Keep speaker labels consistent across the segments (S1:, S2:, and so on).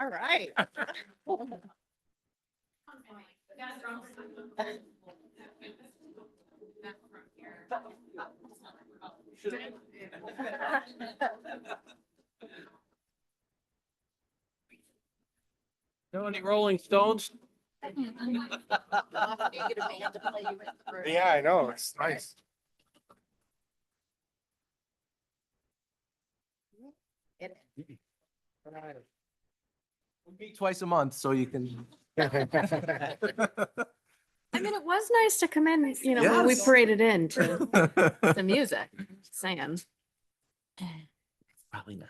S1: All right.
S2: Know any Rolling Stones?
S3: Yeah, I know. It's nice.
S4: We meet twice a month, so you can.
S5: I mean, it was nice to come in, you know, when we
S4: Yes.
S5: paraded in to the music, saying.
S4: Probably not.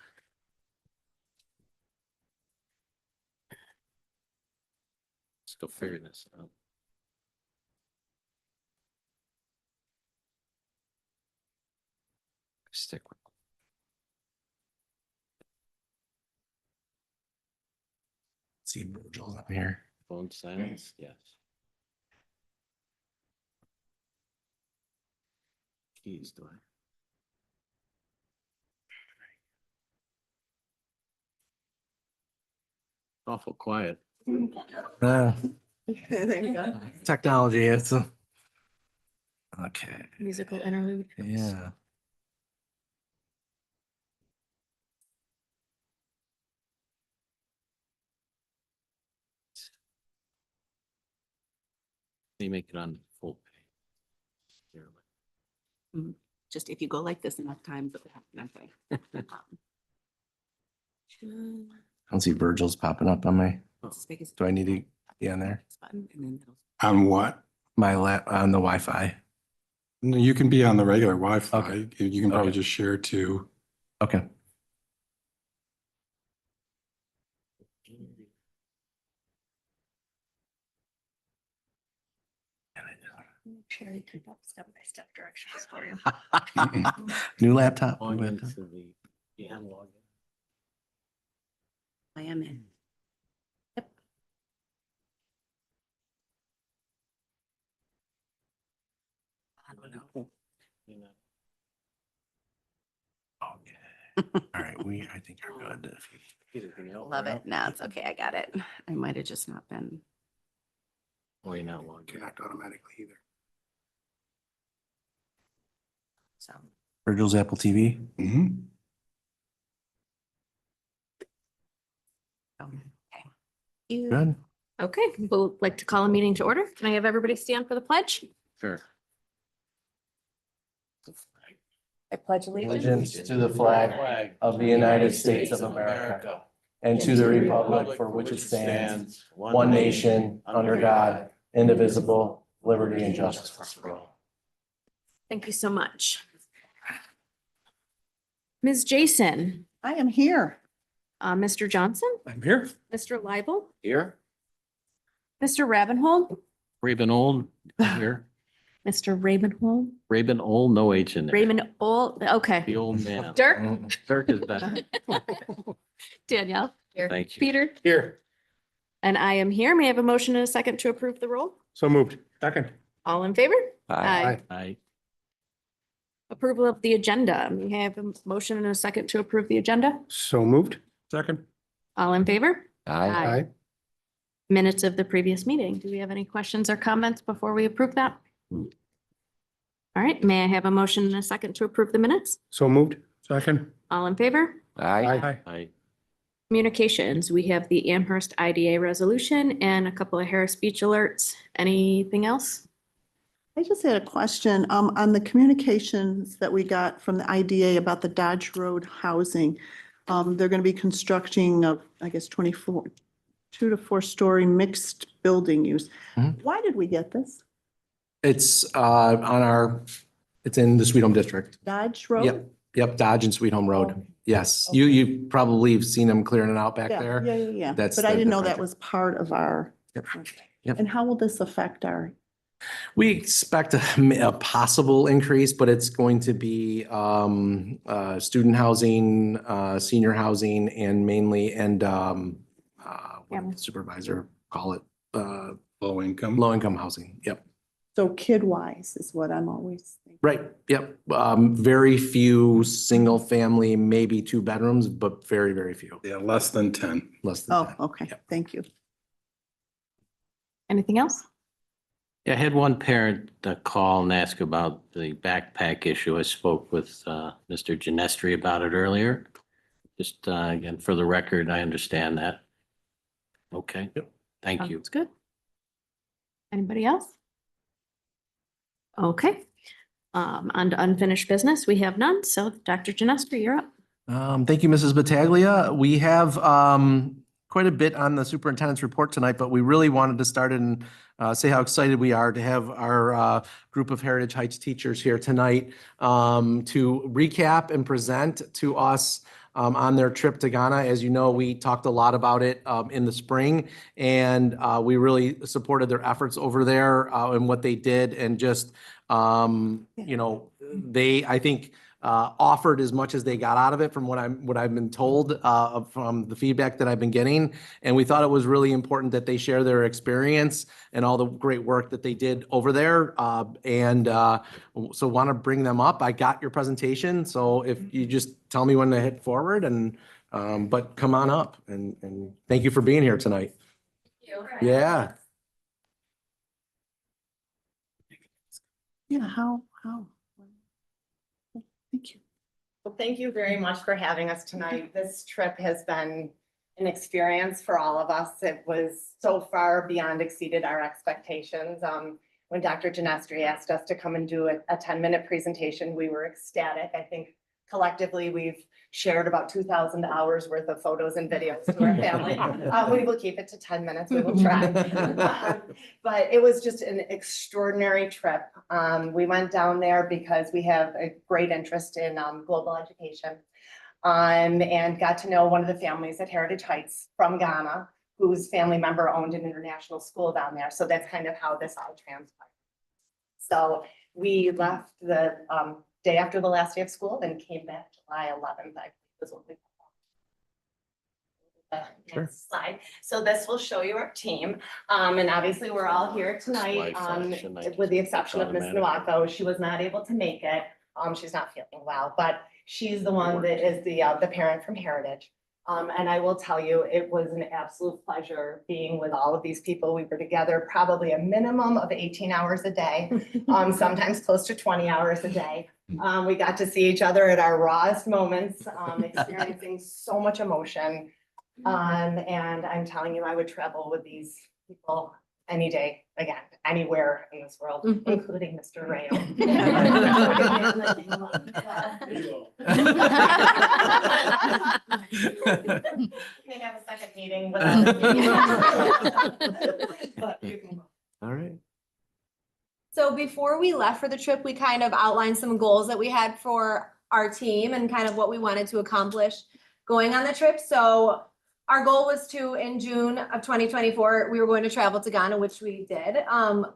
S2: Still figuring this out. Stick with
S4: See Virgil's up here.
S2: phone silence, yes. Keys, do I? Awful quiet.
S5: There you go.
S4: Technology, it's a. Okay,
S5: Musical interlude.
S4: yeah.
S2: They make it on full page.
S1: Just if you go like this enough times, it'll happen.
S4: I don't see Virgil's popping up on my, do I need to be on there?
S3: On what?
S4: My on the Wi-Fi.
S3: No, you can be on the regular Wi-Fi.
S4: Okay.
S3: You can probably
S4: Okay.
S3: just share to.
S4: Okay.
S5: Sherry type up step-by-step directions for you.
S4: New laptop. new
S2: Log
S4: laptop.
S2: into the, yeah, log in.
S1: I am in. I don't know.
S2: You know.
S4: Okay. All right, I think are good.
S2: Anything else?
S1: Love it. No, it's okay. I got it. I might have just not been.
S2: Or you're not logged in.
S3: Connect automatically either.
S1: So.
S4: Virgil's Apple TV.
S3: Mm-hmm.
S1: Okay. You.
S4: Good.
S5: Okay, we'll like to call a meeting to order. Can I have everybody stand for the pledge?
S2: Sure.
S1: I pledge allegiance.
S4: Allegiance to the flag of the United States of America and to the republic for which it stands, one nation, under God, indivisible, liberty and justice for all.
S5: Thank you so much. Ms. Jason,
S1: I am here.
S5: Mr. Johnson,
S3: I'm here.
S5: Mr. Leibel,
S2: Here,
S5: Mr. Ravenhold,
S2: Raven Old, here,
S5: Mr. Ravenhold,
S2: Raven Old, no H in there.
S5: Raymond Old, okay.
S2: The old man.
S5: Dirk,
S2: Dirk is better.
S5: Danielle,
S2: Thank you.
S5: Peter,
S3: Here.
S5: and I am here. May I have a motion and a second to approve the roll?
S3: So moved. Second.
S5: All in favor? Aye.
S2: Aye.
S5: Approval of the agenda. May I have a motion and a second to approve the agenda?
S3: So moved. Second.
S5: All in favor?
S3: Aye.
S5: Minutes of the previous meeting. Do we have any questions or comments before we approve that? All right, may I have a motion and a second to approve the minutes?
S3: So moved. Second.
S5: All in favor?
S2: Aye.
S5: Communications, we have the Amherst IDA resolution and a couple of Harris Beach alerts. Anything else?
S6: I just had a question, on the communications that we got from the IDA about the Dodge Road housing. They're gonna be constructing of, I guess, 2 to 4 story mixed building use.
S4: Mhm.
S6: Why did we get this?
S4: It's it's in the Sweet Home District.
S6: Dodge Road?
S4: Yep, Dodge and Sweet Home Road.
S6: Oh,
S4: Yes,
S6: Okay.
S4: you probably have seen them clearing it out back
S6: Yeah,
S4: there.
S6: Yeah.
S4: That's
S6: But I
S4: the
S6: didn't know that
S4: project.
S6: was part of our.
S4: Yep. Yep.
S6: And how will this affect our?
S4: We expect a possible increase, but it's going to be student housing, senior housing, and mainly, and what did the supervisor call it?
S3: Low income.
S4: Low income housing. Yep.
S6: So kid-wise is what I'm always thinking.
S4: Right, yep. Very few single family, maybe 2 bedrooms, but very, very few,
S3: Yeah, less than 10.
S4: less than
S6: Oh,
S4: 10.
S6: okay,
S4: Yep.
S6: thank you.
S5: Anything else?
S2: Yeah, I had one parent call and ask about the backpack issue. I spoke with Mr. Genestri about it earlier. Just again, for the record, I understand that. Okay.
S4: Yep.
S2: Thank you.
S5: Sounds good. Anybody else? Okay. On to unfinished business, we have none. So Dr. Genestri, you're up.
S4: Thank you, Mrs. Battaglia. We have quite a bit on the superintendent's report tonight, but we really wanted to start and say how excited we are to have our group of Heritage Heights teachers here tonight to recap and present to us on their trip to Ghana. As you know, we talked a lot about it in the spring, and we really supported their efforts over there and what they did, and just you know, they, I think, offered as much as they got out of it from what I've been told from the feedback that I've been getting. And we thought it was really important that they share their experience and all the great work that they did over there. So want to bring them up. I got your presentation, so if you just tell me when to hit forward, and but come on up, and thank you for being here tonight. Yeah.
S6: Yeah, how? Thank you.
S7: Well, thank you very much for having us tonight. This trip has been an experience for all of us. It was so far beyond exceeded our expectations. When Dr. Genestri asked us to come and do a 10-minute presentation, we were ecstatic. I think collectively we've shared about 2,000 hours worth of photos and videos to our family. We will keep it to 10 minutes. We will try. But it was just an extraordinary trip. We went down there because we have a great interest in global education, and got to know one of the families at Heritage Heights from Ghana, whose family member owned an international school down there. So that's kind of how this all transpired. So we left the day after the last day of school, then came back July 11th. I was what we
S4: Sure.
S7: next slide. So this will show you our team. And obviously we're all here tonight, with the exception of Ms. Nwako. She was not able to make it. She's not feeling well, but she's the one that is the parent from Heritage. And I will tell you, it was an absolute pleasure being with all of these people. We were together probably a minimum of 18 hours a day, sometimes close to 20 hours a day. We got to see each other at our rawest moments, experiencing so much emotion. And I'm telling you, I would travel with these people any day, again, anywhere in this world, including Mr. Rayo. May have a second meeting without.
S4: All right.
S8: So before we left for the trip, we kind of outlined some goals that we had for our team and kind of what we wanted to accomplish going on the trip. So our goal was to, in June of 2024, we were going to travel to Ghana, which we did.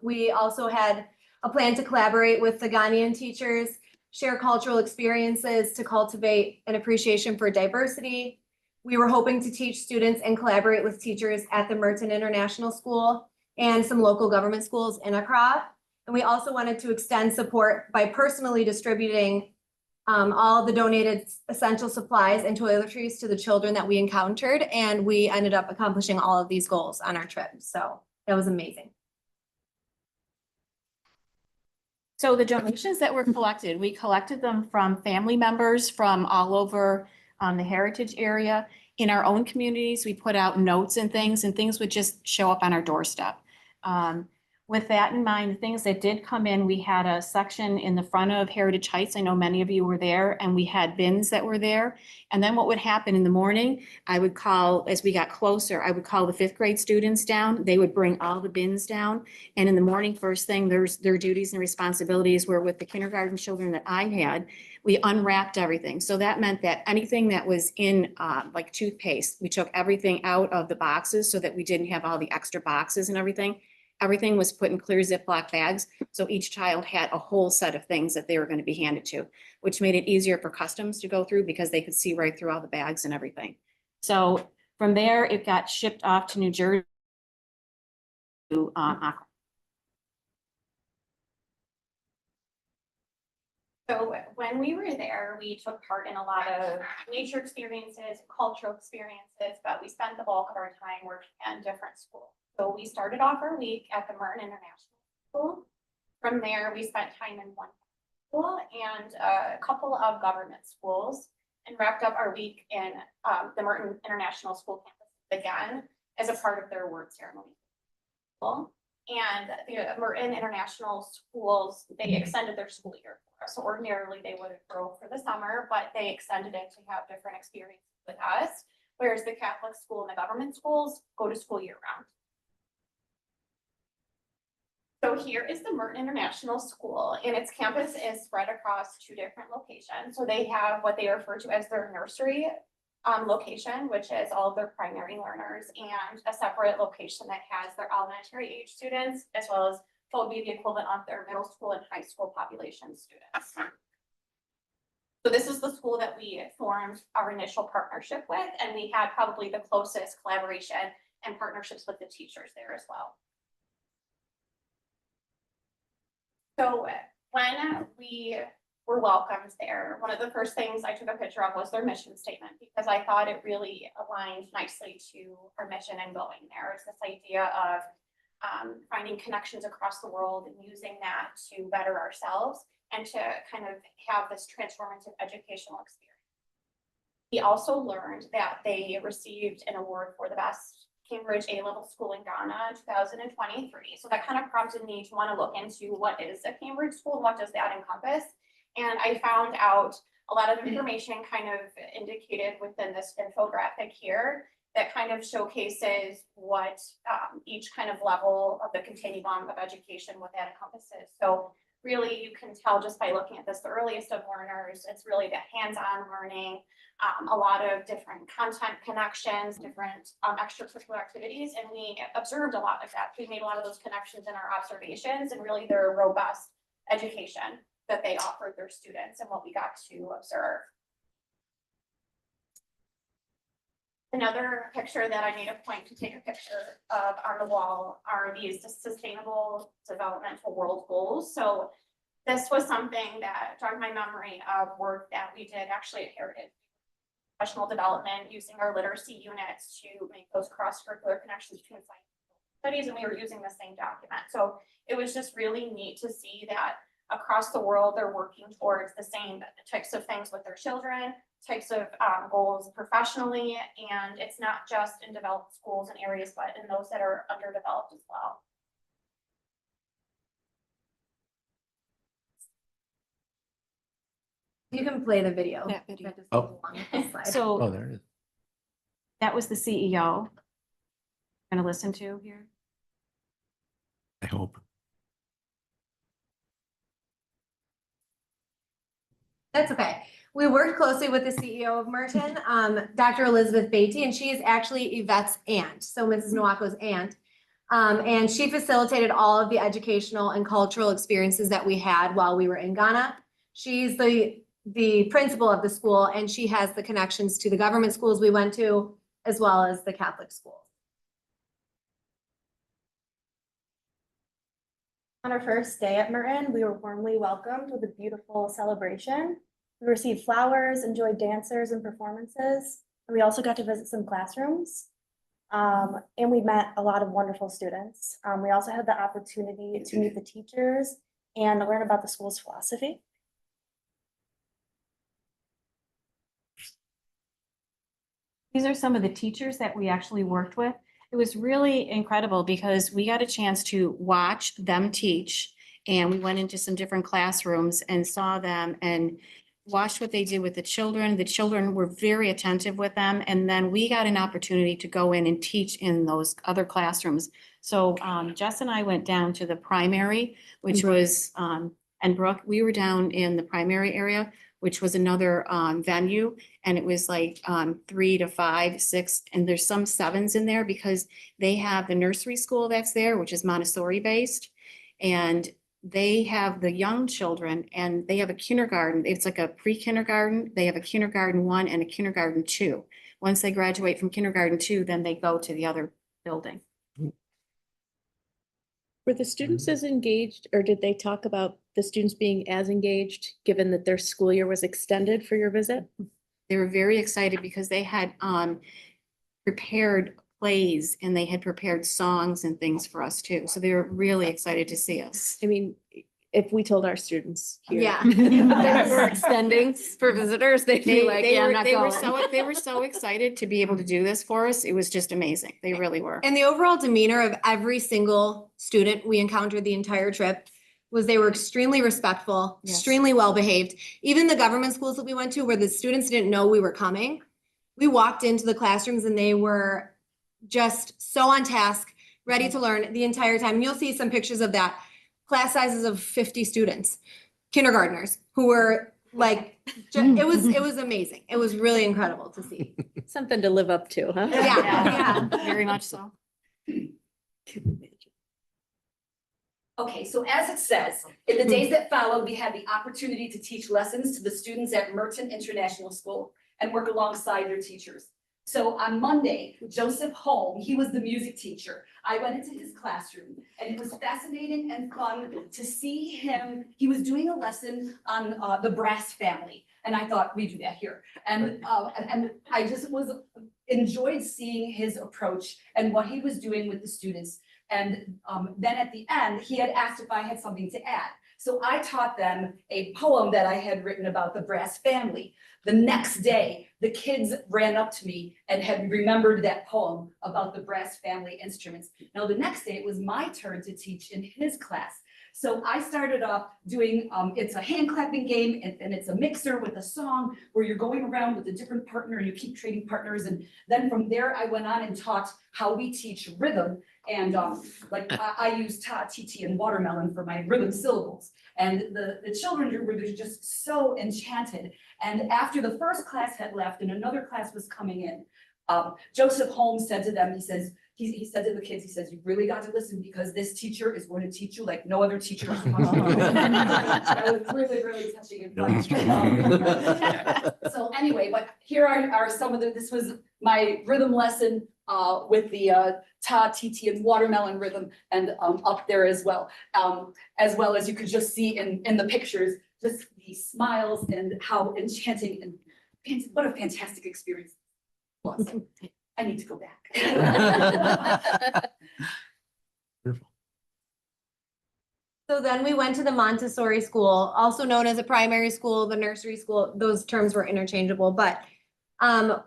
S8: We also had a plan to collaborate with the Ghanaian teachers, share cultural experiences to cultivate an appreciation for diversity. We were hoping to teach students and collaborate with teachers at the Merton International School and some local government schools in Accra. And we also wanted to extend support by personally distributing all the donated essential supplies and toiletries to the children that we encountered. And we ended up accomplishing all of these goals on our trip. So that was amazing.
S5: So the donations that were collected, we collected them from family members from all over the Heritage area. In our own communities, we put out notes and things would just show up on our doorstep. With that in mind, the things that did come in, we had a section in the front of Heritage Heights. I know many of you were there, and we had bins that were there. And then what would happen in the morning, I would call, as we got closer, I would call the 5th grade students down. They would bring all the bins down. And in the morning, first thing, their duties and responsibilities were with the kindergarten children that I had. We unwrapped everything. So that meant that anything that was in like toothpaste, we took everything out of the boxes so that we didn't have all the extra boxes and everything. Everything was put in clear Ziploc bags. So each child had a whole set of things that they were going to be handed to, which made it easier for customs to go through because they could see right through all the bags and everything. So from there, it got shipped off to New Jersey to Accra. So when we were there, we took part in a lot of nature experiences, cultural experiences, but we spent the bulk of our time working at different schools. So we started off our week at the Merton International School. From there, we spent time in one school and a couple of government schools, and wrapped up our week in the Merton International School campus again as a part of their award ceremony. And the Merton International Schools, they extended their school year for us. So ordinarily they would grow for the summer, but they extended it to have different experiences with us. Whereas the Catholic school and the government schools go to school year round. So here is the Merton International School, and its campus is spread across 2 different locations. So they have what they refer to as their nursery location, which is all of their primary learners, and a separate location that has their elementary age students, as well as what would be the equivalent of their middle school and high school population students. So this is the school that we formed our initial partnership with, and we had probably the closest collaboration and partnerships with the teachers there as well. So when we were welcomed there, one of the first things I took a picture of was their mission statement, because I thought it really aligned nicely to our mission and going there. It's this idea of finding connections across the world and using that to better ourselves and to kind of have this transformative educational experience. We also learned that they received an award for the best Cambridge A-level school in Ghana 2023. So that kind of prompted me to want to look into what is a Cambridge school, what does that encompass? And I found out a lot of information kind of indicated within this infographic here that kind of showcases what each kind of level of the continuum of education, what that encompasses. So really you can tell just by looking at this, the earliest of learners, it's really the hands-on learning, a lot of different content connections, different extracurricular activities. And we observed a lot of that. We made a lot of those connections in our observations, and really their robust education that they offered their students and what we got to observe. Another picture that I made a point to take a picture of on the wall are these sustainable developmental world goals. So this was something that jogged my memory of work that we did actually at Heritage. Professional development using our literacy units to make those cross-curricular connections between science and studies, and we were using the same document. So it was just really neat to see that across the world, they're working towards the same types of things with their children, types of goals professionally, and it's not just in developed schools and areas, but in those that are underdeveloped as well.
S8: You can play the video.
S5: That video.
S8: That just
S4: Oh.
S8: goes along with the slide.
S5: So
S4: there it is.
S5: that was the CEO. Going to listen to here.
S4: I hope.
S8: That's okay. We worked closely with the CEO of Merton, Dr. Elizabeth Beatty, and she is actually Yvette's aunt, so Mrs. Nwako's aunt. And she facilitated all of the educational and cultural experiences that we had while we were in Ghana. She's the principal of the school, and she has the connections to the government schools we went to, as well as the Catholic schools.
S9: On our first day at Merton, we were warmly welcomed with a beautiful celebration. We received flowers, enjoyed dancers and performances, and we also got to visit some classrooms. And we met a lot of wonderful students. We also had the opportunity to meet the teachers and learn about the school's philosophy.
S5: These are some of the teachers that we actually worked with. It was really incredible because we got a chance to watch them teach. And we went into some different classrooms and saw them and watched what they did with the children. The children were very attentive with them. And then we got an opportunity to go in and teach in those other classrooms. So Jess and I went down to the primary, which was, and Brooke, we were down in the primary area, which was another venue. And it was like 3 to 5, 6, and there's some 7s in there because they have the nursery school that's there, which is Montessori based. And they have the young children and they have a kindergarten. It's like a pre-kindergarten. They have a kindergarten 1 and a kindergarten 2. Once they graduate from kindergarten 2, then they go to the other building.
S10: Were the students as engaged, or did they talk about the students being as engaged, given that their school year was extended for your visit?
S5: They were very excited because they had prepared plays and they had prepared songs and things for us too. So they were really excited to see us.
S10: I mean, if we told our students here.
S8: Yeah.
S10: that we're extending for visitors, they'd be like, yeah, I'm not
S5: They were
S10: going.
S5: they were so excited to be able to do this for us. It was just amazing. They really were.
S8: And the overall demeanor of every single student we encountered the entire trip was they were extremely respectful,
S5: Yes.
S8: extremely well behaved. Even the government schools that we went to where the students didn't know we were coming, we walked into the classrooms and they were just so on task, ready to learn the entire time. And you'll see some pictures of that. Class sizes of 50 students, kindergartners who were like, it was amazing. It was really incredible to see.
S10: Something to live up to, huh?
S8: Yeah.
S5: Very much so.
S11: Okay, so as it says, in the days that followed, we had the opportunity to teach lessons to the students at Merton International School and work alongside their teachers. So on Monday, Joseph Holm, he was the music teacher. I went into his classroom and it was fascinating and fun to see him. He was doing a lesson on the brass family. And I thought, we do that here. And I just enjoyed seeing his approach and what he was doing with the students. And then at the end, he had asked if I had something to add. So I taught them a poem that I had written about the brass family. The next day, the kids ran up to me and had remembered that poem about the brass family instruments. Now, the next day, it was my turn to teach in his class. So I started off doing, it's a hand clapping game and it's a mixer with a song where you're going around with a different partner and you keep trading partners. And then from there, I went on and taught how we teach rhythm. And I use ta, titi, and watermelon for my rhythm syllables. And the children were just so enchanted. And after the first class had left and another class was coming in, Joseph Holmes said to them, he said to the kids, he says, you really got to listen because this teacher is going to teach you like no other teacher. That was really, really touching and fun. So anyway, but here are some of this was my rhythm lesson with the ta, titi, and watermelon rhythm and up there as well as you could just see in the pictures, just the smiles and how enchanting and what a fantastic experience it was. I need to go back.
S8: So then we went to the Montessori school, also known as a primary school, the nursery school. Those terms were interchangeable, but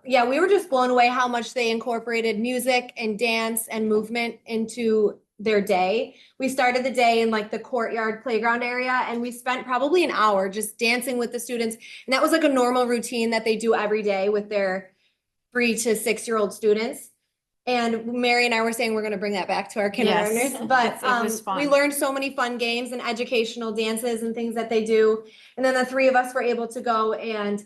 S8: yeah, we were just blown away how much they incorporated music and dance and movement into their day. We started the day in like the courtyard playground area and we spent probably an hour just dancing with the students. And that was like a normal routine that they do every day with their 3 to 6-year-old students. And Mary and I were saying we're going to bring that back to our kindergartners, but
S5: it was fun.
S8: we learned so many fun games and educational dances and things that they do. And then the 3 of us were able to go and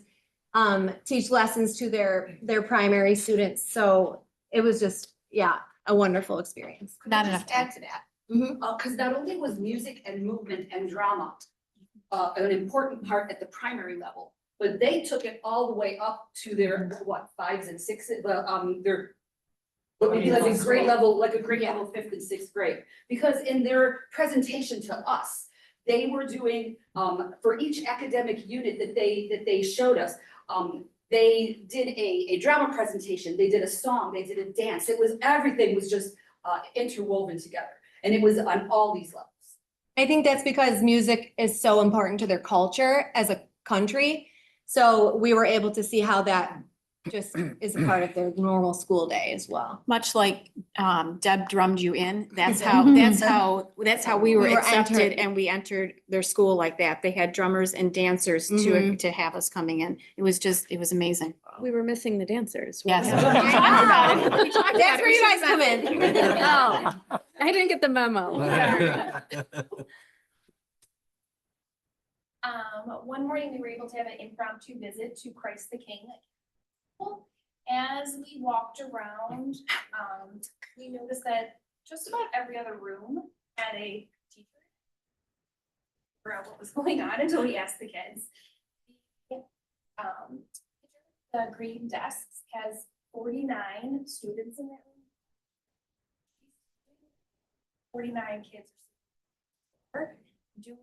S8: teach lessons to their primary students. So it was just, yeah, a wonderful experience.
S5: Not enough time.
S11: Add to that, because not only was music and movement and drama an important part at the primary level, but they took it all the way up to their 5s and 6s. Their what would be like a grade level, like a grade level 5th and 6th grade, because in their presentation to us, they were doing for each academic unit that they showed us. They did a drama presentation, they did a song, they did a dance. Everything was just interwoven together. And it was on all these levels.
S8: I think that's because music is so important to their culture as a country. So we were able to see how that just is a part of their normal school day as well.
S5: Much like Deb drummed you in, that's how we were
S8: We were
S5: accepted
S8: entered.
S5: and we entered their school like that. They had drummers and dancers to have us coming in. It was amazing.
S10: We were missing the dancers.
S5: Yes.
S10: We talked about it.
S8: That's where you guys come in.
S10: Oh, I didn't get the memo.
S9: One morning we were able to have an impromptu visit to Christ the King. As we walked around, we noticed that just about every other room had a teacher. Figure out what was going on until we asked the kids. The green desks has 49 students in that room.
S12: 49 kids are doing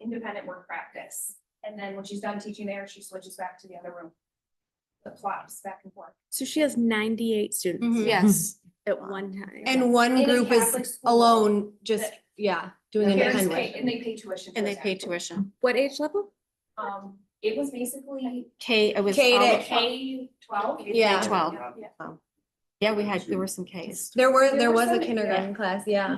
S12: independent work practice. And then when she's done teaching there, she switches back to the other room. The plops back and forth.
S10: So she has 98 students
S8: Mhm.
S5: Yes.
S10: at one time.
S8: And one
S12: In a
S8: group
S12: Catholic
S8: is
S12: school
S8: alone, just,
S12: that-
S8: yeah, doing
S12: The parents
S8: independent.
S12: pay, and they pay tuition. for
S5: And they
S12: that.
S5: pay tuition.
S10: What age level?
S12: It was basically
S5: It was
S8: K
S5: all
S8: to-
S5: the-
S12: K-12.
S8: Yeah.
S5: K-12.
S12: Yeah.
S5: Yeah, there were some Ks.
S8: There
S12: There
S8: was
S12: were
S8: a
S12: some,
S8: kindergarten class, yeah.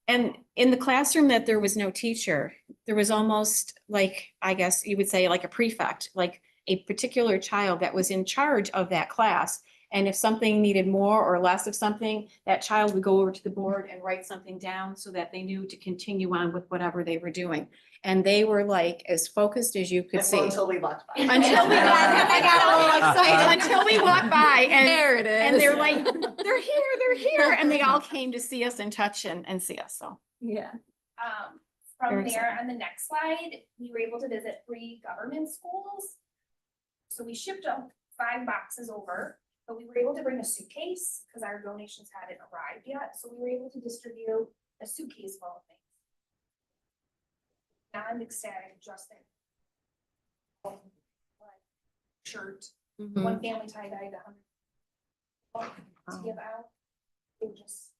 S5: And in the classroom that there was no teacher, there was almost like, I guess you would say like a prefect, like a particular child that was in charge of that class. And if something needed more or less of something, that child would go over to the board and write something down so that they knew to continue on with whatever they were doing. And they were like as focused as you could see.
S7: Until we left. by.
S5: Until we got a little excited, until we walked by and.
S8: There it is.
S5: And they're like, they're here. And they all came to see us and touch and see us, so.
S8: Yeah.
S12: From
S5: Very
S12: there, on the next slide, we were able to visit 3 government schools. So we shipped 5 boxes over, but we were able to bring a suitcase because our donations hadn't arrived yet. So we were able to distribute a suitcase full of things. Now I'm ecstatic, Justin. Shirt,
S8: Mhm.
S12: one family tie-dyed 100 to give out. It was just.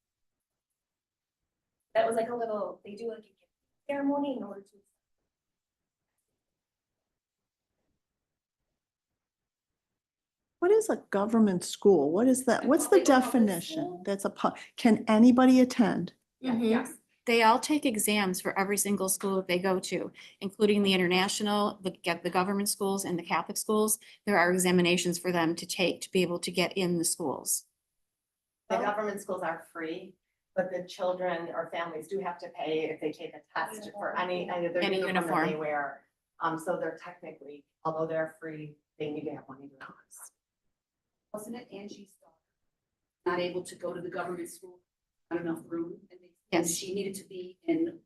S12: That was like a little, they do like a gift ceremony in order to.
S6: What is a government school? What is that? What's the
S12: Like a public
S6: definition?
S12: school?
S6: That's can anybody attend?
S8: Mhm.
S12: Yes.
S5: They all take exams for every single school that they go to, including the international, the government schools and the Catholic schools. There are examinations for them to take to be able to get in the schools.
S7: The government schools are free, but the children or families do have to pay if they take a test for any of their
S5: Any
S7: uniform that they
S5: uniform.
S7: wear. So they're technically, although they're free, they need to have money to cost.
S11: Wasn't it Angie's daughter? Not able to go to the government school, not enough room. And
S5: Yes.
S11: she needed to be in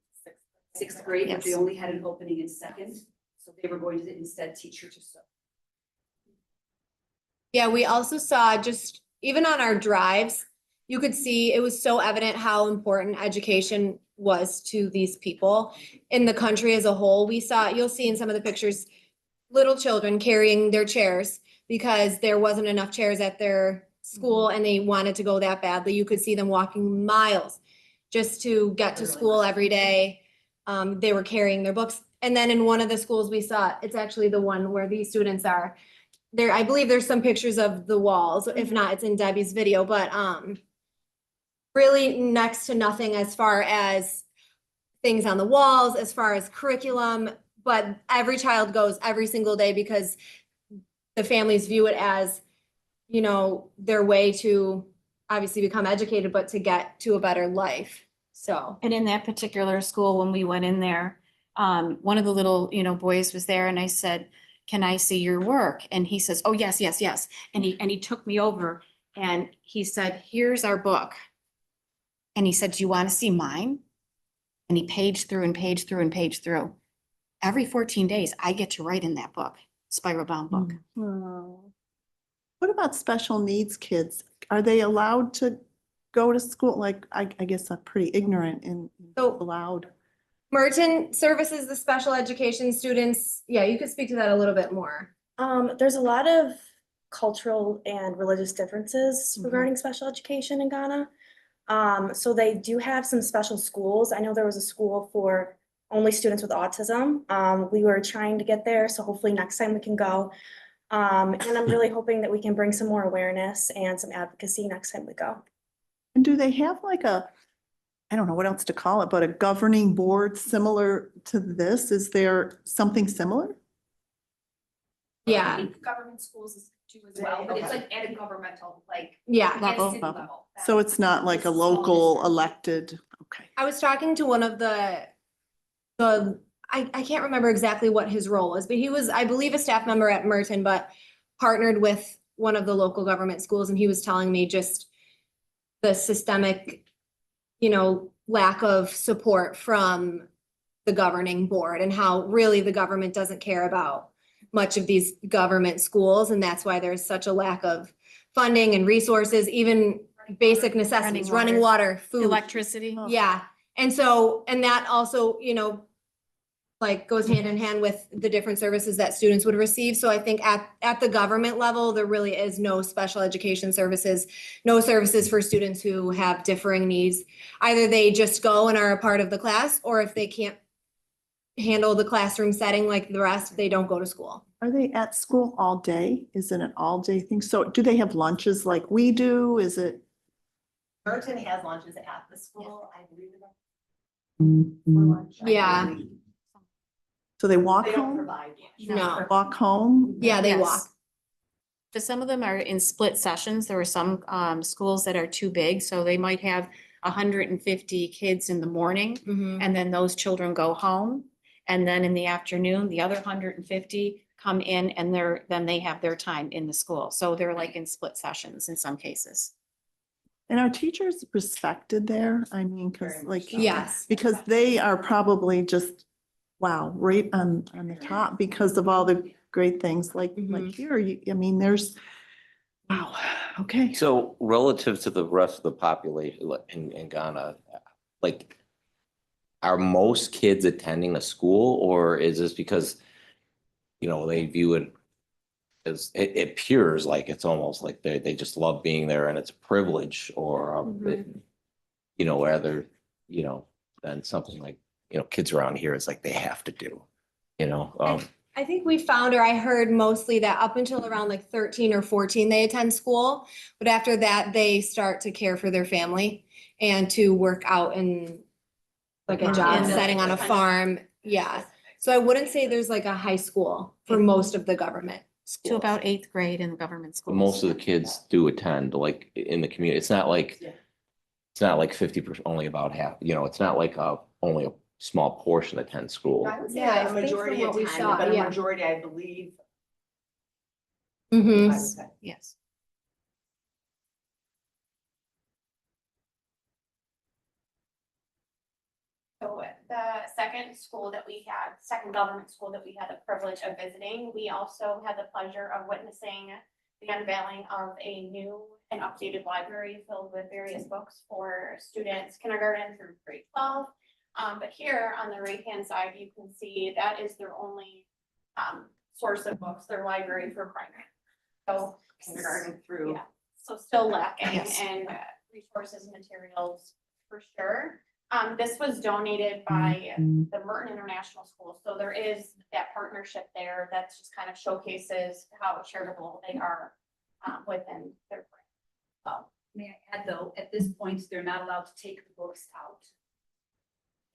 S11: sixth grade, but they
S5: Yes.
S11: only had an opening in second. So they were going to instead teach her to sew.
S8: Yeah, we also saw just, even on our drives, you could see it was so evident how important education was to these people. In the country as a whole, we saw, you'll see in some of the pictures, little children carrying their chairs because there wasn't enough chairs at their school and they wanted to go that badly. You could see them walking miles just to get to school every day. They were carrying their books. And then in one of the schools we saw, it's actually the one where these students are. There, I believe there's some pictures of the walls. If not, it's in Debbie's video, but really next to nothing as far as things on the walls, as far as curriculum, but every child goes every single day because the families view it as, you know, their way to obviously become educated, but to get to a better life. So.
S5: And in that particular school, when we went in there, one of the little, boys was there and I said, can I see your work? And he says, oh, yes, yes, yes. And he took me over and he said, here's our book. And he said, do you want to see mine? And he paged through and paged through and paged through. Every 14 days, I get to write in that book, spiral bound book.
S6: Oh. What about special needs kids? Are they allowed to go to school? Like, I guess I'm pretty ignorant in
S8: So-
S6: allowed.
S8: Merton services the special education students. Yeah, you could speak to that a little bit more.
S9: There's a lot of cultural and religious differences
S5: Mhm.
S9: regarding special education in Ghana. So they do have some special schools. I know there was a school for only students with autism. We were trying to get there, so hopefully next time we can go. And I'm really hoping that we can bring some more awareness and some advocacy next time we go.
S6: And do they have like I don't know what else to call it, but a governing board similar to this? Is there something similar?
S12: I
S8: Yeah,
S12: think government schools do as well, but it's like at a governmental, like.
S8: yeah.
S12: at
S5: Level.
S12: city level.
S6: So it's not like a local elected, okay.
S8: I was talking to one of I can't remember exactly what his role was, but he was, I believe, a staff member at Merton, but partnered with one of the local government schools, and he was telling me just the systemic, lack of support from the governing board and how really the government doesn't care about much of these government schools, and that's why there's such a lack of funding and resources, even basic necessities, running water, food.
S5: Electricity.
S8: Yeah, and so, and that also, like goes hand in hand with the different services that students would receive. So I think at the government level, there really is no special education services, no services for students who have differing needs. Either they just go and are a part of the class, or if they can't handle the classroom setting like the rest, they don't go to school.
S6: Are they at school all day? Is it an all-day thing? So do they have lunches like we do? Is it?
S7: Merton has lunches at the school, I believe.
S8: Yeah.
S6: So they walk
S7: They don't
S6: home?
S7: provide.
S8: No.
S6: Walk home?
S8: Yeah, they
S5: Yes.
S8: walk.
S5: So some of them are in split sessions. There are some schools that are too big, so they might have 150 kids in the morning,
S8: Mhm.
S5: and then those children go home. And then in the afternoon, the other 150 come in and then they have their time in the school. So they're like in split sessions in some cases.
S6: And are teachers respected there? I mean, because
S7: Very much
S6: like.
S7: so.
S8: Yes.
S6: Because they are probably just, wow, right on the top because of all the great things like
S8: Mhm.
S6: here, I mean, there's, wow, okay.
S4: So relative to the rest of the population in Ghana, like, are most kids attending a school, or is this because, they view it as, it appears like it's almost like they just love being there and it's a privilege, or, rather, than something like, kids around here, it's like they have to do,
S8: I think we found, or I heard mostly that up until around like 13 or 14, they attend school. But after that, they start to care for their family and to work out in like a job
S5: In the-
S8: setting on a farm. Yeah. So I wouldn't say there's like a high school for most of the government
S5: To
S8: schools.
S5: about 8th grade in the government
S4: But
S5: schools.
S4: most of the kids do attend, like, in the community. It's not like,
S7: Yeah.
S4: it's not like 50%, only about half, it's not like only a small portion attend school.
S7: I would say
S8: Yeah, I
S7: a
S8: think
S7: majority
S8: from
S7: of
S8: what we
S7: time,
S8: saw,
S7: but a
S8: yeah.
S7: majority, I believe.
S8: Mhm.
S7: I would say.
S5: Yes.
S12: So the second government school that we had the privilege of visiting, we also had the pleasure of witnessing the unveiling of a new and updated library filled with various books for students kindergarten through grade 12. But here on the right-hand side, you can see that is their only source of books, their library for primary. So
S7: Kindergarten through.
S12: yeah, so still lacking
S5: Yes.
S12: in resources, materials for sure. This was donated by the Merton International School, so there is that partnership there that's just kind of showcases how charitable they are within their brand.
S11: May I add though, at this point, they're not allowed to take the books out.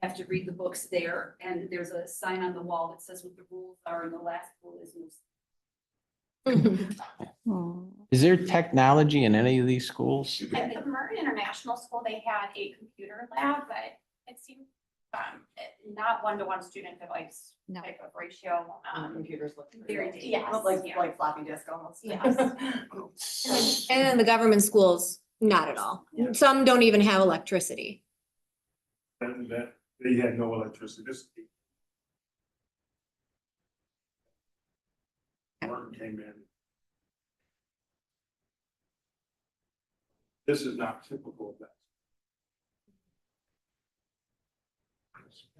S11: Have to read the books there, and there's a sign on the wall that says what the rules are, and the last rule is no.
S6: Oh.
S2: Is there technology in any of these schools?
S12: At the Merton International School, they had a computer lab, but it seemed not one-to-one student device
S5: No.
S12: type of ratio.
S7: Computers look.
S12: Very,
S7: pretty
S12: yes,
S7: old. Like,
S12: yeah.
S7: like floppy disk almost.
S12: Yes.
S8: And then the government schools, not at all. Some don't even have electricity.
S3: That they had no electricity. This. Martin came in. This is not typical of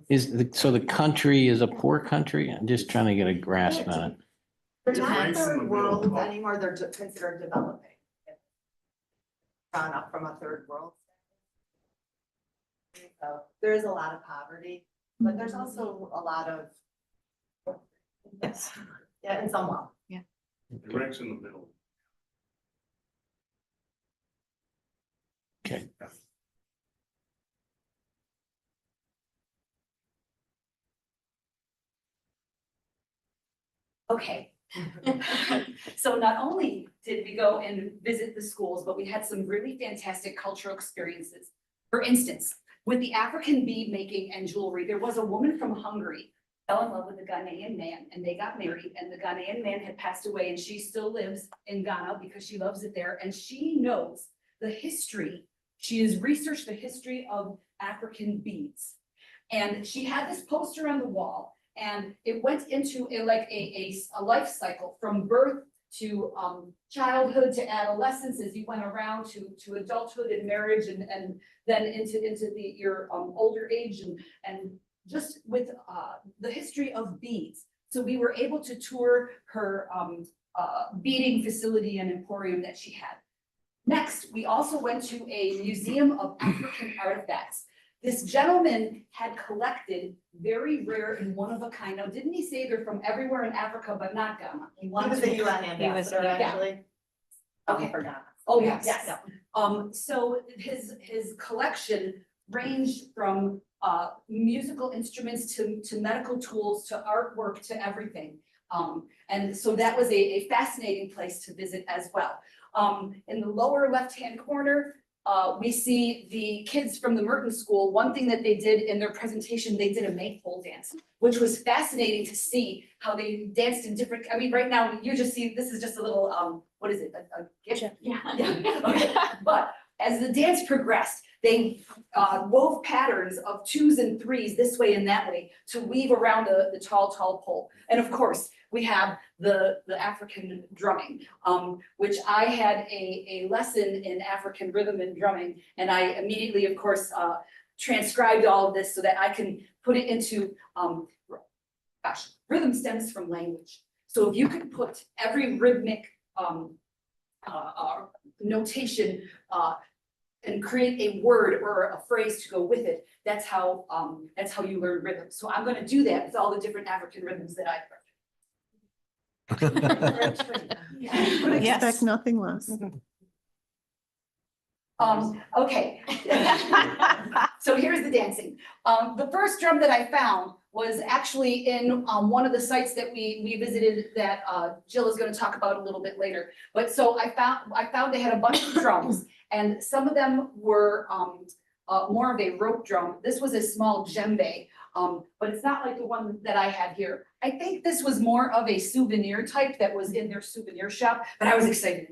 S3: that.
S2: So the country is a poor country? I'm just trying to get a grasp on it.
S7: They're
S3: It's
S7: not
S3: right in the
S7: third
S3: middle.
S7: world anymore, they're considered developing. Gone up from a third world. So there is a lot of poverty, but there's also a lot of. Yes, yeah, and some wealth.
S3: It ranks in the middle.
S2: Okay.
S11: Okay. So not only did we go and visit the schools, but we had some really fantastic cultural experiences. For instance, with the African bead making and jewelry, there was a woman from Hungary fell in love with a Ghanaian man, and they got married, and the Ghanaian man had passed away, and she still lives in Ghana because she loves it there, and she knows the history. She has researched the history of African beads. And she had this poster on the wall, and it went into a life cycle from birth to childhood, to adolescence, as you went around to adulthood and marriage and then into your older age and just with the history of beads. So we were able to tour her beading facility and emporium that she had. Next, we also went to a museum of African artifacts. This gentleman had collected very rare and one of a kind. Now, didn't he say they're from everywhere in Africa, but not Ghana?
S7: He was a UN ambassador,
S11: yeah.
S7: actually.
S11: Okay.
S7: For Ghana.
S11: Oh, yes.
S7: Yes.
S11: So his collection ranged from musical instruments to medical tools, to artwork, to everything. And so that was a fascinating place to visit as well. In the lower left-hand corner, we see the kids from the Merton School. One thing that they did in their presentation, they did a maypole dance, which was fascinating to see how they danced in different, I mean, right now, you just see, this is just a little, what is it, a gift?
S12: Yeah.
S11: Yeah, okay. But as the dance progressed, they wove patterns of 2s and 3s this way and that way to weave around the tall pole. And of course, we have the African drumming, which I had a lesson in African rhythm and drumming. And I immediately, of course, transcribed all of this so that I can put it into, rhythm stems from language. So if you could put every rhythmic notation and create a word or a phrase to go with it, that's how you learn rhythm. So I'm gonna do that with all the different African rhythms that I've
S6: Would expect nothing less.
S11: Okay. So here's the dancing. The first drum that I found was actually in one of the sites that we visited that Jill is going to talk about a little bit later. But so I found they had a bunch of drums, and some of them were more of a rope drum. This was a small djembe, but it's not like the one that I had here. I think this was more of a souvenir type that was in their souvenir shop, but I was excited.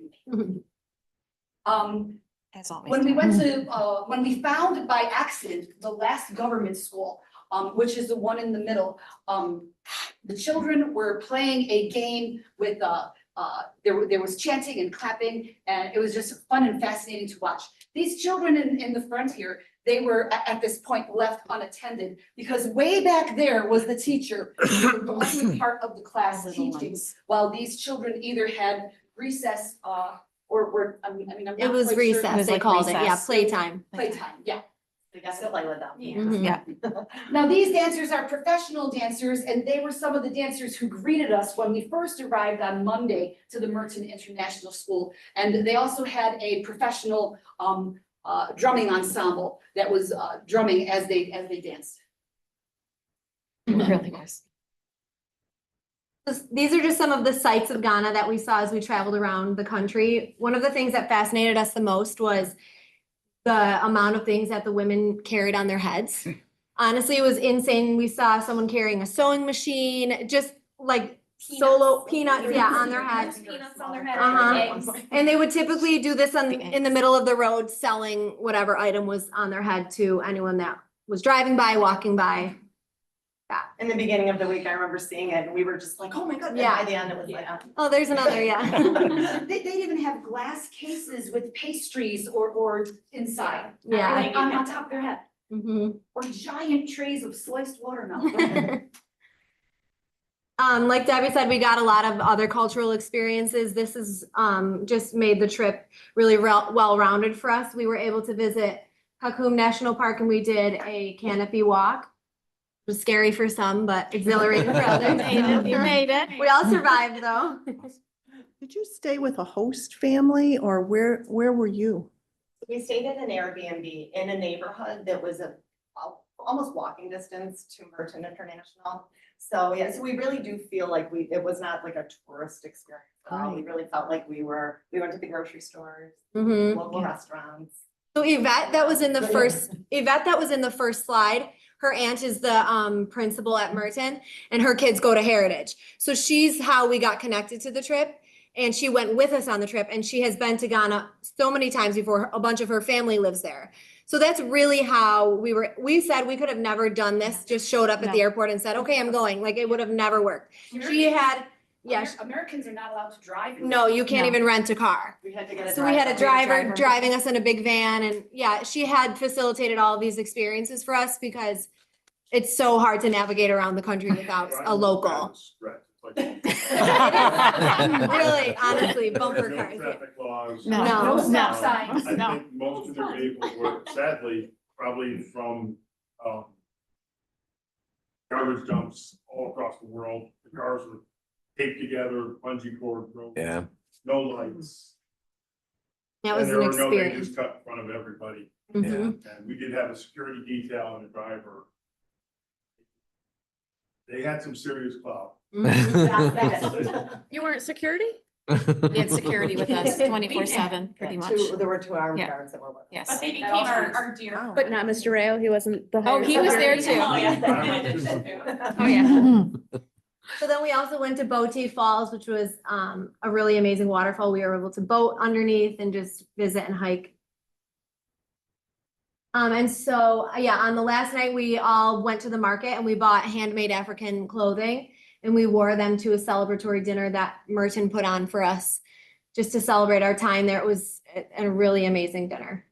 S5: As always.
S11: When we went to, when we found by accident the last government school, which is the one in the middle, the children were playing a game with, there was chanting and clapping, and it was just fun and fascinating to watch. These children in the front here, they were at this point left unattended because way back there was the teacher, the only part of the class teaching, while these children either had recess, or were, I mean, I'm not
S8: It was
S11: quite sure.
S8: recess, they called it, yeah, playtime.
S11: Playtime, yeah.
S7: They got to play with them.
S8: Mhm.
S5: Yeah.
S11: Now, these dancers are professional dancers, and they were some of the dancers who greeted us when we first arrived on Monday to the Merton International School. And they also had a professional drumming ensemble that was drumming as they danced.
S5: It really was.
S8: These are just some of the sights of Ghana that we saw as we traveled around the country. One of the things that fascinated us the most was the amount of things that the women carried on their heads. Honestly, it was insane. We saw someone carrying a sewing machine, just like solo peanuts, yeah, on their heads.
S12: Peanuts on their head.
S8: Uh-huh.
S12: Eggs.
S8: And they would typically do this
S5: The
S8: in the middle of the road, selling whatever item was on their head to anyone that was driving by, walking by.
S7: In the beginning of the week, I remember seeing it and we were just like, oh my God.
S8: Yeah.
S7: By the end, it was like,
S8: Oh, there's another, yeah.
S11: They'd even have glass cases with pastries or inside.
S8: Yeah.
S11: Like on top of their head,
S8: Mhm.
S11: or giant trays of sliced watermelon.
S8: Like Debbie said, we got a lot of other cultural experiences. This is just made the trip really well-rounded for us. We were able to visit Hakum National Park and we did a canopy walk. It was scary for some, but exhilarating for others.
S5: You made it.
S8: We all survived though.
S6: Did you stay with a host family or where were you?
S7: we stayed at an Airbnb in a neighborhood that was almost walking distance to Merton International. So yeah, so we really do feel like it was not like a tourist experience at all. We really felt like we went to the grocery stores,
S8: Mhm.
S7: local restaurants.
S8: So Yvette, that was in the first slide. Her aunt is the principal at Merton and her kids go to Heritage. So she's how we got connected to the trip. And she went with us on the trip and she has been to Ghana so many times before. A bunch of her family lives there. So that's really how we said we could have never done this, just showed up at the airport and said, okay, I'm going. Like it would have never worked. She had Yeah,
S11: Americans are not allowed to drive.
S8: no, you can't
S5: No.
S8: even rent a car.
S7: We had to get a
S8: So we had a driver
S7: driver.
S8: driving us in a big van and yeah, she had facilitated all of these experiences for us because it's so hard to navigate around the country without a local. Really, honestly, bumper cars. Yeah.
S3: Traffic laws.
S5: No.
S8: No.
S11: No stop
S3: Um,
S11: signs.
S3: I
S5: No.
S3: think most of their vehicles were sadly probably from, garbage dumps all across the world. The cars were taped together, bungee cord, ropes,
S4: Yeah.
S3: no lights.
S8: That was
S3: And there
S8: an
S3: were no, they
S8: experience.
S3: just cut in front of everybody.
S8: Mhm.
S3: And we did have a security detail and a driver. They had some serious clout.
S8: Mhm.
S10: You weren't security?
S5: We had security with us 24/7, pretty much.
S7: There were two armed
S5: Yeah.
S7: guards that were with us.
S5: Yes.
S12: But they became
S11: also
S12: our dear.
S10: But not Mr. Rayo, he wasn't the.
S5: Oh,
S10: hired
S5: he was there
S10: security?
S5: too.
S12: Oh, yeah.
S5: Oh, yeah.
S8: So then we also went to Boti Falls, which was a really amazing waterfall. We were able to boat underneath and just visit and hike. And so, yeah, on the last night, we all went to the market and we bought handmade African clothing and we wore them to a celebratory dinner that Merton put on for us just to celebrate our time there. It was a really amazing dinner.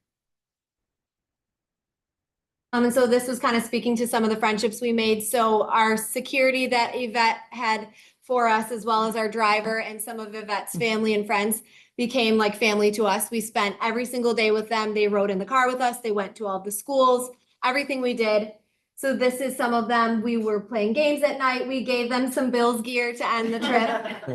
S8: And so this was kind of speaking to some of the friendships we made. So our security that Yvette had for us, as well as our driver and some of Yvette's family and friends, became like family to us. We spent every single day with them. They rode in the car with us. They went to all the schools, everything we did. So this is some of them. We were playing games at night. We gave them some Bills gear to end the trip.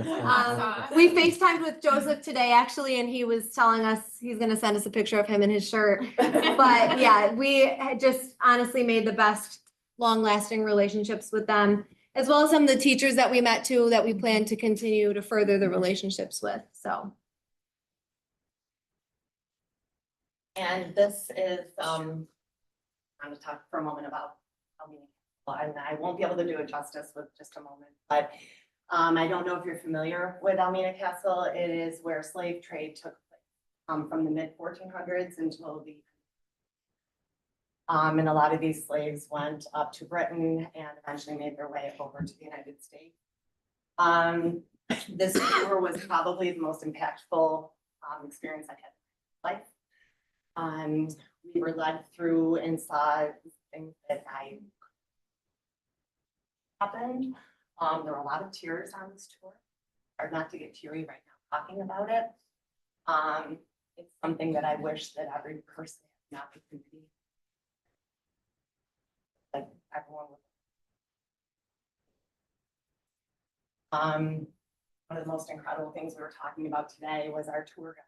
S8: We FaceTimed with Joseph today, actually, and he was telling us he's going to send us a picture of him in his shirt. But yeah, we had just honestly made the best long-lasting relationships with them, as well as some of the teachers that we met too, that we plan to continue to further the relationships with, so.
S7: And this is, I'm gonna talk for a moment about Almena Castle, and I won't be able to do it justice with just a moment, but I don't know if you're familiar with Almena Castle. It is where slave trade took place from the mid 1400s until the and a lot of these slaves went up to Britain and eventually made their way over to the United States. This tour was probably the most impactful experience I had in my life. We were led through and saw things that I happened. There were a lot of tears on this tour. Hard not to get teary right now talking about it. It's something that I wish that every person had an opportunity, like everyone would. One of the most incredible things we were talking about today was our tour guide.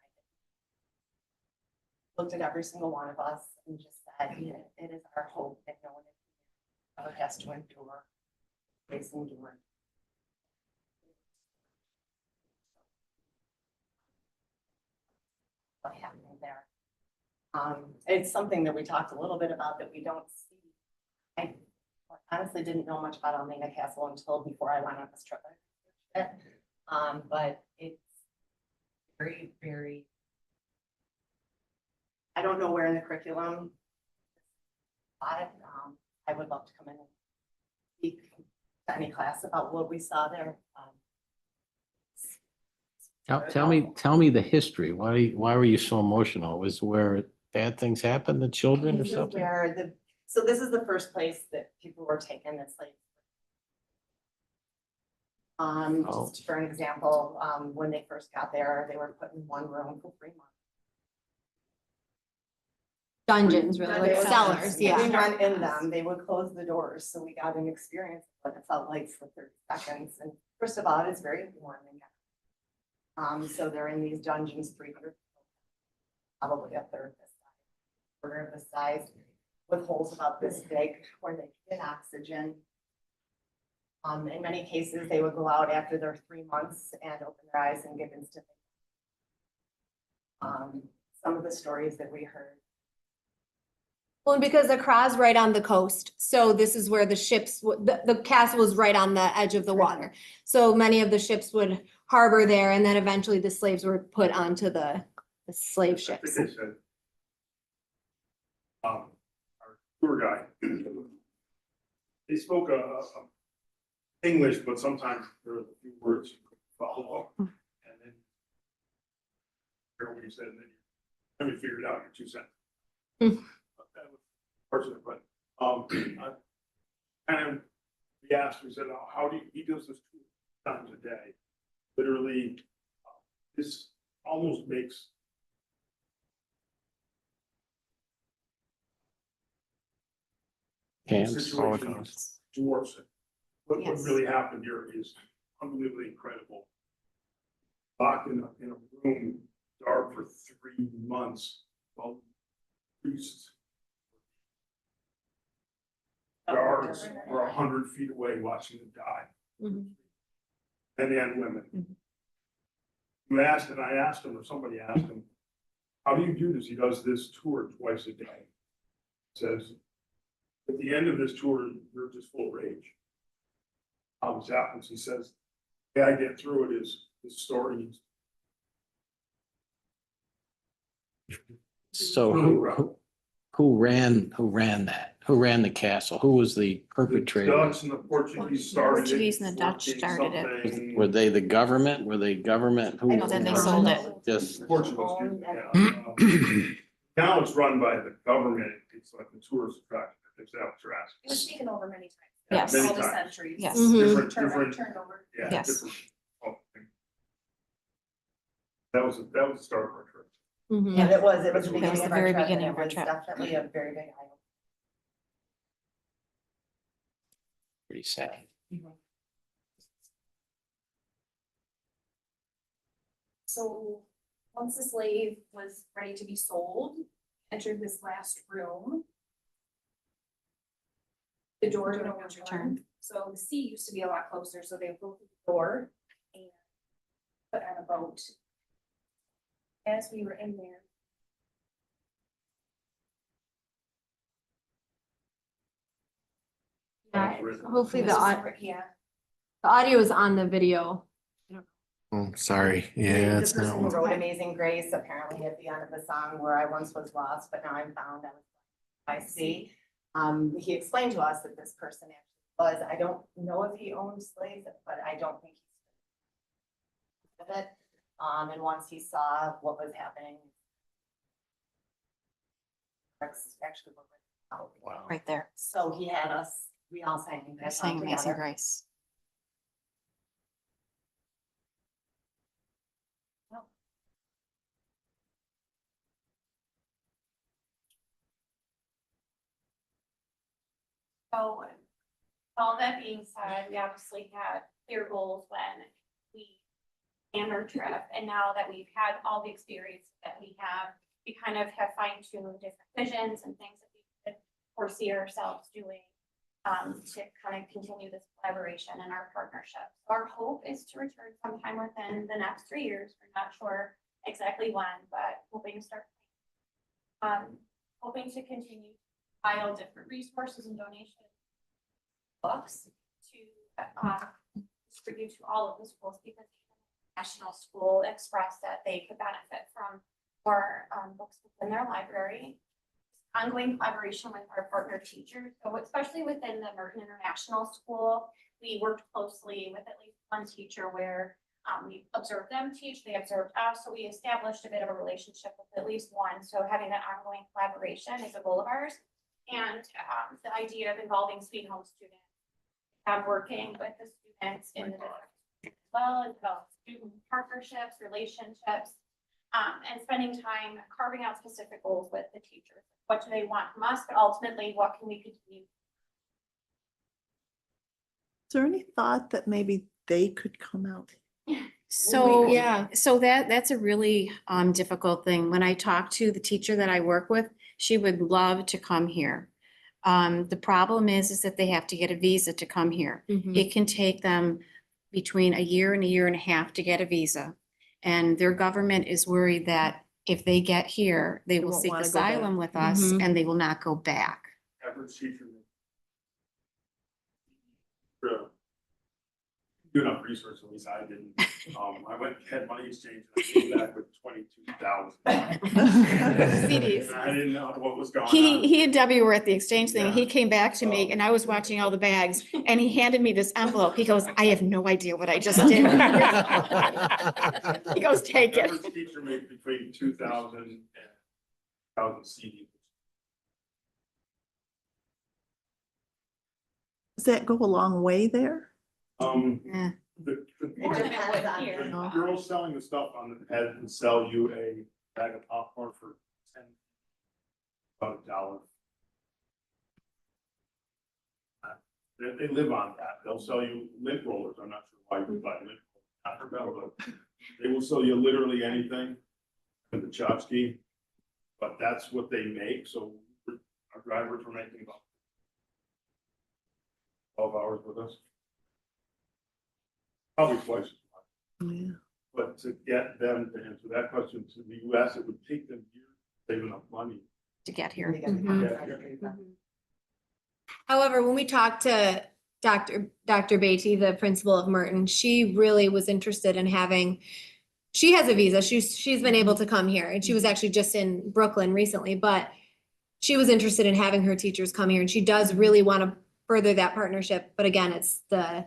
S7: Looked at every single one of us and just said, it is our hope that no one ever has to endure, face endure. What happened there? It's something that we talked a little bit about that we don't see. I honestly didn't know much about Almena Castle until before I went on this trip. But it's very, very, I don't know where in the curriculum, but I would love to come in and speak to any class about what we saw there.
S2: Tell me the history. Why were you so emotional? Was where bad things happened to children or
S7: This is
S2: something?
S7: where so this is the first place that people were taken as slaves.
S2: Oh.
S7: Just for an example, when they first got there, they were put in one room for 3 months.
S8: Dungeons, really,
S7: They
S8: like
S7: would-
S8: cellars,
S7: We
S8: yeah.
S7: went in them, they would close the doors, so we got an experience of what it felt like for 30 seconds. And first of all, it's very warm in there. So they're in these dungeons, 300, probably a third this size, quarter of this size, with holes about this big where they get oxygen. In many cases, they would go out after their 3 months and open their eyes and give instant. Some of the stories that we heard.
S8: Well, and because Accra's right on the coast, so this is where the ships, the castle was right on the edge of the water. So many of the ships would harbor there, and then eventually the slaves were put onto the slave
S3: I
S8: ships.
S3: think they said, our tour guide, they spoke English, but sometimes there are a few words you couldn't follow, and then hear what you said, and then you figured out your 2 cents. But that was part of it, but, kind of, we asked, we said, "Oh, how do you," he does this 2 times a day. Literally, this almost makes the
S2: Camps,
S3: situation
S2: Holocaust.
S3: worse. What
S5: Yes.
S3: really happened here is unbelievably incredible. Locked in a room, dark for 3 months, while priests, guards were 100 feet away watching them die.
S10: Mhm.
S3: Men and women. You asked, and I asked him, or somebody asked him, how do you do this? He does this tour twice a day. Says, at the end of this tour, you're just full of rage. How this happens, he says, the way I get through it is this story.
S2: So who ran that? Who ran the castle? Who was the
S3: The
S2: perpetrator?
S3: Dutch and the Portuguese started it.
S5: Portuguese and the Dutch
S3: 14
S5: started it.
S3: something.
S2: Were they the government? Were they government? Who?
S5: I know, then they sold it.
S2: Just,
S3: Portugal, yeah. Now it's run by the government, it's like the tourist attraction, if that's what you're
S12: It was
S3: asking.
S12: taken over many times.
S5: Yes.
S3: Many
S12: All the
S3: times.
S12: centuries.
S5: Yes.
S3: Different,
S12: Turned over,
S3: different,
S12: turned over.
S3: yeah,
S5: Yes.
S3: different. That was the start of our trip.
S10: Mhm.
S7: And it was the
S5: That was
S7: beginning
S5: the
S7: of our
S5: very
S7: trip, and
S5: beginning
S7: it
S5: of our
S7: was
S5: trip.
S7: definitely a very big eye.
S2: pretty sad.
S12: So once the slave was ready to be sold, entered this last room. The doors would always return. So the sea used to be a lot closer, so they would go through the door and put on a boat. As we were in there.
S7: Yeah, hopefully
S12: This
S7: the
S12: was
S7: au-
S12: where- Yeah.
S7: the audio is on the video.
S4: Sorry.
S7: The
S4: Yeah, it's
S7: person who
S4: not.
S7: wrote Amazing Grace apparently at the end of the song, where I once was lost, but now I'm found, I see. He explained to us that this person actually was, I don't know if he owned slaves, but I don't think he's of it. And once he saw what was happening. That's actually what we're out.
S2: Wow.
S5: Right there.
S7: So he had us, we all sang
S5: They're
S7: that
S5: saying
S7: song
S5: Amazing
S7: together.
S5: Grace.
S12: So, all that being said, we obviously had clear goals when we planned our trip, and now that we've had all the experience that we have, we kind of have fine-tuned different visions and things that we could foresee ourselves doing to kind of continue this collaboration and our partnership. Our hope is to return sometime within the next 3 years. We're not sure exactly when, but hoping to start. Hoping to continue to file different resources and donations books to distribute to all of the schools, because the national school expressed that they could benefit from more books within their library. Ongoing collaboration with our partner teachers, so especially within the Merton International School, we worked closely with at least one teacher where we observed them teach, they observed us, so we established a bit of a relationship with at least one. So having that ongoing collaboration is a goal of ours. And the idea of involving Sweet Home students, working with the students in the district, as well as develop student partnerships, relationships, and spending time carving out specific goals with the teachers. What do they want from us, but ultimately, what can we continue?
S6: Is there any thought that maybe they could come out?
S5: So,
S10: Yeah.
S5: so that's a really difficult thing. When I talk to the teacher that I work with, she would love to come here. The problem is that they have to get a visa to come here.
S10: Mhm.
S5: It can take them between a year and a half to get a visa. And their government is worried that if they get here, they will
S6: won't
S5: seek
S6: wanna go back.
S5: asylum with us
S10: Mhm.
S5: and they will not go back.
S3: Average teacher. do enough research, at least I didn't. I went, had money exchange, and I came back with 22,000.
S5: CDs.
S3: And I didn't know what was going on.
S5: He and Debbie were at the exchange thing. He
S3: Yeah.
S5: came back to me and I was watching all the bags and he handed me this envelope. He goes, I have no idea what I just did. He goes, take it.
S3: Average teacher makes between 2,000 and 1,000 CDs.
S6: Does that go a long way there?
S5: Eh.
S3: The
S7: depends on
S3: the
S6: you.
S3: girls selling the stuff on the head can sell you a bag of popcorn for about $1. They live on that. They'll sell you lint rollers. I'm not sure why you buy lint. Not for Bella, but they will sell you literally anything in the Chomsky. But that's what they make. So our drivers were making about 12 hours with us. Probably twice as much.
S6: Yeah.
S3: But to get them to answer that question to the US, it would take them years to save enough money.
S5: To get here.
S3: to get here.
S8: However, when we talked to Dr. Beatty, the principal of Merton, she really was interested in having, she has a visa. She's been able to come here and she was actually just in Brooklyn recently, but she was interested in having her teachers come here and she does really want to further that partnership. But again, it's the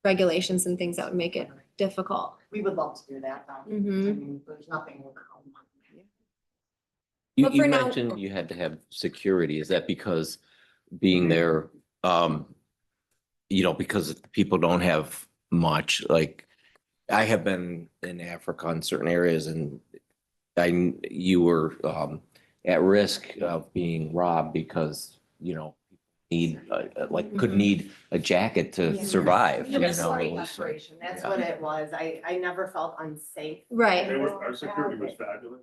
S8: regulations and things that would make it difficult.
S7: We would love to do that, though. I
S8: Mhm.
S7: mean, there's nothing.
S13: You,
S8: But
S13: you
S8: for now-
S13: mentioned you had to have security. Is that because being there, because people don't have much, like I have been in Africa in certain areas and you were at risk of being robbed because, need, could need a jacket to
S7: Yeah.
S13: survive.
S7: It was
S13: you know,
S7: like
S13: it was,
S7: desperation. That's
S13: yeah.
S7: what it was. I never felt unsafe.
S8: Right.
S3: Our security was fabulous.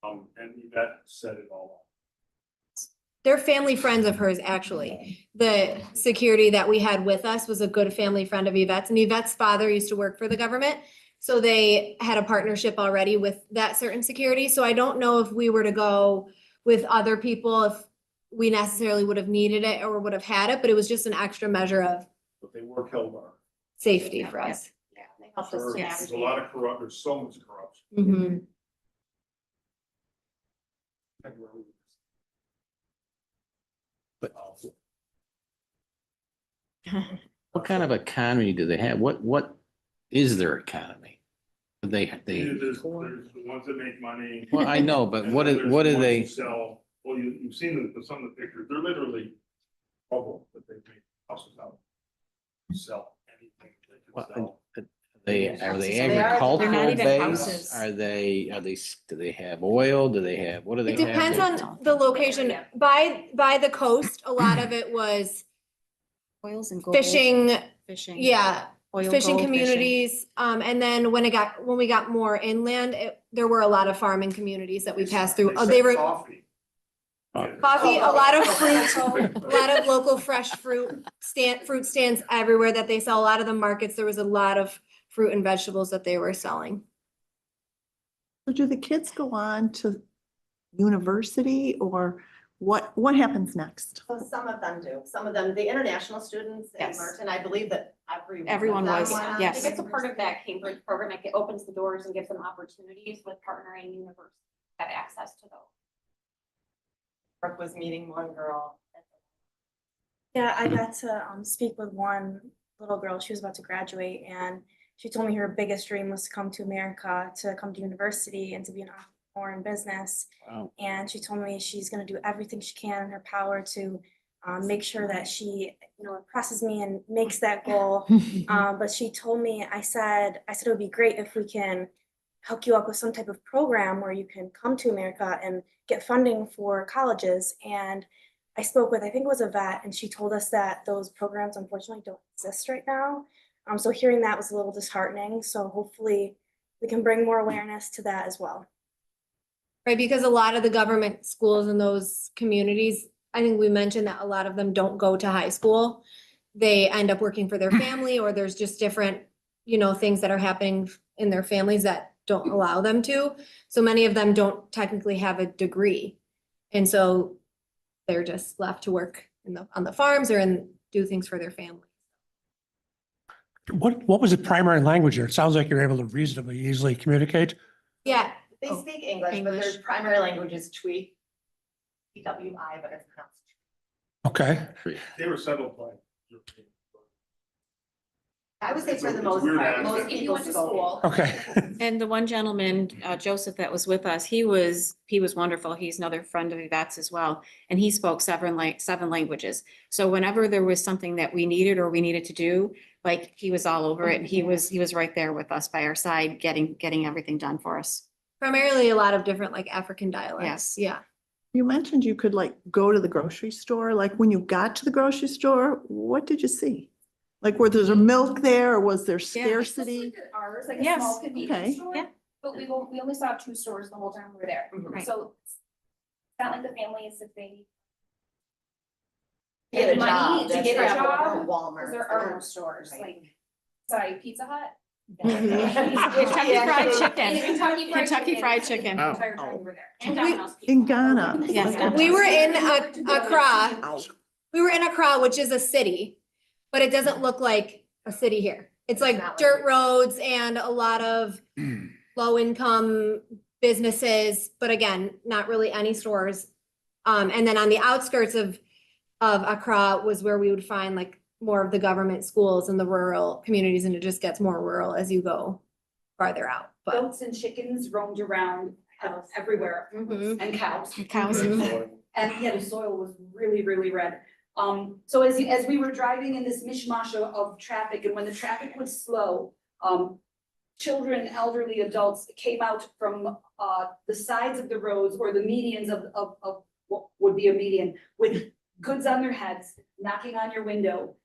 S3: And Yvette said it all.
S8: They're family friends of hers, actually. The security that we had with us was a good family friend of Yvette's, and Yvette's father used to work for the government. So they had a partnership already with that certain security. So I don't know if we were to go with other people, if we necessarily would have needed it or would have had it, but it was just an extra measure of
S3: But they work hell hard.
S8: safety for us.
S7: Yeah, they helped us
S3: Sure,
S7: to
S3: There's a
S7: navigate.
S3: lot of there's so much corruption.
S8: Mhm.
S2: What kind of economy do they have? What is their economy? They,
S3: There's the ones that make money.
S2: well, I know, but
S3: and
S2: what
S3: then
S2: is,
S3: there's
S2: what
S3: the
S2: do
S3: ones
S2: they?
S3: who Sell, well, you've seen some of the pictures. They're literally trouble that they make houses out. Sell anything they can
S2: Well,
S3: sell.
S2: Are they
S7: They are-
S2: agricultural
S5: they're not even
S2: based?
S5: houses.
S2: Are they, do they have oil? Do they have, what do they
S8: It
S2: have?
S8: depends
S2: there?
S8: on the location. By the coast, a lot of it was
S5: Oils and gold.
S8: fishing,
S5: Fishing.
S8: yeah,
S5: Oil,
S8: fishing
S5: gold,
S8: communities. And then when we got more inland, there were a lot of farming communities that we passed through. Oh,
S3: sell
S8: they were
S3: Coffee.
S8: coffee, a lot of fruit, a lot of local fresh fruit stands everywhere that they sell. A lot of the markets, there was a lot of fruit and vegetables that they were selling.
S6: So do the kids go on to university or what happens next?
S7: So some of them do. Some of them, the international students in
S5: Yes.
S7: Merton, I believe that
S5: Everyone was,
S7: went on.
S5: yes.
S12: I think it's a part of that Cambridge program, like it opens the doors and gives them opportunities with partnering universities that have access to those.
S7: Brooke was meeting one girl.
S9: Yeah, I got to speak with one little girl. She was about to graduate and she told me her biggest dream was to come to America, to come to university and to be an entrepreneur in business.
S2: Wow.
S9: And she told me she's going to do everything she can in her power to make sure that she, impresses me and makes that goal. But she told me, I said it would be great if we can hook you up with some type of program where you can come to America and get funding for colleges. And I spoke with, I think it was a vet, and she told us that those programs unfortunately don't exist right now. So hearing that was a little disheartening. So hopefully we can bring more awareness to that as well.
S8: Right, because a lot of the government schools in those communities, I think we mentioned that a lot of them don't go to high school. They end up working for their family, or there's just different, things that are happening in their families that don't allow them to. So many of them don't technically have a degree. And so they're just left to work on the farms or do things for their family.
S14: What was the primary language there? It sounds like you're able to reasonably easily communicate.
S7: Yeah, they
S5: Oh,
S7: speak English, but their
S5: English.
S7: primary language is Twi. TWI, but it's pronounced.
S14: Okay.
S3: They were settled by.
S7: I would say
S3: It's
S7: for
S3: a-
S7: the
S3: it's a
S7: most
S3: weird
S7: part,
S3: accent.
S7: most
S12: If you
S7: people
S12: went to
S7: spoke.
S12: school.
S14: Okay.
S1: And the one gentleman, Joseph, that was with us, he was wonderful. He's another friend of Yvette's as well. And he spoke seven languages. So whenever there was something that we needed or we needed to do, like he was all over it. And he was right there with us by our side, getting everything done for us.
S8: Primarily a lot of different like African dialects.
S1: Yes.
S8: Yeah.
S6: You mentioned you could like go to the grocery store. Like when you got to the grocery store, what did you see? Like were there milk there or was there scarcity?
S12: Just like at ours, like a
S1: Yes.
S12: small convenience
S6: Okay.
S12: store.
S1: Yeah.
S12: But we only saw 2 stores the whole time we were there.
S1: Right.
S12: So it's not like the families, if they
S7: Get a
S12: money
S7: job,
S12: to
S7: that's
S12: get a
S7: travel
S12: job,
S7: or Walmart.
S12: because there are no stores,
S7: Right.
S12: like, sorry, Pizza Hut.
S1: Kentucky Fried Chicken.
S12: Kentucky Fried
S1: Chicken.
S12: Chicken. The entire time we were there. And
S8: We-
S12: Domino's Pizza.
S6: In Ghana.
S1: Yes.
S8: We were in Accra. We were in Accra, which is a city, but it doesn't look like a city here. It's like
S7: not like
S8: dirt
S7: it.
S8: roads and a lot of low income businesses, but again, not really any stores. And then on the outskirts of Accra was where we would find like more of the government schools in the rural communities, and it just gets more rural as you go farther out, but.
S11: Goats and chickens roamed around everywhere,
S8: Mhm.
S11: and cows.
S1: Cows.
S11: And yeah, the soil was really, really red. So as we were driving in this mishmash of traffic, and when the traffic was slow, children, elderly adults came out from the sides of the roads or the medians of what would be a median with goods on their heads, knocking on your window,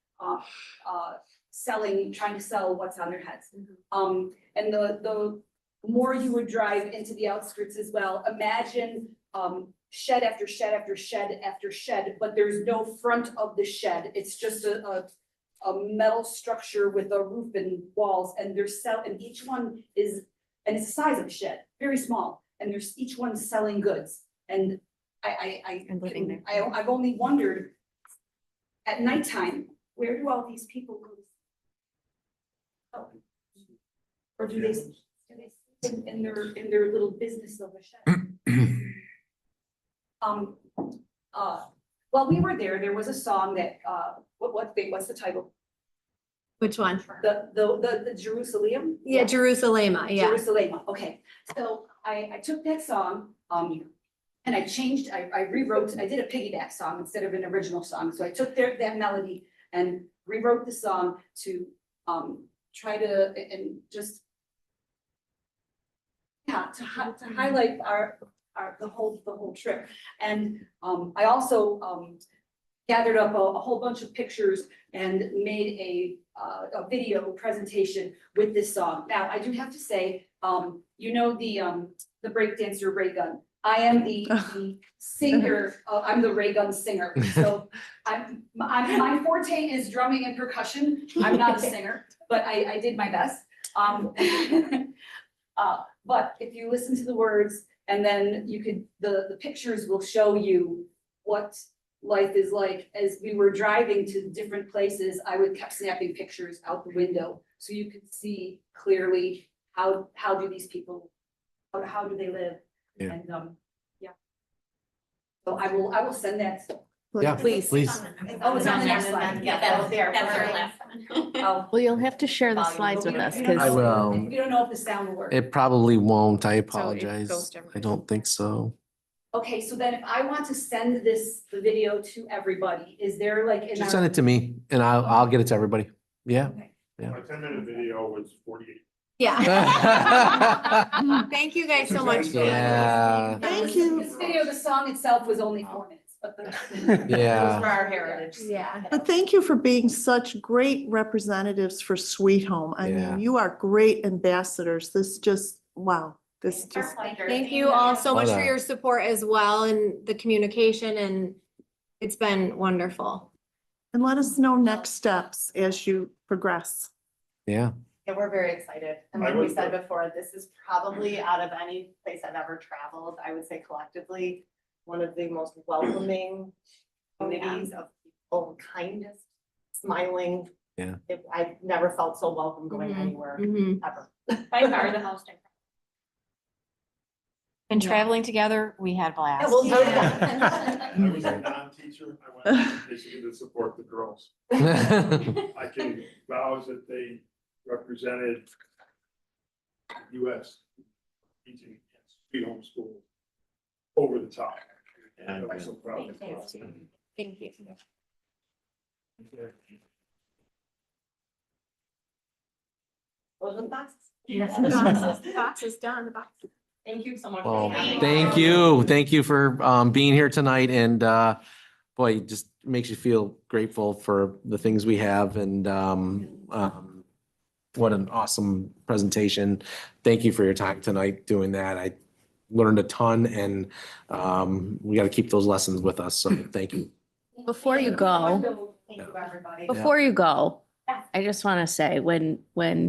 S11: trying to sell what's on their heads. And the more you would drive into the outskirts as well, imagine shed after shed after shed after shed, but there's no front of the shed. It's just a metal structure with a roof and walls, and and each one is, and it's the size of a shed, very small, and there's each one selling goods. And
S1: And living there.
S11: I've only wondered at nighttime, where do all these people go? Oh. Or do they sleep in their little business of a shed? While we were there was a song that, what's the title?
S8: Which one?
S11: The Jerusalem?
S8: Yeah, Jerusalem, yeah.
S11: Jerusalem, okay. So I took that song, and I changed, I rewrote, I did a piggyback song instead of an original song. So I took that melody and rewrote the song to try to, and just, yeah, to highlight the whole trip. And I also gathered up a whole bunch of pictures and made a video presentation with this song. Now, I do have to say, you know, the breakdancer Ray Gunn. I am the singer, I'm the Ray Gunn singer. So my forte is drumming and percussion. I'm not a singer, but I did my best. But if you listen to the words, and then the pictures will show you what life is like. As we were driving to different places, I would kept snapping pictures out the window so you could see clearly how do these people, how do they live?
S4: Yeah.
S11: And yeah. So I will send that.
S4: Yeah,
S1: Please.
S4: please.
S11: Oh, it's on the next slide.
S12: Yeah, that was there. That's our last one.
S11: Oh,
S10: Well, you'll have to share the slides with us
S11: you don't
S10: because
S11: know-
S4: I will.
S11: You don't know if the sound will work.
S4: It probably won't. I
S1: goes
S4: apologize.
S1: to everybody.
S4: I don't think so.
S11: Okay, so then if I want to send the video to everybody, is there like? in
S4: Just
S11: our-
S4: send it to me and I'll get it to everybody. Yeah. Yeah.
S3: My 10-minute video was 48.
S8: Yeah. Thank you guys so much.
S4: Yeah.
S6: Thank you.
S11: This video, the song itself was only 4 minutes, but the.
S4: Yeah.
S7: For our heritage.
S8: Yeah.
S6: But thank you for being such great representatives for Sweet Home. I
S4: Yeah.
S6: mean, you are great ambassadors. This just, wow, this
S12: It's our
S6: just,
S12: pleasure.
S8: Thank you all so much
S4: Well
S8: for
S4: done.
S8: your support as well and the communication, and it's been wonderful.
S6: and let us know next steps as you progress.
S4: Yeah.
S7: And we're very excited. And
S3: I
S7: like we
S3: would-
S7: said before, this is probably out of any place I've ever traveled, I would say collectively, one of the most welcoming communities of people, kindest, smiling,
S4: Yeah.
S7: I've never felt so welcome going anywhere, ever.
S12: By far the most.
S5: And traveling together, we had a blast.
S7: Yeah, well,
S3: I was a non-teacher. I went basically to support the girls. I can vouch that they represented US teaching Sweet Home School over the top. And I'm so proud of them.
S5: Thank you.
S7: Those are the boxes.
S12: Yes, the boxes, the box is done, the box.
S7: Thank you so much.
S4: Well,
S7: for having us.
S4: thank you. Thank you for being here tonight and boy, it just makes you feel grateful for the things we have and what an awesome presentation. Thank you for your time tonight doing that. I learned a ton and we got to keep those lessons with us. So thank you.
S10: Before you go,
S7: Thank you, everybody.
S10: before you go, I just want to say, when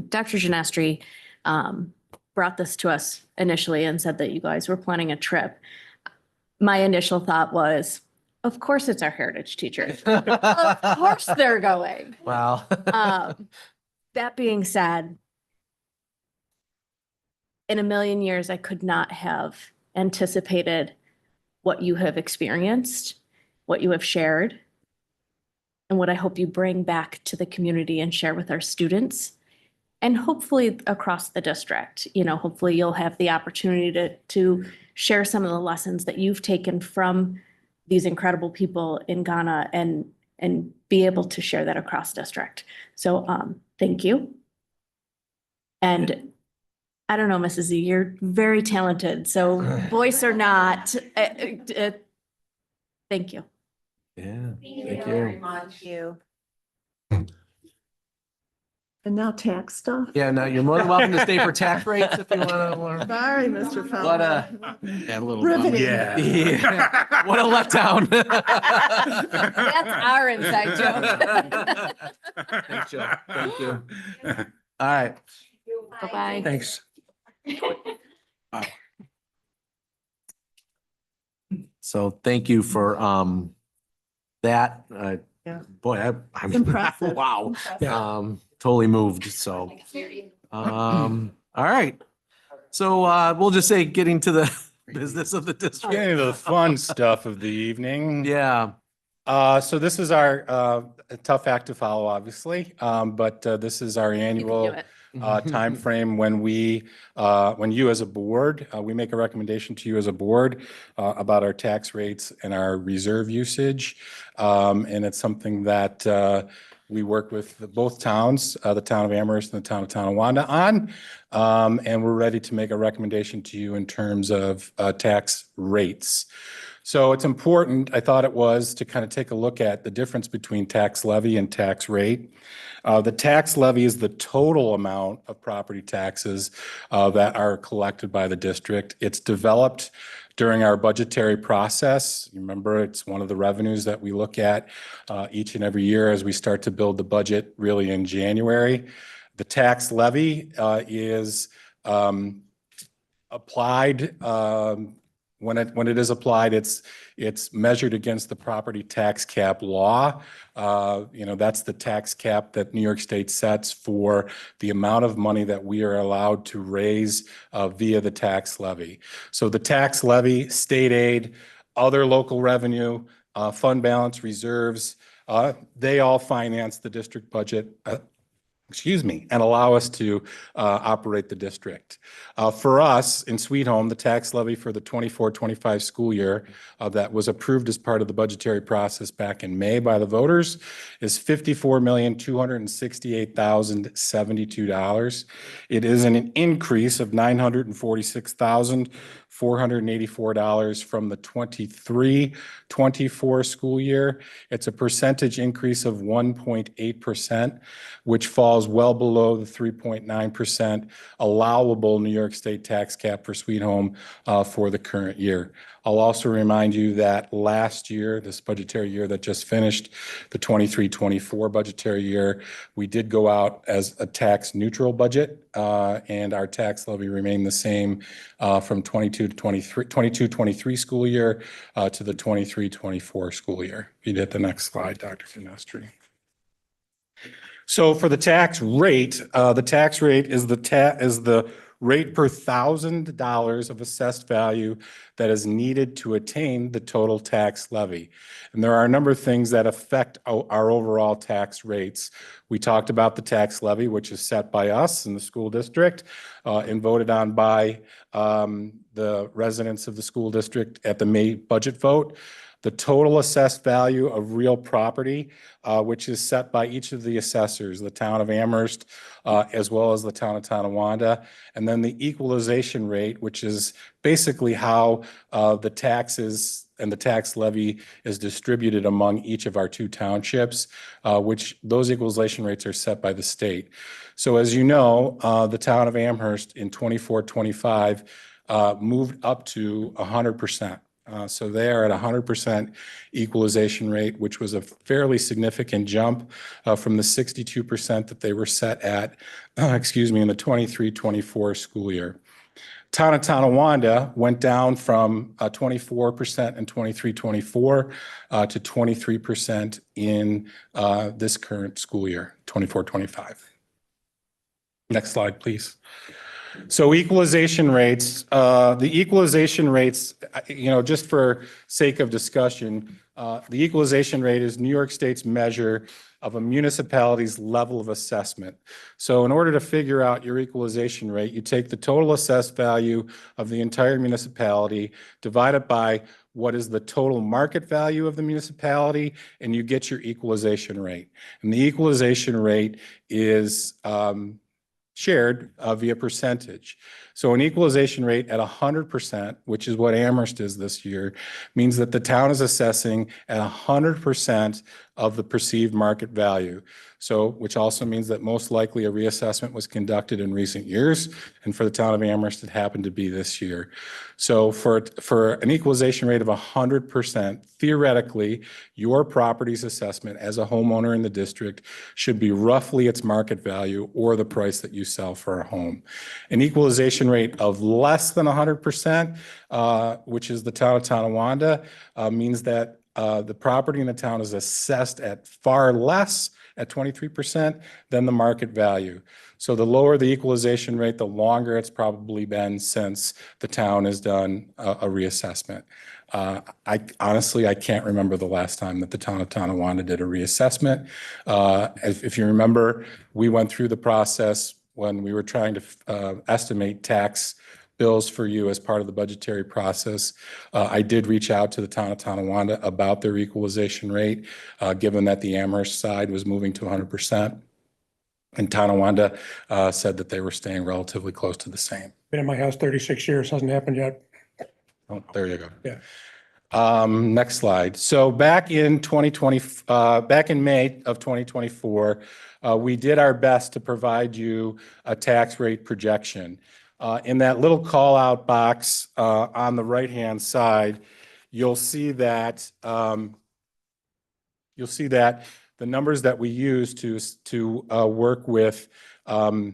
S10: Dr. Genestri brought this to us initially and said that you guys were planning a trip, my initial thought was, of course it's our heritage teachers. Of course they're going.
S4: Wow.
S10: That being said, in a million years, I could not have anticipated what you have experienced, what you have shared, and what I hope you bring back to the community and share with our students. And hopefully across the district, hopefully you'll have the opportunity to share some of the lessons that you've taken from these incredible people in Ghana and be able to share that across district. So thank you. And I don't know, Mrs. Z, you're very talented. So voice or not, thank you.
S4: Yeah.
S7: Thank you
S4: Thank
S7: very
S4: you.
S7: much.
S8: You.
S6: And now tax stuff.
S4: Yeah, no, you're more than welcome to stay for tax rates if you want to learn.
S6: Sorry, Mr.
S4: What
S6: Feldman.
S2: Yeah, a little.
S6: Riveting.
S4: Yeah. What a letdown.
S10: That's our inside joke.
S4: Thanks, Joe. Thank you. All right.
S10: Bye-bye.
S14: Thanks.
S4: So thank you for that.
S6: Yeah.
S4: Boy, I'm
S6: Impressive.
S4: wow.
S6: Impressive.
S4: Totally moved. So all right. So we'll just say getting to the business of the district.
S15: Getting to the fun stuff of the evening.
S4: Yeah.
S15: So this is our tough act to follow, obviously, but this is our
S10: You can do
S15: annual
S10: it.
S15: timeframe when you as a board, we make a recommendation to you as a board about our tax rates and our reserve usage. And it's something that we work with both towns, the town of Amherst and the town of Tonawanda on. And we're ready to make a recommendation to you in terms of tax rates. So it's important, I thought it was, to kind of take a look at the difference between tax levy and tax rate. The tax levy is the total amount of property taxes that are collected by the district. It's developed during our budgetary process. Remember, it's one of the revenues that we look at each and every year as we start to build the budget really in January. The tax levy is applied when it is applied, it's measured against the property tax cap law. That's the tax cap that New York State sets for the amount of money that we are allowed to raise via the tax levy. So the tax levy, state aid, other local revenue, fund balance, reserves, they all finance the district budget. And allow us to operate the district. For us in Sweet Home, the tax levy for the 24-25 school year that was approved as part of the budgetary process back in May by the voters is $54,268,072. It is an increase of $946,484 from the 23-24 school year. It's a percentage increase of 1.8%, which falls well below the 3.9% allowable New York State tax cap for Sweet Home for the current year. I'll also remind you that last year, this budgetary year that just finished, the 23-24 budgetary year, we did go out as a tax neutral budget, and our tax levy remained the same from 22-23 school year to the 23-24 school year. You'd hit the next slide, Dr. Genestri. So for the tax rate is the rate per $1,000 of assessed value that is needed to attain the total tax levy. And there are a number of things that affect our overall tax rates. We talked about the tax levy, which is set by us in the school district and voted on by the residents of the school district at the May budget vote. The total assessed value of real property, which is set by each of the assessors, the town of Amherst, as well as the town of Tonawanda. And then the equalization rate, which is basically how the taxes and the tax levy is distributed among each of our 2 townships, which those equalization rates are set by the state. So as you know, the town of Amherst in 24-25 moved up to 100%. So they are at 100% equalization rate, which was a fairly significant jump from the 62% that they were set at, in the 23-24 school year. Town of Tonawanda went down from 24% in 23-24 to 23% in this current school year, 24-25. Next slide, please. So equalization rates, the equalization rates, just for sake of discussion, the equalization rate is New York State's measure of a municipality's level of assessment. So in order to figure out your equalization rate, you take the total assessed value of the entire municipality, divide it by what is the total market value of the municipality, and you get your equalization rate. And the equalization rate is shared via percentage. So an equalization rate at 100%, which is what Amherst is this year, means that the town is assessing at 100% of the perceived market value. So, which also means that most likely a reassessment was conducted in recent years, and for the town of Amherst, it happened to be this year. So for an equalization rate of 100%, theoretically, your property's assessment as a homeowner in the district should be roughly its market value or the price that you sell for a home. An equalization rate of less than 100%, which is the town of Tonawanda, means that the property in the town is assessed at far less, at 23%, than the market value. So the lower the equalization rate, the longer it's probably been since the town has done a reassessment. I honestly can't remember the last time that the town of Tonawanda did a reassessment. If you remember, we went through the process when we were trying to estimate tax bills for you as part of the budgetary process. I did reach out to the town of Tonawanda about their equalization rate, given that the Amherst side was moving to 100%. And Tonawanda said that they were staying relatively close to the same.
S14: Been in my house 36 years, hasn't happened yet.
S15: Oh, there you go.
S14: Yeah.
S15: Next slide. So back in May of 2024, we did our best to provide you a tax rate projection. In that little call out box on the right-hand side, you'll see that the numbers that we use to work with our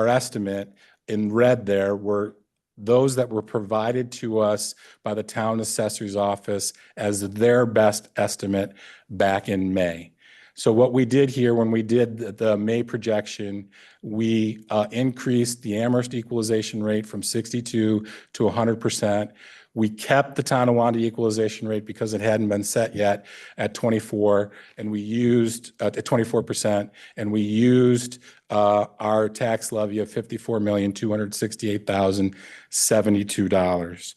S15: estimate in red there were those that were provided to us by the town assessor's office as their best estimate back in May. So what we did here when we did the May projection, we increased the Amherst equalization rate from 62 to 100%. We kept the Tonawanda equalization rate because it hadn't been set yet at 24, and we used at 24%, and we used our tax levy of $54,268,072.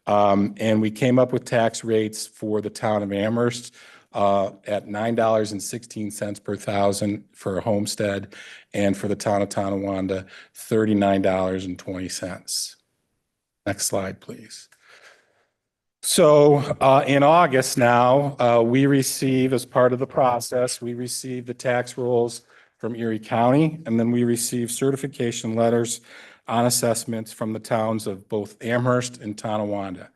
S15: And we came up with tax rates for the town of Amherst at $9.16 per thousand for a homestead, and for the town of Tonawanda, $39.20. Next slide, please. So in August now, we receive, as part of the process, we receive the tax rolls from Erie County, and then we receive certification letters on assessments from the towns of both Amherst and Tonawanda.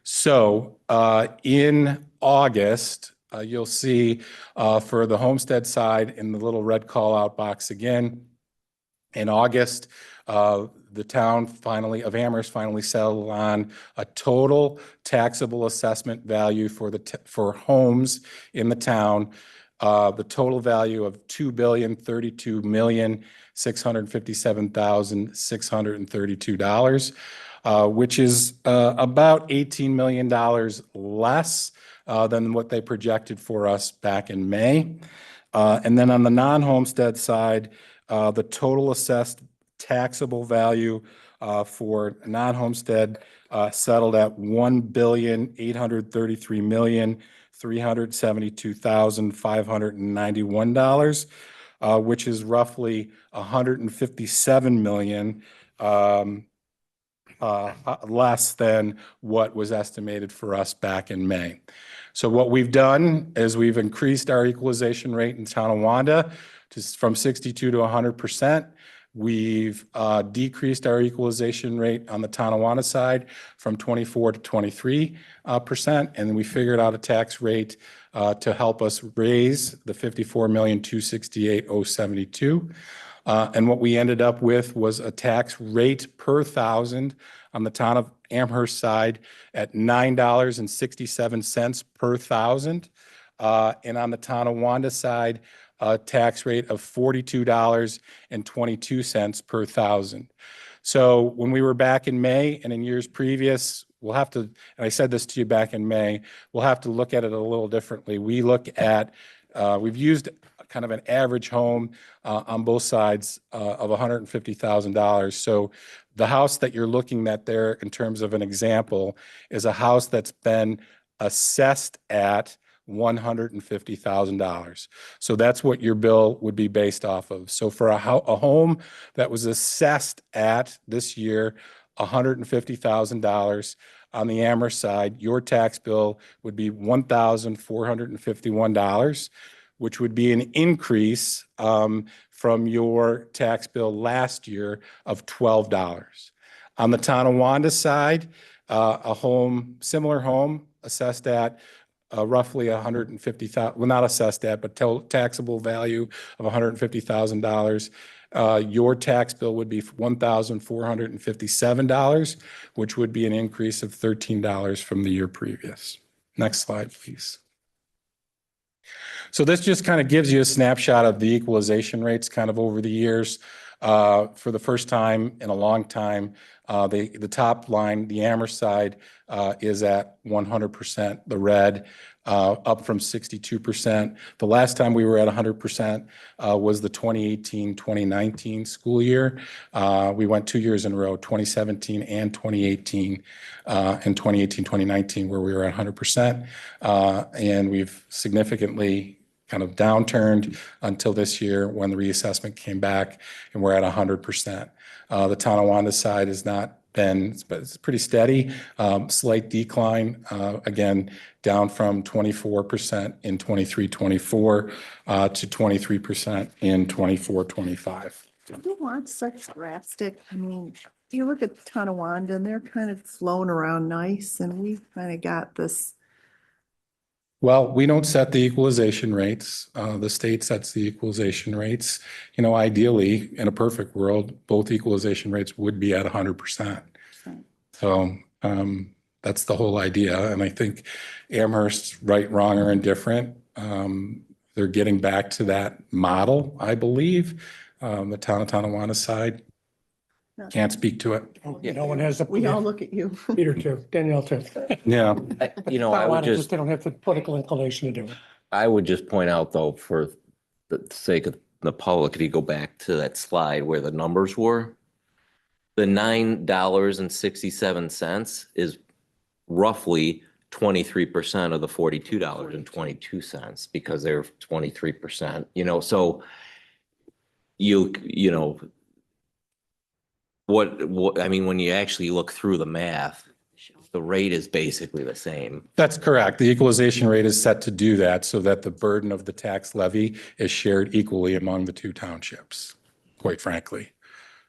S15: So in August, you'll see for the homestead side in the little red call out box again, in August, the town of Amherst finally settled on a total taxable assessment value for homes in the town the total value of $2,032,657,632, which is about $18 million less than what they projected for us back in May. And then on the non-homestead side, the total assessed taxable value for non-homestead settled at $1,833,372,591, which is roughly $157 million less than what was estimated for us back in May. So what we've done is we've increased our equalization rate in Tonawanda from 62 to 100%. We've decreased our equalization rate on the Tonawanda side from 24 to 23%, and we figured out a tax rate to help us raise the $54,268,072. And what we ended up with was a tax rate per thousand on the town of Amherst side at $9.67 per thousand. And on the Tonawanda side, a tax rate of $42.22 per thousand. So when we were back in May and in years previous, we'll have to, and I said this to you back in May, we'll have to look at it a little differently. We look at, we've used kind of an average home on both sides of $150,000. So the house that you're looking at there in terms of an example is a house that's been assessed at $150,000. So that's what your bill would be based off of. So for a home that was assessed at this year $150,000 on the Amherst side, your tax bill would be $1,451, which would be an increase from your tax bill last year of $12. On the Tonawanda side, a home, similar home assessed at roughly 150,000, well, not assessed at, but taxable value of $150,000. Your tax bill would be $1,457, which would be an increase of $13 from the year previous. Next slide, please. So this just kind of gives you a snapshot of the equalization rates kind of over the years. For the first time in a long time, the top line, the Amherst side, is at 100%, the red, up from 62%. The last time we were at 100% was the 2018-2019 school year. We went 2 years in a row, 2017 and 2018, and 2018-2019, where we were at 100%. And we've significantly kind of downturned until this year when the reassessment came back and we're at 100%. The Tonawanda side has not been, it's pretty steady, slight decline, again, down from 24% in 23-24 to 23% in 24-25.
S6: You want such drastic, I mean, you look at Tonawanda and they're kind of flowing around nice and we've kind of got this.
S15: Well, we don't set the equalization rates. The state sets the equalization rates. You know, ideally, in a perfect world, both equalization rates would be at 100%. So that's the whole idea. And I think Amherst, right, wrong, or indifferent, they're getting back to that model, I believe. The town of Tonawanda side, can't speak to it.
S14: No one has the.
S6: We all look at you.
S14: Peter too, Danielle too.
S15: Yeah.
S13: You know, I would just,
S14: They don't have the political inclination to do it.
S13: I would just point out though, for the sake of the public, if you go back to that slide where the numbers were, the $9.67 is roughly 23% of the $42.22 because they're 23%, you know, so you know, what, I mean, when you actually look through the math, the rate is basically the same.
S15: That's correct. The equalization rate is set to do that so that the burden of the tax levy is shared equally among the two townships, quite frankly.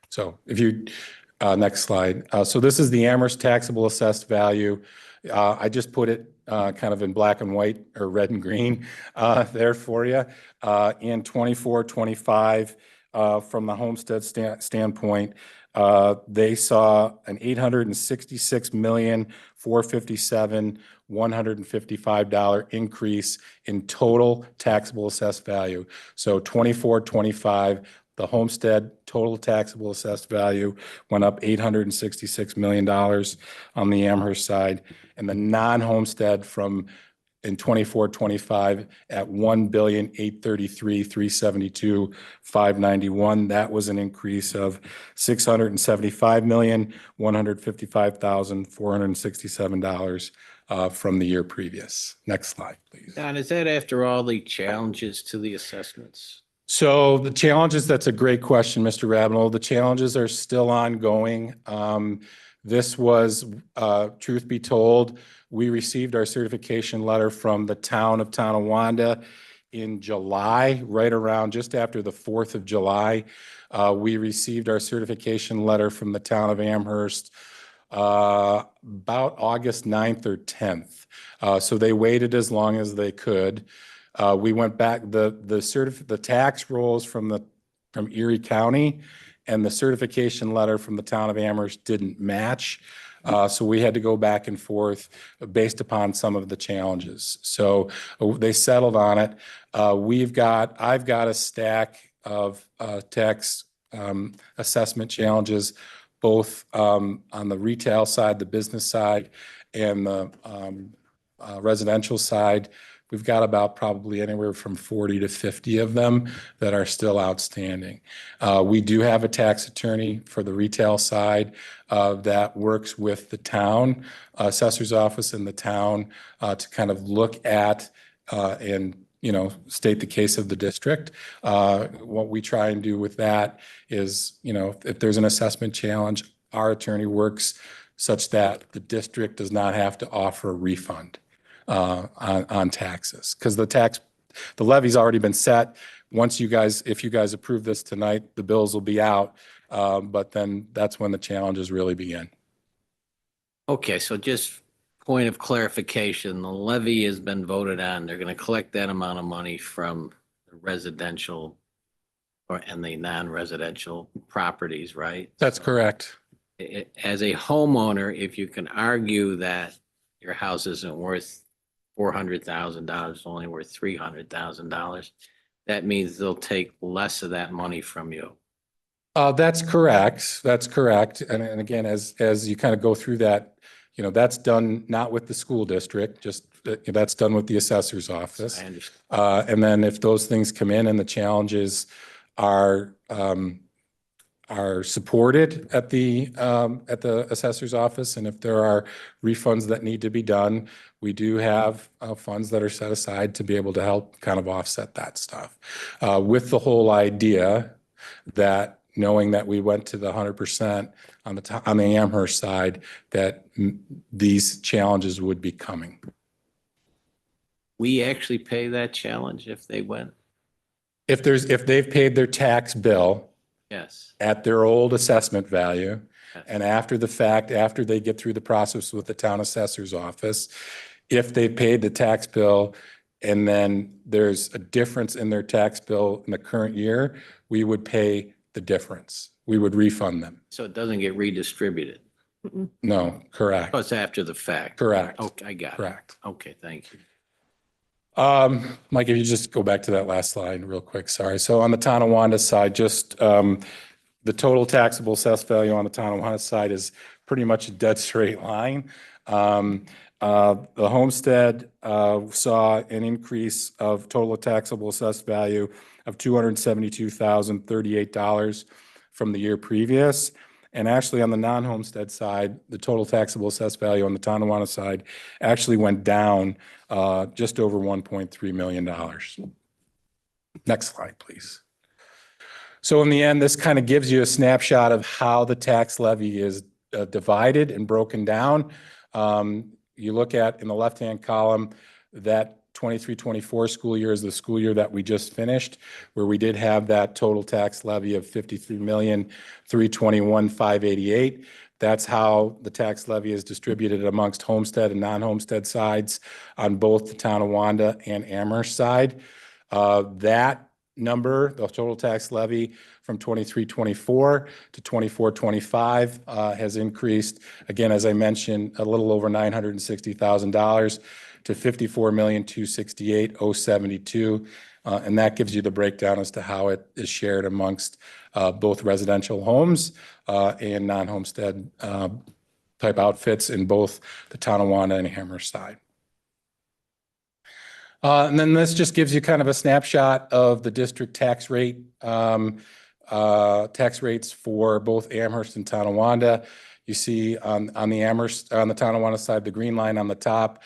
S15: So if you, next slide. So this is the Amherst taxable assessed value. I just put it kind of in black and white or red and green there for you. In 24-25, from the homestead standpoint, they saw an $866,457,155 increase in total taxable assessed value. So 24-25, the homestead total taxable assessed value went up $866 million on the Amherst side, and the non-homestead from in 24-25 at $1,833,372,591. That was an increase of $675,155,467 from the year previous. Next slide, please.
S2: Don, is that after all the challenges to the assessments?
S15: So the challenges, that's a great question, Mr. Rabenel. The challenges are still ongoing. This was, truth be told, we received our certification letter from the town of Tonawanda in July, right around just after the 4th of July. We received our certification letter from the town of Amherst about August 9th or 10th. So they waited as long as they could. We went back, the tax rolls from Erie County and the certification letter from the town of Amherst didn't match. So we had to go back and forth based upon some of the challenges. So they settled on it. I've got a stack of tax assessment challenges, both on the retail side, the business side, and the residential side. We've got about probably anywhere from 40 to 50 of them that are still outstanding. We do have a tax attorney for the retail side that works with the town assessor's office in the town to kind of look at and state the case of the district. What we try and do with that is, if there's an assessment challenge, our attorney works such that the district does not have to offer a refund on taxes, because the levy's already been set. If you guys approve this tonight, the bills will be out, but then that's when the challenges really begin.
S2: Okay, so just point of clarification, the levy has been voted on. They're going to collect that amount of money from the residential and the non-residential properties, right?
S15: That's correct.
S2: As a homeowner, if you can argue that your house isn't worth $400,000, only worth $300,000, that means they'll take less of that money from you.
S15: That's correct. That's correct. And again, as you kind of go through that, that's done not with the school district, just that's done with the assessor's office.
S2: I understand.
S15: And then if those things come in and the challenges are supported at the assessor's office, and if there are refunds that need to be done, we do have funds that are set aside to be able to help kind of offset that stuff. With the whole idea that knowing that we went to the 100% on the Amherst side, that these challenges would be coming.
S2: We actually pay that challenge if they win?
S15: If they've paid their tax bill,
S2: Yes.
S15: at their old assessment value.
S2: Yes.
S15: And after the fact, after they get through the process with the town assessor's office, if they paid the tax bill and then there's a difference in their tax bill in the current year, we would pay the difference. We would refund them.
S2: So it doesn't get redistributed?
S15: No, correct.
S2: Oh, it's after the fact?
S15: Correct.
S2: Okay, I got it.
S15: Correct.
S2: Okay, thank you.
S15: Mike, if you just go back to that last slide real quick, sorry. So on the Tonawanda side, just the total taxable assessed value on the Tonawanda side is pretty much a dead straight line. The homestead saw an increase of total taxable assessed value of $272,038 from the year previous. And actually on the non-homestead side, the total taxable assessed value on the Tonawanda side actually went down just over $1.3 million. Next slide, please. So in the end, this kind of gives you a snapshot of how the tax levy is divided and broken down. You look at in the left-hand column, that 23-24 school year is the school year that we just finished, where we did have that total tax levy of $53,321,588. That's how the tax levy is distributed amongst homestead and non-homestead sides on both the Tonawanda and Amherst side. That number, the total tax levy from 23-24 to 24-25 has increased, again, as I mentioned, a little over $960,000 to $54,268,072. And that gives you the breakdown as to how it is shared amongst both residential homes and non-homestead type outfits in both the Tonawanda and Amherst side. And then this just gives you kind of a snapshot of the district tax rate, tax rates for both Amherst and Tonawanda. You see on the Amherst, on the Tonawanda side, the green line on the top,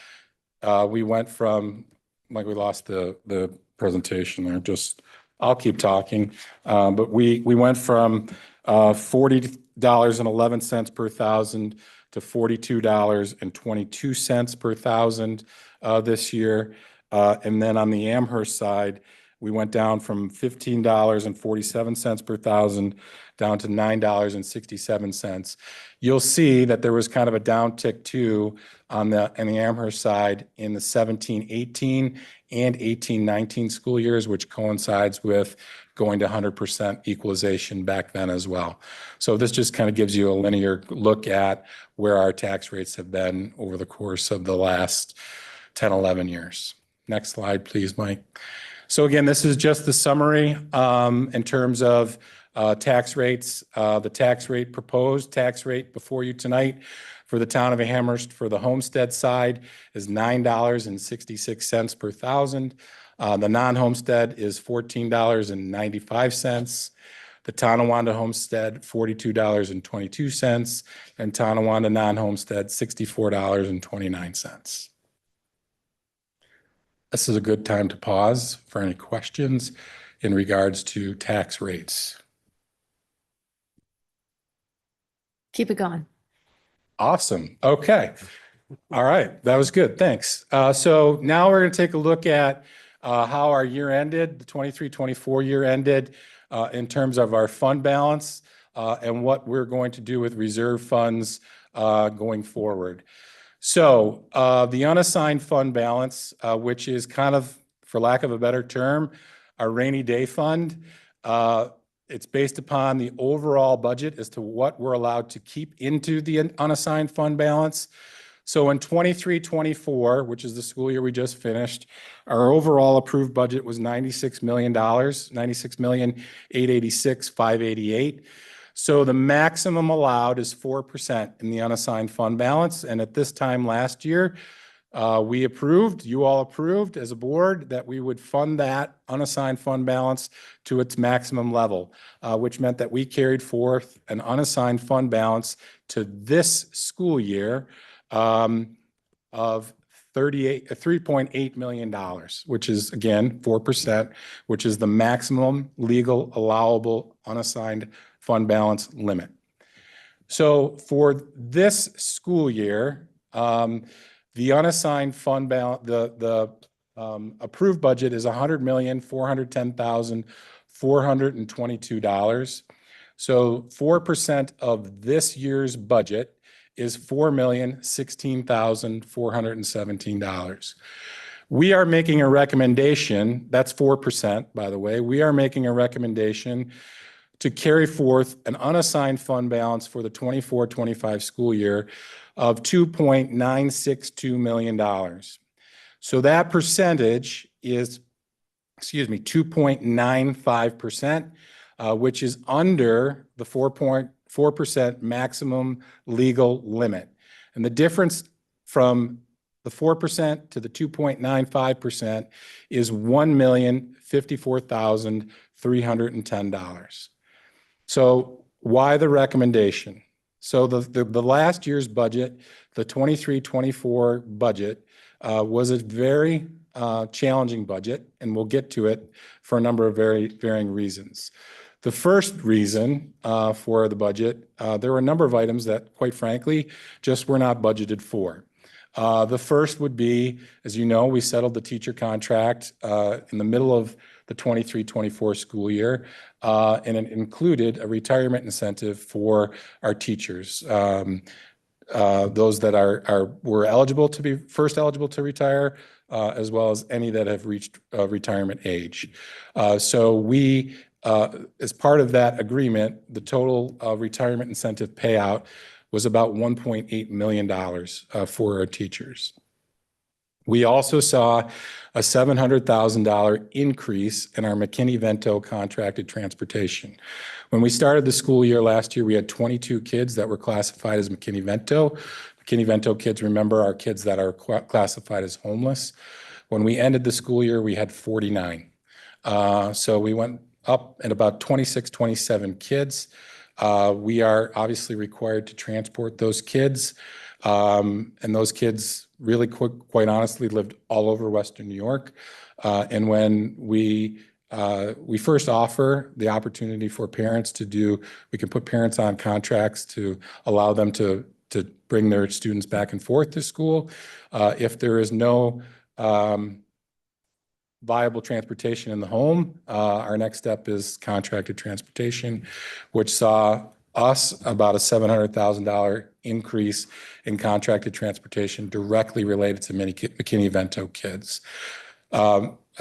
S15: we went from, like we lost the presentation there, just, I'll keep talking. But we went from $40.11 per thousand to $42.22 per thousand this year. And then on the Amherst side, we went down from $15.47 per thousand down to $9.67. You'll see that there was kind of a downtick too on the Amherst side in the 17-18 and 18-19 school years, which coincides with going to 100% equalization back then as well. So this just kind of gives you a linear look at where our tax rates have been over the course of the last 10, 11 years. Next slide, please, Mike. So again, this is just the summary in terms of tax rates. The tax rate, proposed tax rate before you tonight for the town of Amherst for the homestead side is $9.66 per thousand. The non-homestead is $14.95. The Tonawanda homestead, $42.22, and Tonawanda non-homestead, $64.29. This is a good time to pause for any questions in regards to tax rates.
S10: Keep it going.
S15: Awesome. Okay. All right. That was good. Thanks. So now we're going to take a look at how our year ended, the 23-24 year ended in terms of our fund balance and what we're going to do with reserve funds going forward. So the unassigned fund balance, which is kind of, for lack of a better term, our rainy day fund, it's based upon the overall budget as to what we're allowed to keep into the unassigned fund balance. So in 23-24, which is the school year we just finished, our overall approved budget was $96 million, $96,886,588. So the maximum allowed is 4% in the unassigned fund balance. And at this time last year, we approved, you all approved as a board, that we would fund that unassigned fund balance to its maximum level, which meant that we carried forth an unassigned fund balance to this school year of $3.8 million, which is, again, 4%, which is the maximum legal allowable unassigned fund balance limit. So for this school year, the unassigned fund balance, the approved budget is $100,410,422. So 4% of this year's budget is $4,016,417. We are making a recommendation, that's 4%, by the way. We are making a recommendation to carry forth an unassigned fund balance for the 24-25 school year of $2.962 million. So that percentage is, 2.95%, which is under the 4% maximum legal limit. And the difference from the 4% to the 2.95% is $1,054,310. So why the recommendation? So the last year's budget, the 23-24 budget, was a very challenging budget, and we'll get to it for a number of varying reasons. The first reason for the budget, there were a number of items that, quite frankly, just were not budgeted for. The first would be, as you know, we settled the teacher contract in the middle of the 23-24 school year, and it included a retirement incentive for our teachers. Those that were eligible to be first eligible to retire, as well as any that have reached retirement age. So we as part of that agreement, the total retirement incentive payout was about $1.8 million for our teachers. We also saw a $700,000 increase in our McKinney-Vento contracted transportation. When we started the school year last year, we had 22 kids that were classified as McKinney-Vento. McKinney-Vento kids, remember, are kids that are classified as homeless. When we ended the school year, we had 49. So we went up at about 26, 27 kids. We are obviously required to transport those kids. And those kids really quite honestly lived all over Western New York. And when we first offer the opportunity for parents to do, we can put parents on contracts to allow them to bring their students back and forth to school. If there is no viable transportation in the home, our next step is contracted transportation, which saw us about a $700,000 increase in contracted transportation directly related to McKinney-Vento kids.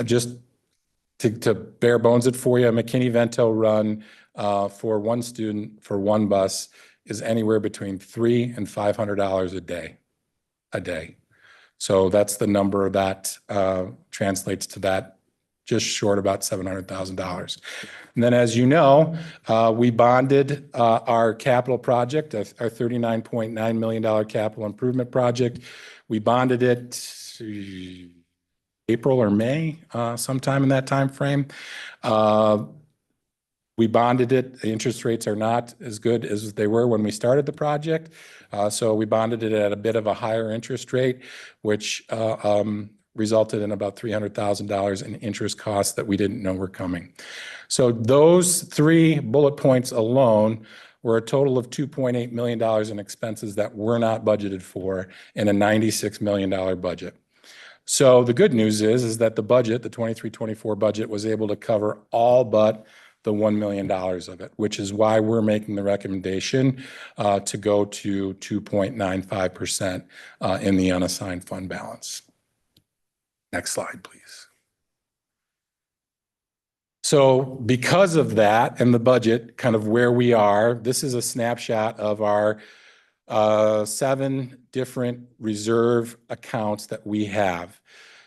S15: Just to bare bones it for you, McKinney-Vento run for one student for one bus is anywhere between $300 and $500 a day. So that's the number that translates to that, just short about $700,000. And then, as you know, we bonded our capital project, our $39.9 million capital improvement project. We bonded it April or May, sometime in that time frame. We bonded it. The interest rates are not as good as they were when we started the project. So we bonded it at a bit of a higher interest rate, which resulted in about $300,000 in interest costs that we didn't know were coming. So those 3 bullet points alone were a total of $2.8 million in expenses that were not budgeted for in a $96 million budget. So the good news is that the budget, the 23-24 budget, was able to cover all but the $1 million of it, which is why we're making the recommendation to go to 2.95% in the unassigned fund balance. Next slide, please. So because of that and the budget, kind of where we are, this is a snapshot of our 7 different reserve accounts that we have.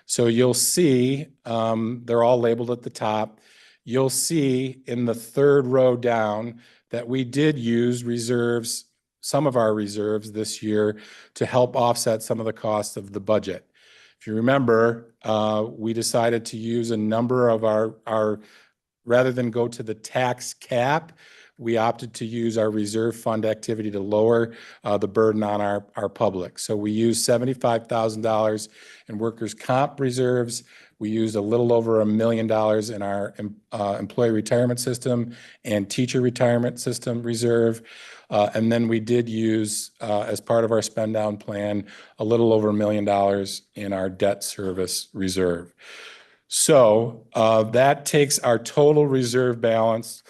S15: So you'll see, they're all labeled at the top. You'll see in the 3rd row down that we did use reserves, some of our reserves this year, to help offset some of the costs of the budget. If you remember, we decided to use a number of our, rather than go to the tax cap, we opted to use our reserve fund activity to lower the burden on our public. So we used $75,000 in workers' comp reserves. We used a little over $1 million in our employee retirement system and teacher retirement system reserve. And then we did use, as part of our spend down plan, a little over $1 million in our debt service reserve. So that takes our total reserve balance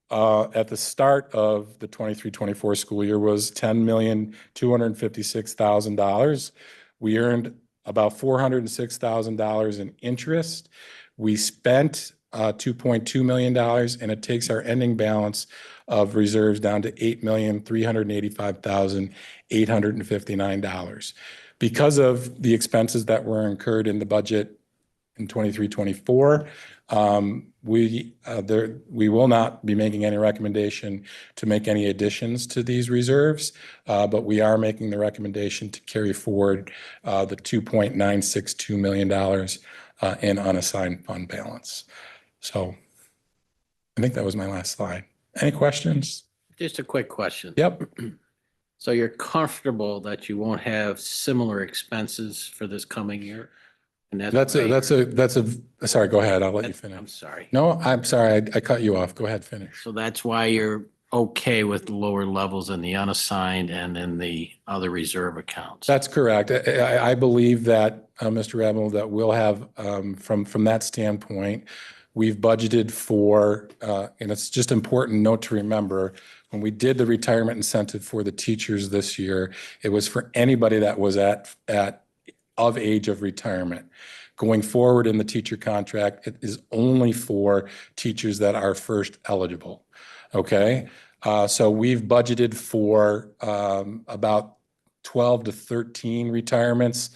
S15: at the start of the 23-24 school year was $10,256,000. We earned about $406,000 in interest. We spent $2.2 million, and it takes our ending balance of reserves down to $8,385,859. Because of the expenses that were incurred in the budget in 23-24, we will not be making any recommendation to make any additions to these reserves, but we are making the recommendation to carry forward the $2.962 million in unassigned fund balance. So I think that was my last slide. Any questions?
S2: Just a quick question.
S15: Yep.
S2: So you're comfortable that you won't have similar expenses for this coming year? And
S15: sorry, go ahead. I'll let you finish.
S2: I'm sorry.
S15: No, I'm sorry. I cut you off. Go ahead, finish.
S2: So that's why you're okay with lower levels in the unassigned and in the other reserve accounts?
S15: That's correct. I believe that, Mr. Rabel, that we'll have, from that standpoint, we've budgeted for, and it's just important note to remember, when we did the retirement incentive for the teachers this year, it was for anybody that was of age of retirement. Going forward in the teacher contract, it is only for teachers that are first eligible. Okay, so we've budgeted for about 12 to 13 retirements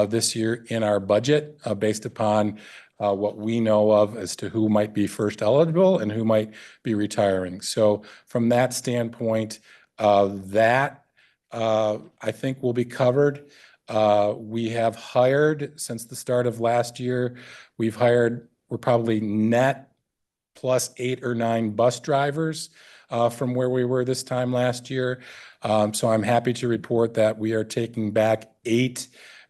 S15: this year in our budget based upon what we know of as to who might be first eligible and who might be retiring. So from that standpoint, that I think will be covered. We have hired since the start of last year, we're probably net plus 8 or 9 bus drivers from where we were this time last year. So I'm happy to report that we are taking back 8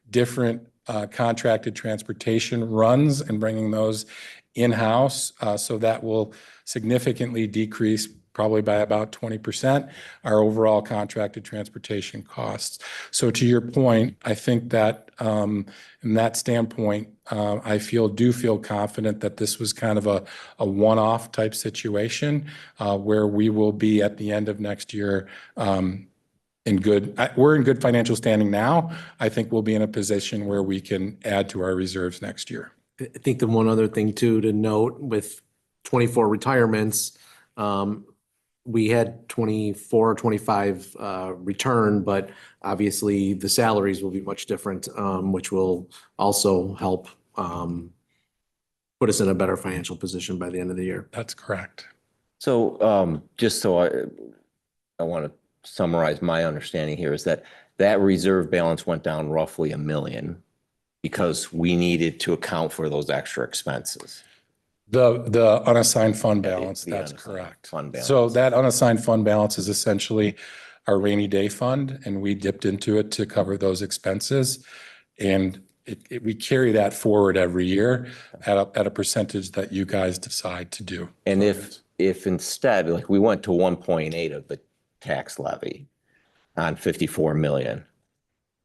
S15: different contracted transportation runs and bringing those in-house. So that will significantly decrease, probably by about 20%, our overall contracted transportation costs. So to your point, I think that in that standpoint, I do feel confident that this was kind of a one-off type situation where we will be at the end of next year we're in good financial standing now. I think we'll be in a position where we can add to our reserves next year.
S4: I think the one other thing too to note with 24 retirements, we had 24 or 25 return, but obviously the salaries will be much different, which will also help put us in a better financial position by the end of the year.
S15: That's correct.
S13: So just so I want to summarize my understanding here is that reserve balance went down roughly $1 million because we needed to account for those extra expenses.
S15: The unassigned fund balance,
S13: The
S15: that's
S13: unassigned
S15: correct.
S13: fund balance.
S15: So that unassigned fund balance is essentially our rainy day fund, and we dipped into it to cover those expenses. And we carry that forward every year at a percentage that you guys decide to do.
S13: And if instead, like we went to 1.8 of the tax levy on 54 million,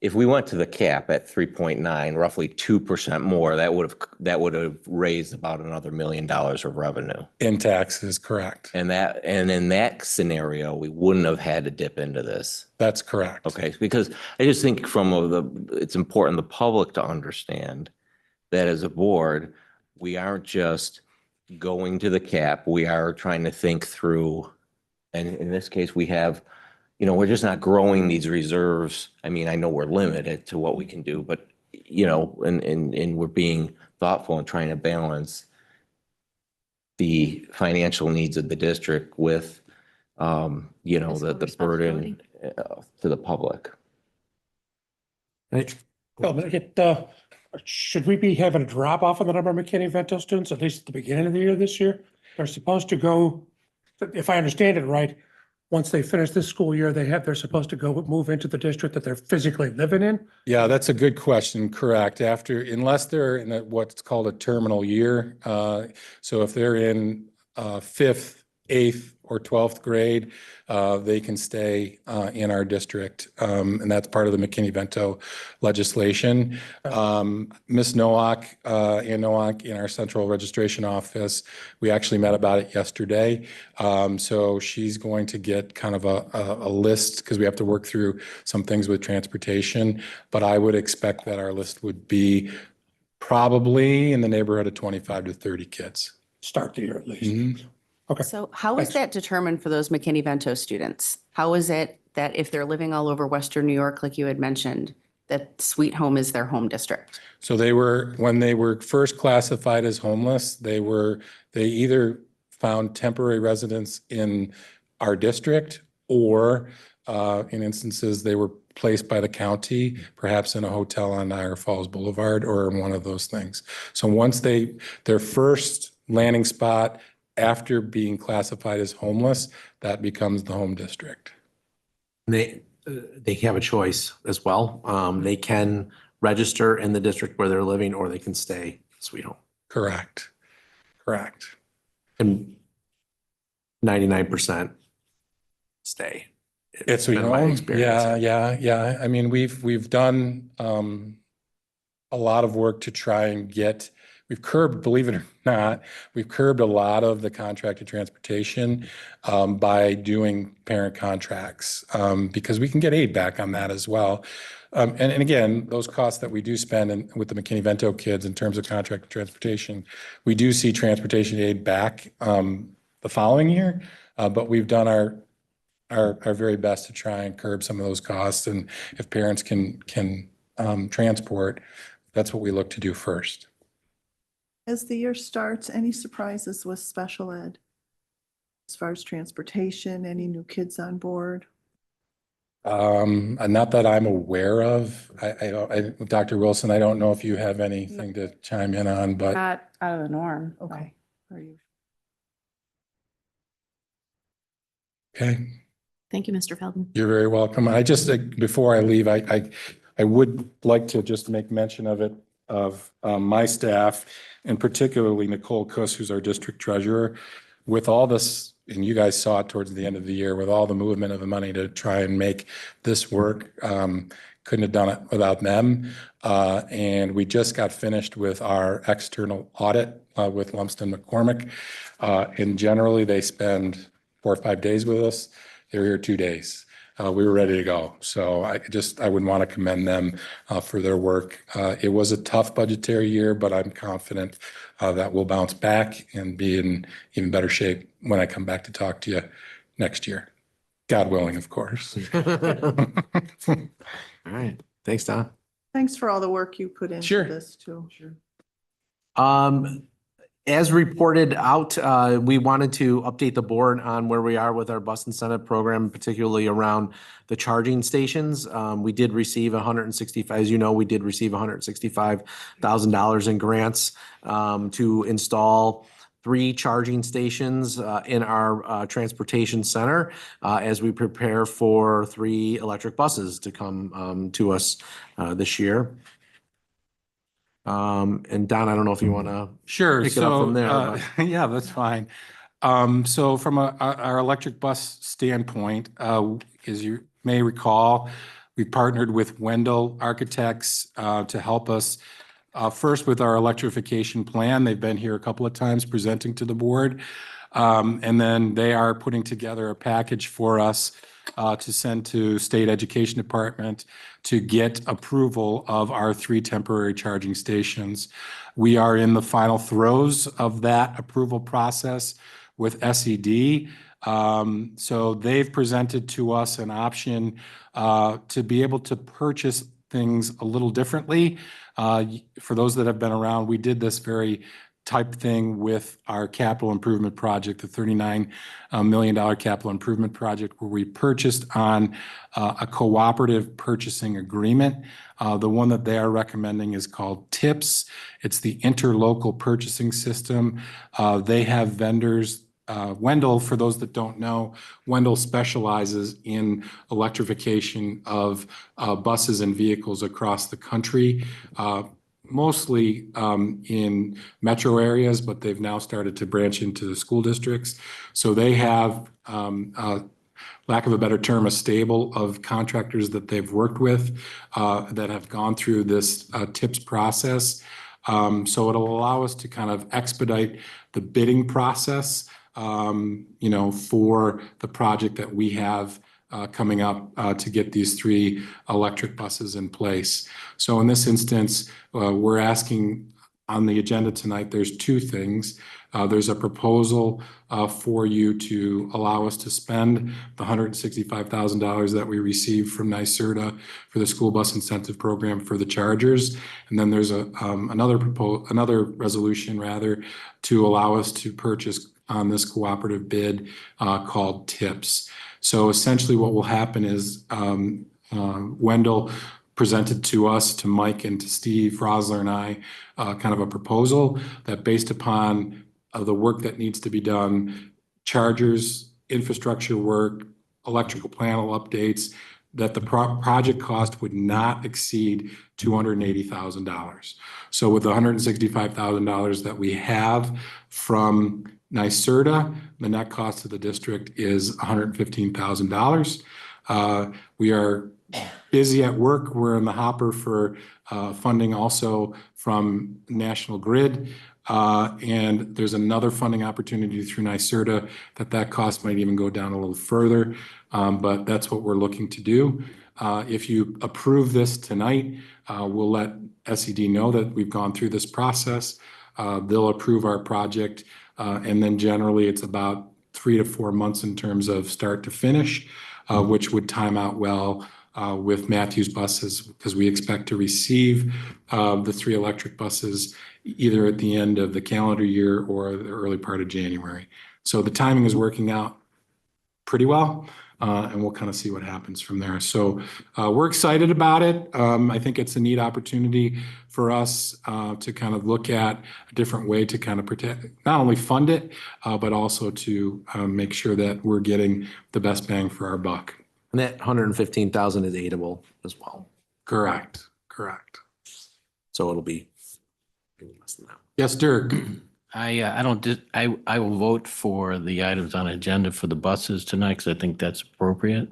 S13: if we went to the cap at 3.9, roughly 2% more, that would have raised about another $1 million of revenue.
S15: In taxes, correct.
S13: And in that scenario, we wouldn't have had to dip into this.
S15: That's correct.
S13: Okay, because I just think it's important the public to understand that as a board, we aren't just going to the cap. We are trying to think through, and in this case, we have, we're just not growing these reserves. I mean, I know we're limited to what we can do, but, and we're being thoughtful and trying to balance the financial needs of the district with, the burden to the public.
S14: Should we be having a drop off in the number of McKinney-Vento students, at least at the beginning of the year this year? They're supposed to go, if I understand it right, once they finish this school year, they're supposed to move into the district that they're physically living in?
S15: Yeah, that's a good question. Correct. Unless they're in what's called a terminal year. So if they're in 5th, 8th, or 12th grade, they can stay in our district. And that's part of the McKinney-Vento legislation. Ms. Nowak, Ann Nowak in our central registration office, we actually met about it yesterday. So she's going to get kind of a list because we have to work through some things with transportation. But I would expect that our list would be probably in the neighborhood of 25 to 30 kids.
S14: Start the year at least.
S15: Mhm.
S14: Okay.
S16: So how is that determined for those McKinney-Vento students? How is it that if they're living all over Western New York, like you had mentioned, that Sweet Home is their home district?
S15: So when they were first classified as homeless, they either found temporary residence in our district or in instances, they were placed by the county, perhaps in a hotel on Niagara Falls Boulevard or in one of those things. So once their first landing spot after being classified as homeless, that becomes the home district.
S4: They have a choice as well. They can register in the district where they're living, or they can stay Sweet Home.
S15: Correct.
S4: And 99% stay.
S15: It's Sweet
S4: been my
S15: Home.
S4: experience.
S15: Yeah. I mean, we've done a lot of work to try and get we've curbed, believe it or not, we've curbed a lot of the contracted transportation by doing parent contracts because we can get aid back on that as well. And again, those costs that we do spend with the McKinney-Vento kids in terms of contracted transportation, we do see transportation aid back the following year, but we've done our very best to try and curb some of those costs. And if parents can transport, that's what we look to do first.
S6: As the year starts, any surprises with special ed? As far as transportation, any new kids on board?
S15: Not that I'm aware of. Dr. Wilson, I don't know if you have anything to chime in on, but
S16: Not out of the norm.
S6: Okay. Are you?
S15: okay.
S5: Thank you, Mr. Feldman.
S15: You're very welcome. I just, before I leave, I would like to just make mention of it, of my staff, and particularly Nicole Kuss, who's our district treasurer, with all this, and you guys saw it towards the end of the year, with all the movement of the money to try and make this work. Couldn't have done it without them. And we just got finished with our external audit with Lumsden McCormick. And generally, they spend 4 or 5 days with us. They were here 2 days. We were ready to go. So I would want to commend them for their work. It was a tough budgetary year, but I'm confident that we'll bounce back and be in even better shape when I come back to talk to you next year. God willing, of course.
S4: All right. Thanks, Don.
S6: Thanks for all the work you put into
S4: Sure.
S6: this too.
S4: As reported out, we wanted to update the board on where we are with our bus incentive program, particularly around the charging stations. We did receive 165, as you know, we did receive $165,000 in grants to install 3 charging stations in our transportation center as we prepare for 3 electric buses to come to us this year. And Don, I don't know if you want to
S15: Sure.
S4: pick it up from there.
S15: Yeah, that's fine. So from our electric bus standpoint, as you may recall, we partnered with Wendell Architects to help us first with our electrification plan. They've been here a couple of times presenting to the board. And then they are putting together a package for us to send to State Education Department to get approval of our 3 temporary charging stations. We are in the final throes of that approval process with SED. So they've presented to us an option to be able to purchase things a little differently. For those that have been around, we did this very type thing with our capital improvement project, the $39 million capital improvement project, where we purchased on a cooperative purchasing agreement. The one that they are recommending is called TIPS. It's the Interlocal Purchasing System. They have vendors. Wendell, for those that don't know, Wendell specializes in electrification of buses and vehicles across the country. Mostly in metro areas, but they've now started to branch into the school districts. So they have, lack of a better term, a stable of contractors that they've worked with that have gone through this TIPS process. So it'll allow us to kind of expedite the bidding process, for the project that we have coming up to get these 3 electric buses in place. So in this instance, we're asking on the agenda tonight, there's 2 things. There's a proposal for you to allow us to spend the $165,000 that we received from NYSERDA for the school bus incentive program for the chargers. And then there's another resolution rather to allow us to purchase on this cooperative bid called TIPS. So essentially what will happen is Wendell presented to us, to Mike and to Steve Rosler and I, kind of a proposal that based upon the work that needs to be done, chargers, infrastructure work, electrical panel updates, that the project cost would not exceed $280,000. So with the $165,000 that we have from NYSERDA, the net cost to the district is $115,000. We are busy at work. We're in the hopper for funding also from National Grid. And there's another funding opportunity through NYSERDA that cost might even go down a little further. But that's what we're looking to do. If you approve this tonight, we'll let SED know that we've gone through this process. They'll approve our project. And then generally it's about 3 to 4 months in terms of start to finish, which would time out well with Matthews buses, because we expect to receive the 3 electric buses either at the end of the calendar year or the early part of January. So the timing is working out pretty well, and we'll kind of see what happens from there. So we're excited about it. I think it's a neat opportunity for us to kind of look at a different way to kind of protect, not only fund it, but also to make sure that we're getting the best bang for our buck.
S4: And that 115,000 is aidable as well.
S15: Correct.
S4: So it'll be less than that.
S15: Yes, Dirk.
S2: I will vote for the items on agenda for the buses tonight because I think that's appropriate.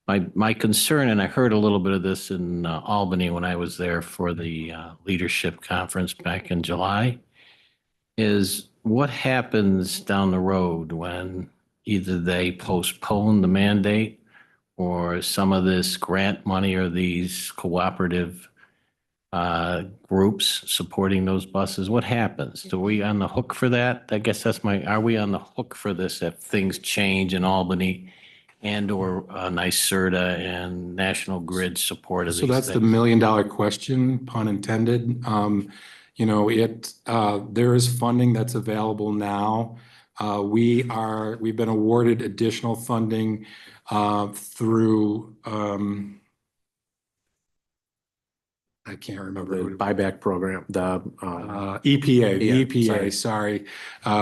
S2: My concern, and I heard a little bit of this in Albany when I was there for the leadership conference back in July, is what happens down the road when either they postpone the mandate or some of this grant money or these cooperative groups supporting those buses. What happens? Are we on the hook for that? I guess are we on the hook for this if things change in Albany and or NYSERDA and National Grid support of these
S15: So that's the
S2: things?
S15: $1 million question, pun intended. There is funding that's available now. We've been awarded additional funding through I can't remember.
S4: The buyback program, the
S15: EPA, the
S4: EPA,
S15: sorry.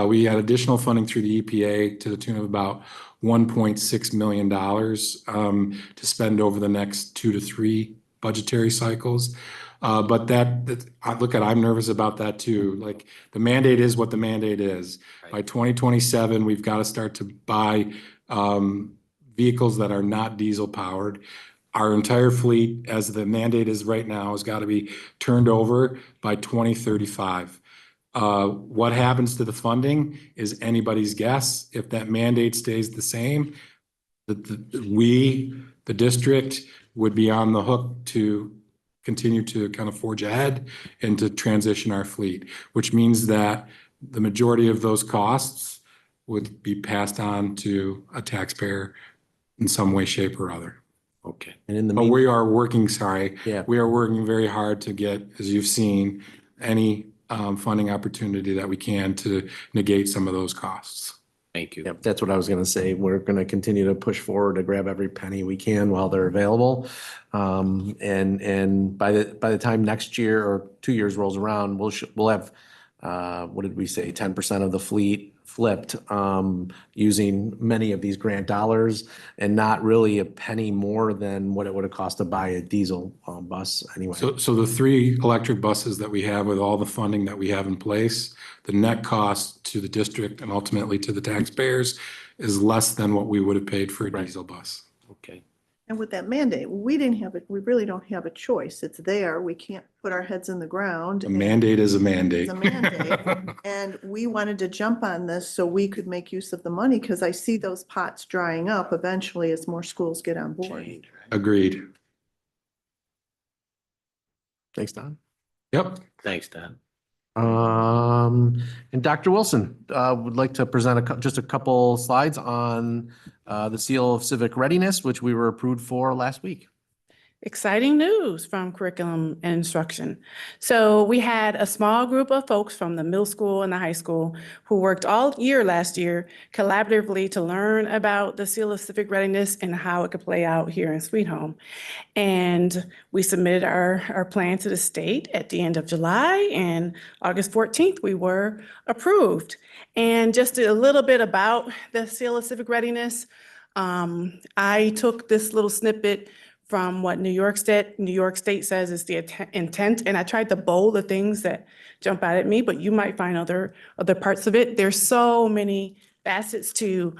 S15: We had additional funding through the EPA to the tune of about $1.6 million to spend over the next 2 to 3 budgetary cycles. But I'm nervous about that too. Like the mandate is what the mandate is. Right. By 2027, we've got to start to buy vehicles that are not diesel powered. Our entire fleet, as the mandate is right now, has got to be turned over by 2035. What happens to the funding is anybody's guess. If that mandate stays the same, the district, would be on the hook to continue to kind of forge ahead and to transition our fleet, which means that the majority of those costs would be passed on to a taxpayer in some way, shape, or other.
S2: Okay.
S4: And in the
S15: But we are working very hard to get, as you've seen, any funding opportunity that we can to negate some of those costs.
S2: Thank you.
S4: Yep, that's what I was gonna say. We're gonna continue to push forward to grab every penny we can while they're available. And by the time next year or 2 years rolls around, we'll have what did we say, 10% of the fleet flipped, using many of these grant dollars and not really a penny more than what it would have cost to buy a diesel bus anyway.
S15: So the 3 electric buses that we have with all the funding that we have in place, the net cost to the district and ultimately to the taxpayers is less than what we would have paid for a diesel bus.
S2: Okay.
S6: And with that mandate, we really don't have a choice. It's there. We can't put our heads in the ground.
S15: A mandate is a mandate.
S6: It's a mandate. And we wanted to jump on this so we could make use of the money because I see those pots drying up eventually as more schools get on board.
S15: Agreed.
S4: Thanks, Don.
S15: Yep.
S2: Thanks, Don.
S4: And Dr. Wilson would like to present just a couple slides on the Seal of Civic Readiness, which we were approved for last week.
S17: Exciting news from curriculum and instruction. So we had a small group of folks from the middle school and the high school who worked all year last year collaboratively to learn about the Seal of Civic Readiness and how it could play out here in Sweet Home. And we submitted our plan to the state at the end of July, and August 14th, we were approved. And just a little bit about the Seal of Civic Readiness. I took this little snippet from what New York State says is the intent, and I tried to bold the things that jump out at me, but you might find other parts of it. There's so many facets to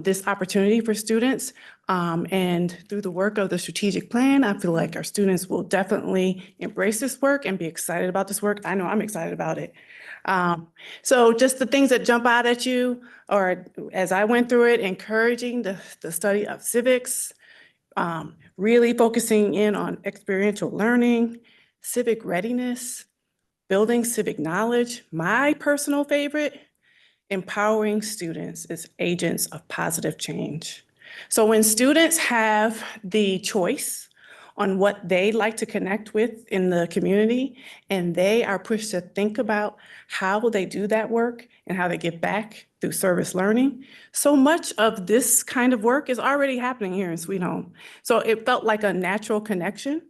S17: this opportunity for students. And through the work of the strategic plan, I feel like our students will definitely embrace this work and be excited about this work. I know I'm excited about it. So just the things that jump out at you, or as I went through it, encouraging the study of civics, really focusing in on experiential learning, civic readiness, building civic knowledge. My personal favorite, empowering students as agents of positive change. So when students have the choice on what they'd like to connect with in the community, and they are pushed to think about how they do that work and how they give back through service learning, so much of this kind of work is already happening here in Sweet Home. So it felt like a natural connection.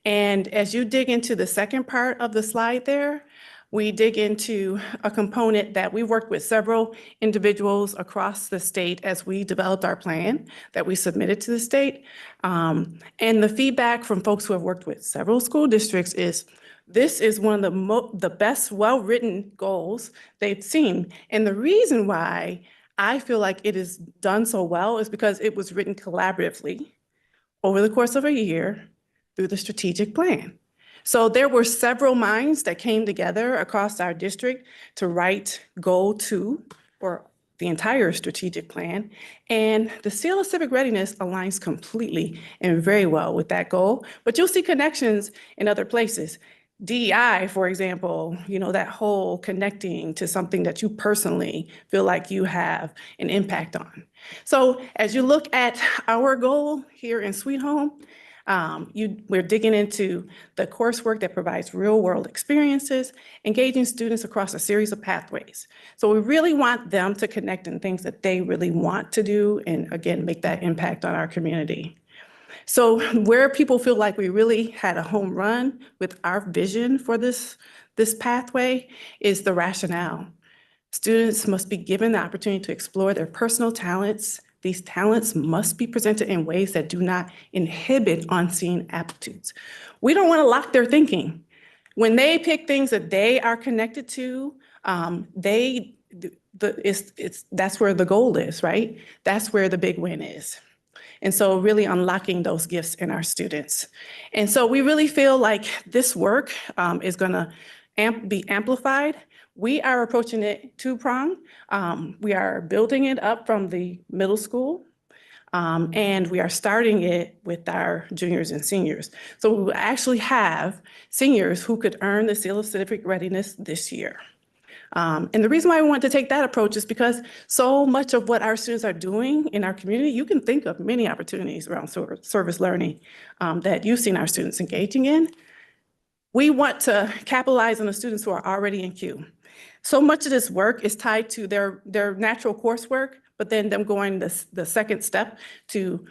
S17: And as you dig into the second part of the slide there, we dig into a component that we worked with several individuals across the state as we developed our plan that we submitted to the state. And the feedback from folks who have worked with several school districts is this is one of the best well-written goals they've seen. And the reason why I feel like it is done so well is because it was written collaboratively over the course of a year through the strategic plan. So there were several minds that came together across our district to write Goal 2 for the entire strategic plan. And the Seal of Civic Readiness aligns completely and very well with that goal. But you'll see connections in other places. DEI, for example, that whole connecting to something that you personally feel like you have an impact on. So as you look at our goal here in Sweet Home, we're digging into the coursework that provides real-world experiences, engaging students across a series of pathways. So we really want them to connect in things that they really want to do and, again, make that impact on our community. So where people feel like we really had a home run with our vision for this pathway is the rationale. Students must be given the opportunity to explore their personal talents. These talents must be presented in ways that do not inhibit unseen aptitudes. We don't want to lock their thinking. When they pick things that they are connected to, that's where the goal is, right? That's where the big win is. And so really unlocking those gifts in our students. And so we really feel like this work is going to be amplified. We are approaching it two-pronged. We are building it up from the middle school, and we are starting it with our juniors and seniors. So we will actually have seniors who could earn the Seal of Civic Readiness this year. And the reason why we want to take that approach is because so much of what our students are doing in our community, you can think of many opportunities around service learning that you've seen our students engaging in. We want to capitalize on the students who are already in queue. So much of this work is tied to their natural coursework, but then them going the second step to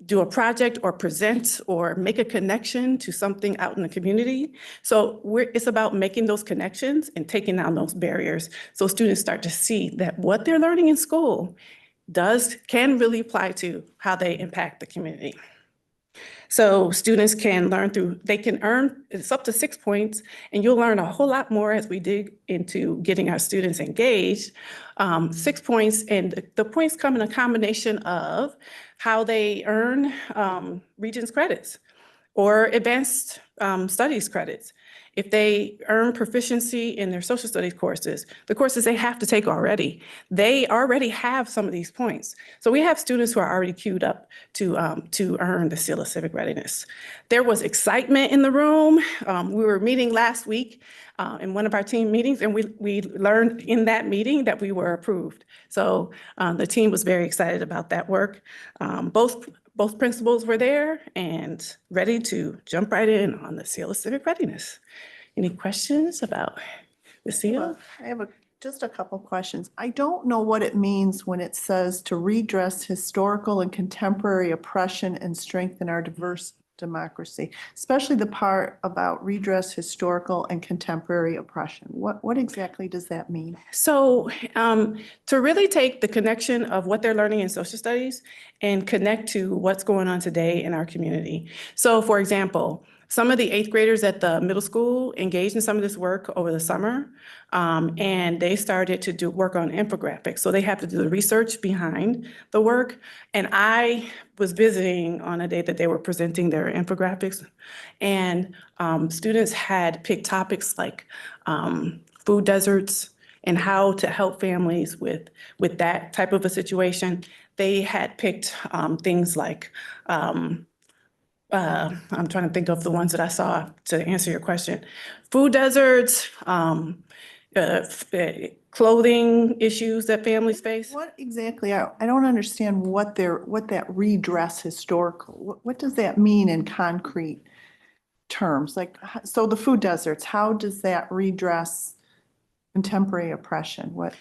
S17: do a project or present or make a connection to something out in the community. So it's about making those connections and taking down those barriers so students start to see that what they're learning in school can really apply to how they impact the community. So students can they can earn, it's up to 6 points, and you'll learn a whole lot more as we dig into getting our students engaged. 6 points, and the points come in a combination of how they earn Regents credits or advanced studies credits. If they earn proficiency in their social studies courses, the courses they have to take already, they already have some of these points. So we have students who are already queued up to earn the Seal of Civic Readiness. There was excitement in the room. We were meeting last week in one of our team meetings, and we learned in that meeting that we were approved. So the team was very excited about that work. Both principals were there and ready to jump right in on the Seal of Civic Readiness. Any questions about the seal?
S6: I have just a couple questions. I don't know what it means when it says to redress historical and contemporary oppression and strengthen our diverse democracy, especially the part about redress historical and contemporary oppression. What exactly does that mean?
S17: So to really take the connection of what they're learning in social studies and connect to what's going on today in our community. So for example, Some of the eighth graders at the middle school engaged in some of this work over the summer. And they started to do work on infographics. So they have to do the research behind the work. And I was visiting on a day that they were presenting their infographics. And students had picked topics like food deserts and how to help families with that type of a situation. They had picked things like, I'm trying to think of the ones that I saw to answer your question. Food deserts, clothing issues that families face.
S6: What exactly, I don't understand what that redress historical, what does that mean in concrete terms? Like, so the food deserts, how does that redress contemporary oppression? What?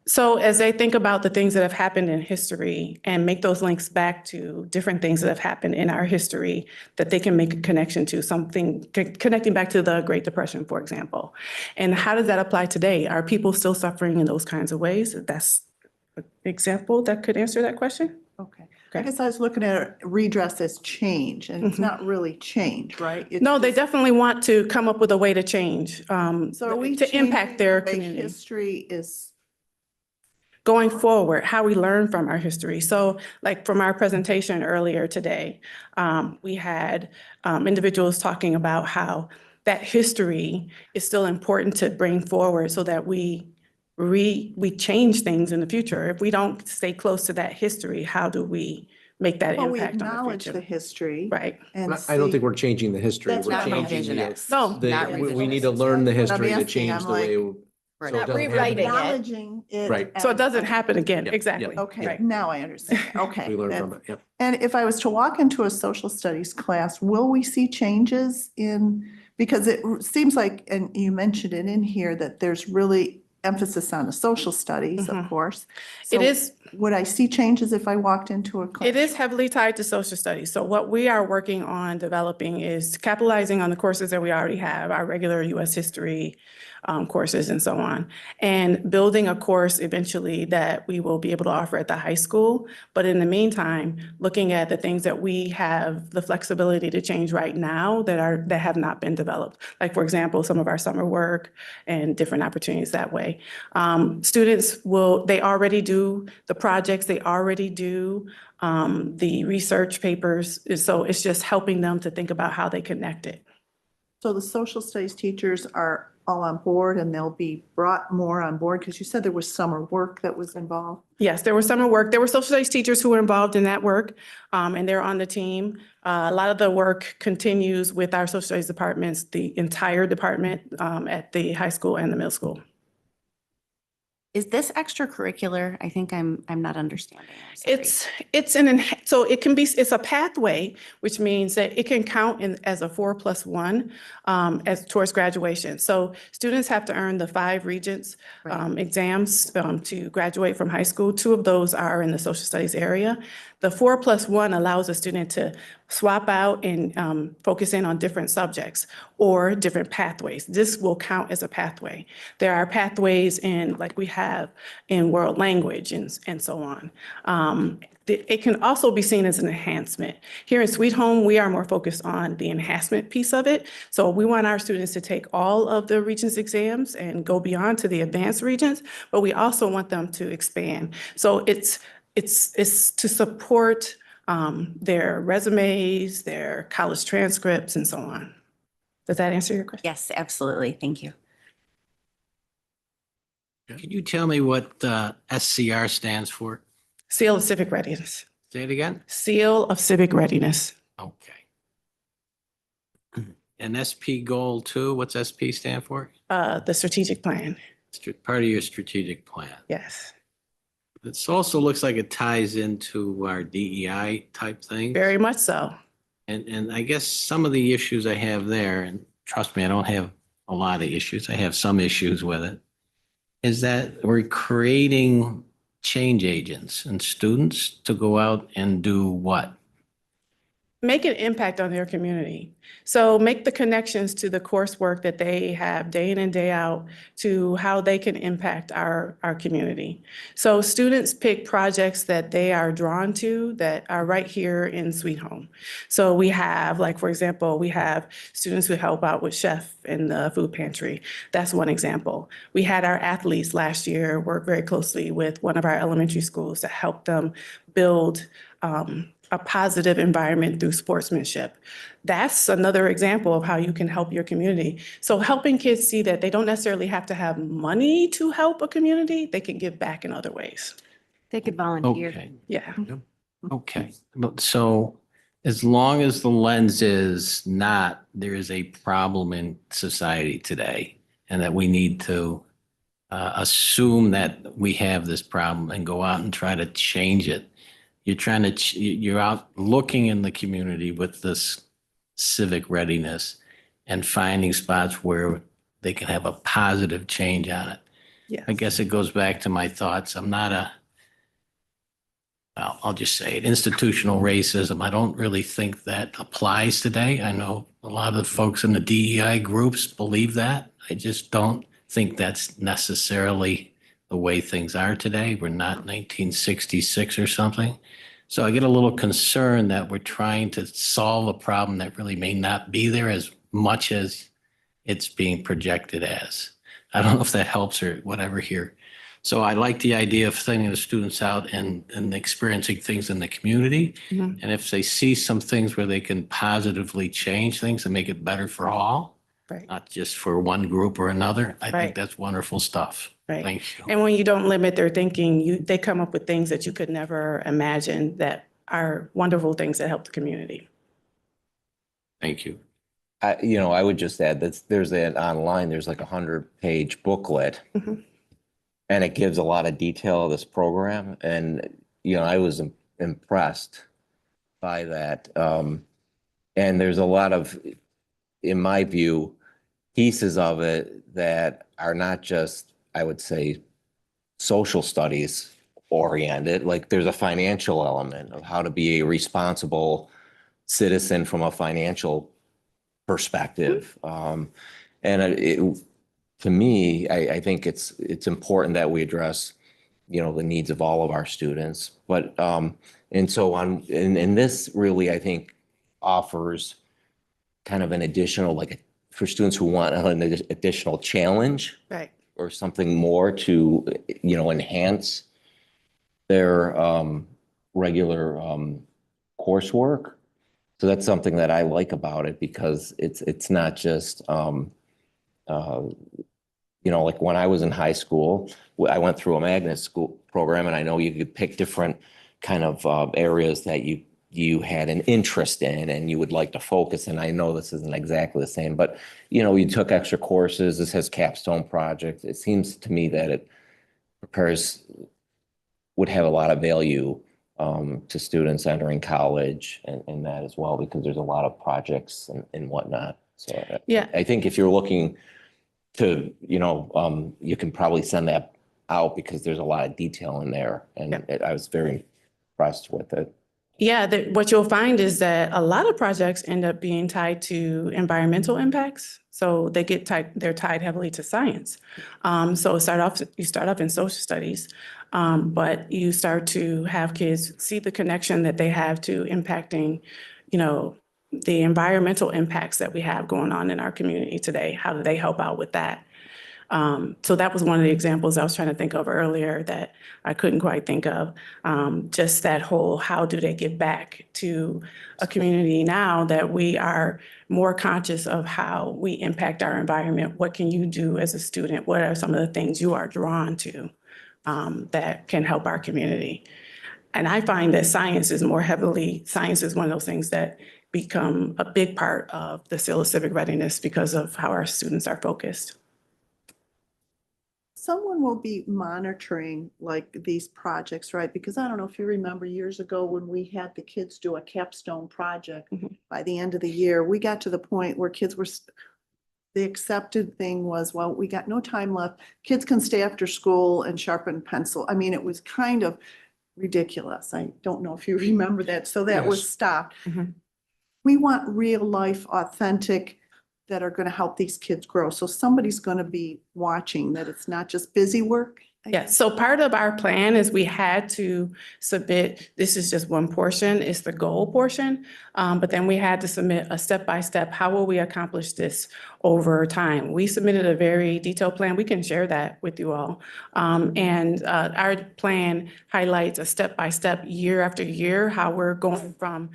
S17: So as they think about the things that have happened in history and make those links back to different things that have happened in our history, that they can make a connection to something, connecting back to the Great Depression, for example. And how does that apply today? Are people still suffering in those kinds of ways? That's an example that could answer that question.
S6: Okay. I guess I was looking at redress as change, and it's not really change, right? It's
S17: No, they
S6: just-
S17: definitely want to come up with a way to change,
S6: So are we
S17: to impact their
S6: changing the way
S17: community.
S6: history is,
S17: Going forward, how we learn from our history. So like from our presentation earlier today, we had individuals talking about how that history is still important to bring forward so that we change things in the future. If we don't stay close to that history, how do we make that
S6: well, we
S17: impact on the
S6: acknowledge the
S17: future?
S6: history.
S17: Right.
S6: And
S4: I don't
S6: see-
S4: think we're changing the history.
S6: That's
S4: We're
S6: not
S4: changing
S16: revisionist.
S17: No.
S4: we need to learn the
S6: That's what I'm
S4: history to
S6: asking.
S4: change
S6: I'm
S4: the
S6: like-
S4: way. So it
S8: Not
S4: doesn't happen
S8: rewriting
S4: again.
S8: it.
S6: Acknowledging it.
S4: Right.
S17: So it doesn't
S6: as-
S17: happen again.
S4: Yep,
S17: Exactly.
S6: Okay,
S17: Right.
S6: now I understand. Okay.
S4: We learn
S6: that-
S4: from it, yep.
S6: And if I was to walk into a social studies class, will we see changes in, because it seems like, and you mentioned it in here, that there's really emphasis on the social studies, of
S17: Mhm.
S6: course.
S17: It
S6: So
S17: is.
S6: would I see changes if I walked into a class?
S17: It is heavily tied to social studies. So what we are working on developing is capitalizing on the courses that we already have, our regular US history courses and so on, and building a course eventually that we will be able to offer at the high school. But in the meantime, looking at the things that we have the flexibility to change right now that have not been developed. Like, for example, some of our summer work and different opportunities that way. Students they already do the projects, they already do the research papers. So it's just helping them to think about how they connect it.
S6: So the social studies teachers are all on board and they'll be brought more on board? Because you said there was summer work that was involved.
S17: Yes, there was summer work. There were social studies teachers who were involved in that work, and they're on the team. A lot of the work continues with our social studies departments, the entire department at the high school and the middle school.
S16: Is this extracurricular? I think I'm not understanding. I'm sorry.
S17: So it can be, it's a pathway, which means that it can count as a 4+1 as towards graduation. So students have to earn the 5 Regents exams to graduate from high school. 2 of those are in the social studies area. The 4+1 allows a student to swap out and focus in on different subjects or different pathways. This will count as a pathway. There are pathways like we have in world language and so on. It can also be seen as an enhancement. Here in Sweet Home, we are more focused on the enhancement piece of it. So we want our students to take all of the Regents exams and go beyond to the advanced Regents, but we also want them to expand. So it's to support their resumes, their college transcripts, and so on. Does that answer your question?
S16: Yes, absolutely. Thank you.
S2: Can you tell me what SCR stands for?
S17: Seal of Civic Readiness.
S2: Say it again?
S17: Seal of Civic Readiness.
S2: Okay. And SP Goal 2, what's SP stand for?
S17: The strategic plan.
S2: Part of your strategic plan.
S17: Yes.
S2: This also looks like it ties into our DEI type thing.
S17: Very much so.
S2: And I guess some of the issues I have there, and trust me, I don't have a lot of issues. I have some issues with it, is that we're creating change agents and students to go out and do what?
S17: make an impact on their community. So make the connections to the coursework that they have day in and day out to how they can impact our community. So students pick projects that they are drawn to that are right here in Sweet Home. So we have, like, for example, we have students who help out with chef in the food pantry. That's one example. We had our athletes last year work very closely with one of our elementary schools to help them build a positive environment through sportsmanship. That's another example of how you can help your community. So helping kids see that they don't necessarily have to have money to help a community, they can give back in other ways.
S1: They could volunteer.
S2: Okay,
S17: Yeah.
S2: okay. So as long as the lens is not, there is a problem in society today and that we need to assume that we have this problem and go out and try to change it. You're out looking in the community with this civic readiness and finding spots where they can have a positive change on it.
S17: Yeah.
S2: I guess it goes back to my thoughts. I'm not well, I'll just say it, institutional racism. I don't really think that applies today. I know a lot of the folks in the DEI groups believe that. I just don't think that's necessarily the way things are today. We're not 1966 or something. So I get a little concerned that we're trying to solve a problem that really may not be there as much as it's being projected as. I don't know if that helps or whatever here. So I like the idea of sending the students out and experiencing things in the community.
S17: Mhm.
S2: And if they see some things where they can positively change things and make it better for all,
S17: Right.
S2: not just for one group or another, I
S17: Right.
S2: think that's wonderful stuff.
S17: Right.
S2: Thank you.
S17: And when you don't limit their thinking, they come up with things that you could never imagine that are wonderful things that help the community.
S2: Thank you.
S13: I would just add that there's there's like 100-page booklet.
S17: Mhm.
S13: And it gives a lot of detail of this program. And, I was impressed by that. And there's a lot of, in my view, pieces of it that are not just, I would say, social studies oriented. Like there's a financial element of how to be a responsible citizen from a financial perspective. To me, I think it's important that we address, the needs of all of our students. But and this really, I think, offers kind of an additional, for students who want an additional challenge
S17: Right.
S13: or something more to, enhance their regular coursework. So that's something that I like about it because it's not just like when I was in high school, I went through a magnet school program, and I know you could pick different kind of areas that you had an interest in and you would like to focus. And I know this isn't exactly the same, but you took extra courses. This has capstone projects. It seems to me that it would have a lot of value to students entering college and that as well, because there's a lot of projects and whatnot. So
S17: Yeah.
S13: I think if you're looking to, you can probably send that out because there's a lot of detail in there. And I was very impressed with it.
S17: Yeah, what you'll find is that a lot of projects end up being tied to environmental impacts. So they're tied heavily to science. So you start off in social studies, but you start to have kids see the connection that they have to impacting, the environmental impacts that we have going on in our community today. How do they help out with that? So that was one of the examples I was trying to think of earlier that I couldn't quite think of. Just that whole, how do they give back to a community now that we are more conscious of how we impact our environment? What can you do as a student? What are some of the things you are drawn to that can help our community? And I find that science is one of those things that become a big part of the seal of civic readiness because of how our students are focused.
S6: Someone will be monitoring like these projects, right? Because I don't know if you remember years ago when we had the kids do a capstone project. By the end of the year, we got to the point where kids were, the accepted thing was, well, we got no time left. Kids can stay after school and sharpen pencil. I mean, it was kind of ridiculous. I don't know if you remember that. So that was
S17: Yes.
S6: stopped. we want real life, authentic, that are going to help these kids grow. So somebody's going to be watching, that it's not just busy work. I
S17: Yes,
S6: guess.
S17: so part of our plan is we had to submit, this is just one portion, it's the goal portion. But then we had to submit a step-by-step, how will we accomplish this over time? We submitted a very detailed plan. We can share that with you all. Our plan highlights a step-by-step, year after year, how we're going from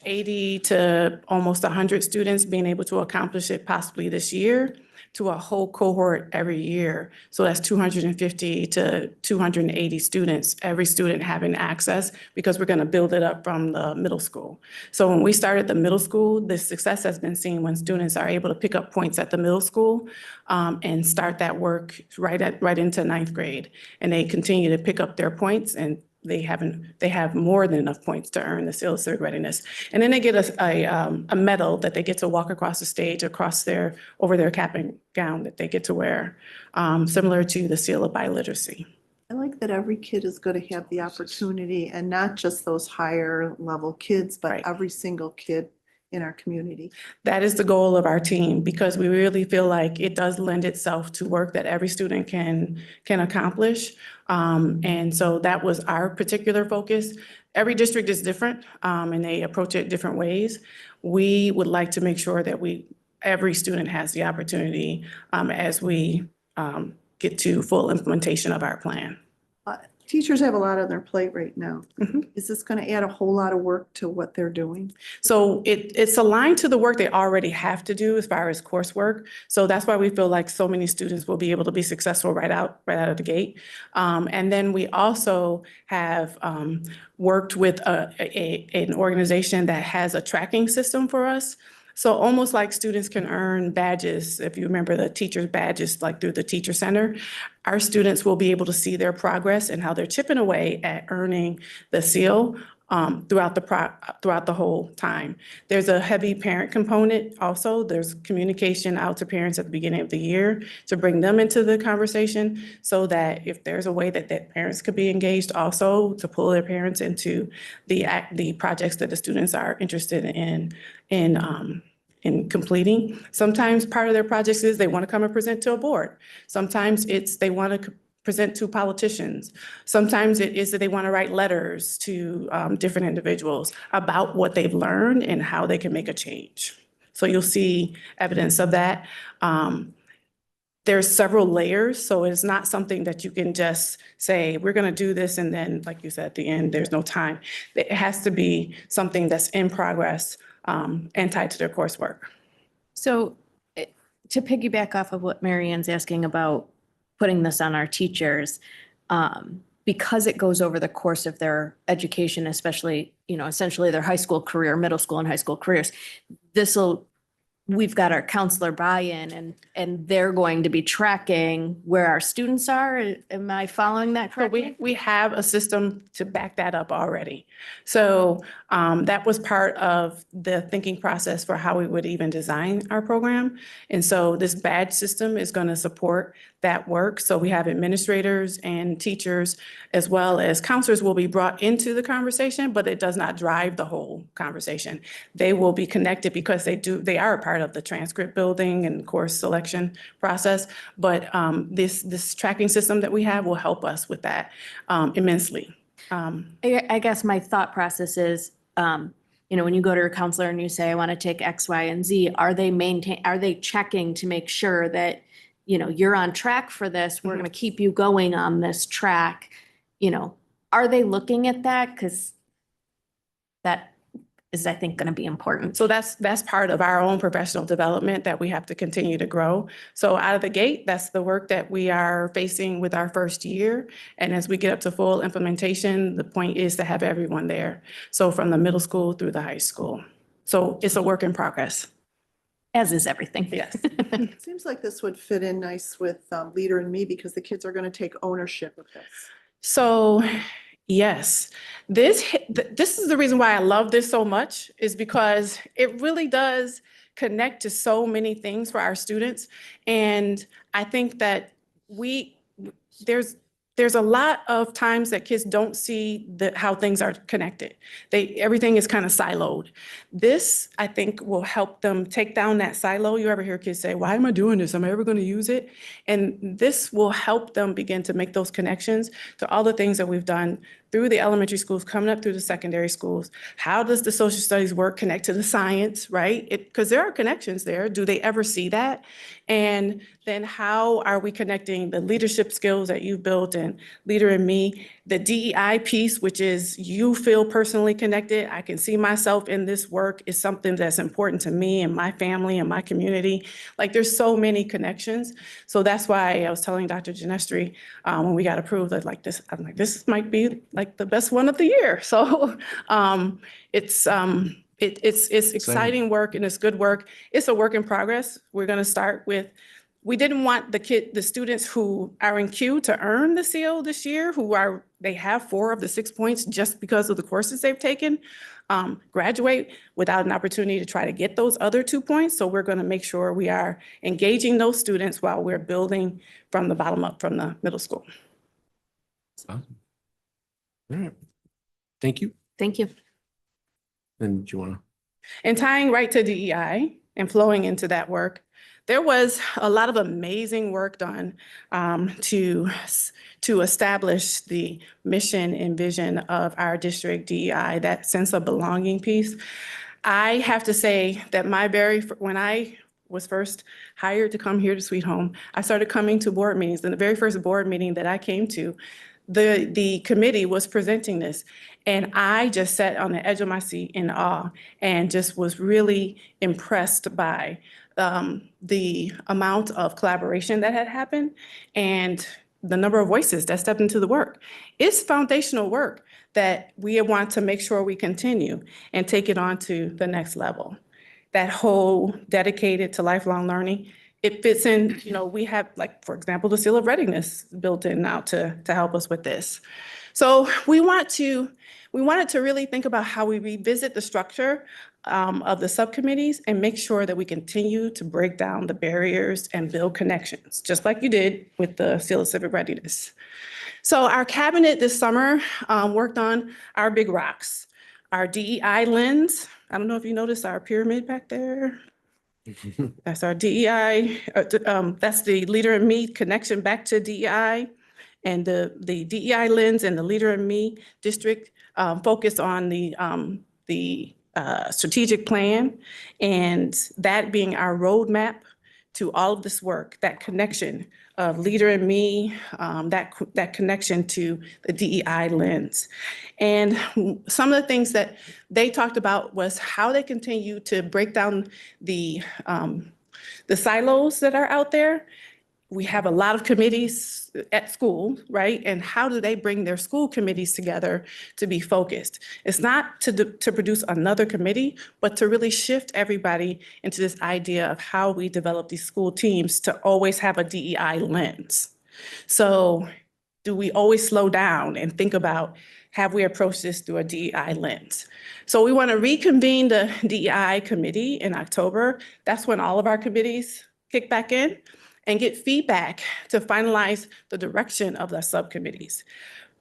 S17: 80 to almost 100 students being able to accomplish it possibly this year, to a whole cohort every year. So that's 250 to 280 students, every student having access, because we're going to build it up from the middle school. So when we started the middle school, the success has been seen when students are able to pick up points at the middle school and start that work right into ninth grade. And they continue to pick up their points, and they have more than enough points to earn the seal of civic readiness. And then they get a medal that they get to walk across the stage over their cap and gown that they get to wear, similar to the seal of biliteracy.
S6: I like that every kid is going to have the opportunity, and not just those higher level kids, but
S17: Right.
S6: every single kid in our community.
S17: That is the goal of our team, because we really feel like it does lend itself to work that every student can accomplish. And so that was our particular focus. Every district is different, and they approach it different ways. We would like to make sure that every student has the opportunity as we get to full implementation of our plan.
S6: Teachers have a lot on their plate right now.
S17: Mhm.
S6: Is this going to add a whole lot of work to what they're doing?
S17: So it's aligned to the work they already have to do as far as coursework. So that's why we feel like so many students will be able to be successful right out of the gate. And then we also have worked with an organization that has a tracking system for us. So almost like students can earn badges, if you remember the teacher's badges, like through the Teacher Center, our students will be able to see their progress and how they're chipping away at earning the seal throughout the whole time. There's a heavy parent component also. There's communication out to parents at the beginning of the year to bring them into the conversation, so that if there's a way that parents could be engaged also, to pull their parents into the projects that the students are interested in completing. Sometimes part of their projects is they want to come and present to a board. Sometimes it's they want to present to politicians. Sometimes it is that they want to write letters to different individuals about what they've learned and how they can make a change. So you'll see evidence of that. There's several layers, so it's not something that you can just say, we're going to do this, and then, like you said, at the end, there's no time. It has to be something that's in progress and tied to their coursework.
S10: So to piggyback off of what Marianne's asking about putting this on our teachers, because it goes over the course of their education, especially, essentially their high school career, middle school and high school careers, we've got our counselor buy-in and they're going to be tracking where our students are. Am I following that
S17: So
S10: correctly?
S17: we have a system to back that up already. So that was part of the thinking process for how we would even design our program. And so this badge system is going to support that work. So we have administrators and teachers, as well as counselors, will be brought into the conversation, but it does not drive the whole conversation. They will be connected because they are a part of the transcript building and course selection process. But this tracking system that we have will help us with that immensely.
S10: I guess my thought process is, when you go to a counselor and you say, I want to take X, Y, and Z, are they checking to make sure that, you're on track for this? We're going to keep you going on this track. Are they looking at that? Because that is, I think, going to be important.
S17: So that's part of our own professional development that we have to continue to grow. So out of the gate, that's the work that we are facing with our first year. And as we get up to full implementation, the point is to have everyone there. So from the middle school through the high school. So it's a work in progress.
S10: As is everything.
S17: Yes.
S6: It seems like this would fit in nice with Leader in Me, because the kids are going to take ownership of this.
S17: So, yes, this is the reason why I love this so much, is because it really does connect to so many things for our students. And I think that there's there's a lot of times that kids don't see how things are connected. Everything is kind of siloed. This, I think, will help them take down that silo. You ever hear kids say, why am I doing this? Am I ever going to use it? And this will help them begin to make those connections to all the things that we've done through the elementary schools, coming up through the secondary schools. How does the social studies work connect to the science, right? Because there are connections there. Do they ever see that? And then how are we connecting the leadership skills that you've built and Leader in Me, the DEI piece, which is you feel personally connected. I can see myself in this work is something that's important to me and my family and my community. Like there's so many connections. So that's why I was telling Dr. Genestri when we got approved that like this, I'm like, this might be like the best one of the year. So it's exciting work and it's good work. It's a work in progress. We're going to start with, we didn't want the students who are in queue to earn the CO this year, they have 4 of the 6 points just because of the courses they've taken, graduate without an opportunity to try to get those other 2 points. So we're going to make sure we are engaging those students while we're building from the bottom up from the middle school.
S4: Awesome. All right. Thank you.
S5: Thank you.
S4: And do you want to?
S17: And tying right to DEI and flowing into that work, there was a lot of amazing work done to establish the mission and vision of our district DEI, that sense of belonging piece. I have to say that when I was first hired to come here to Sweet Home, I started coming to board meetings. And the very first board meeting that I came to, the committee was presenting this. And I just sat on the edge of my seat in awe and just was really impressed by the amount of collaboration that had happened and the number of voices that stepped into the work. It's foundational work that we want to make sure we continue and take it on to the next level. That whole dedicated to lifelong learning, it fits in, we have, like, for example, the Seal of Readiness built in now to help us with this. So we wanted to really think about how we revisit the structure of the subcommittees and make sure that we continue to break down the barriers and build connections, just like you did with the Seal of Civic Readiness. So our cabinet this summer worked on our big rocks, our DEI lens. I don't know if you noticed our pyramid back there. That's our DEI, that's the Leader in Me connection back to DEI. And the DEI lens and the Leader in Me district focus on the strategic plan, and that being our roadmap to all of this work, that connection of Leader in Me, that connection to the DEI lens. And some of the things that they talked about was how they continue to break down the silos that are out there. We have a lot of committees at school, right? And how do they bring their school committees together to be focused? It's not to produce another committee, but to really shift everybody into this idea of how we develop these school teams to always have a DEI lens. So do we always slow down and think about, have we approached this through a DEI lens? So we want to reconvene the DEI committee in October. That's when all of our committees kick back in and get feedback to finalize the direction of the subcommittees.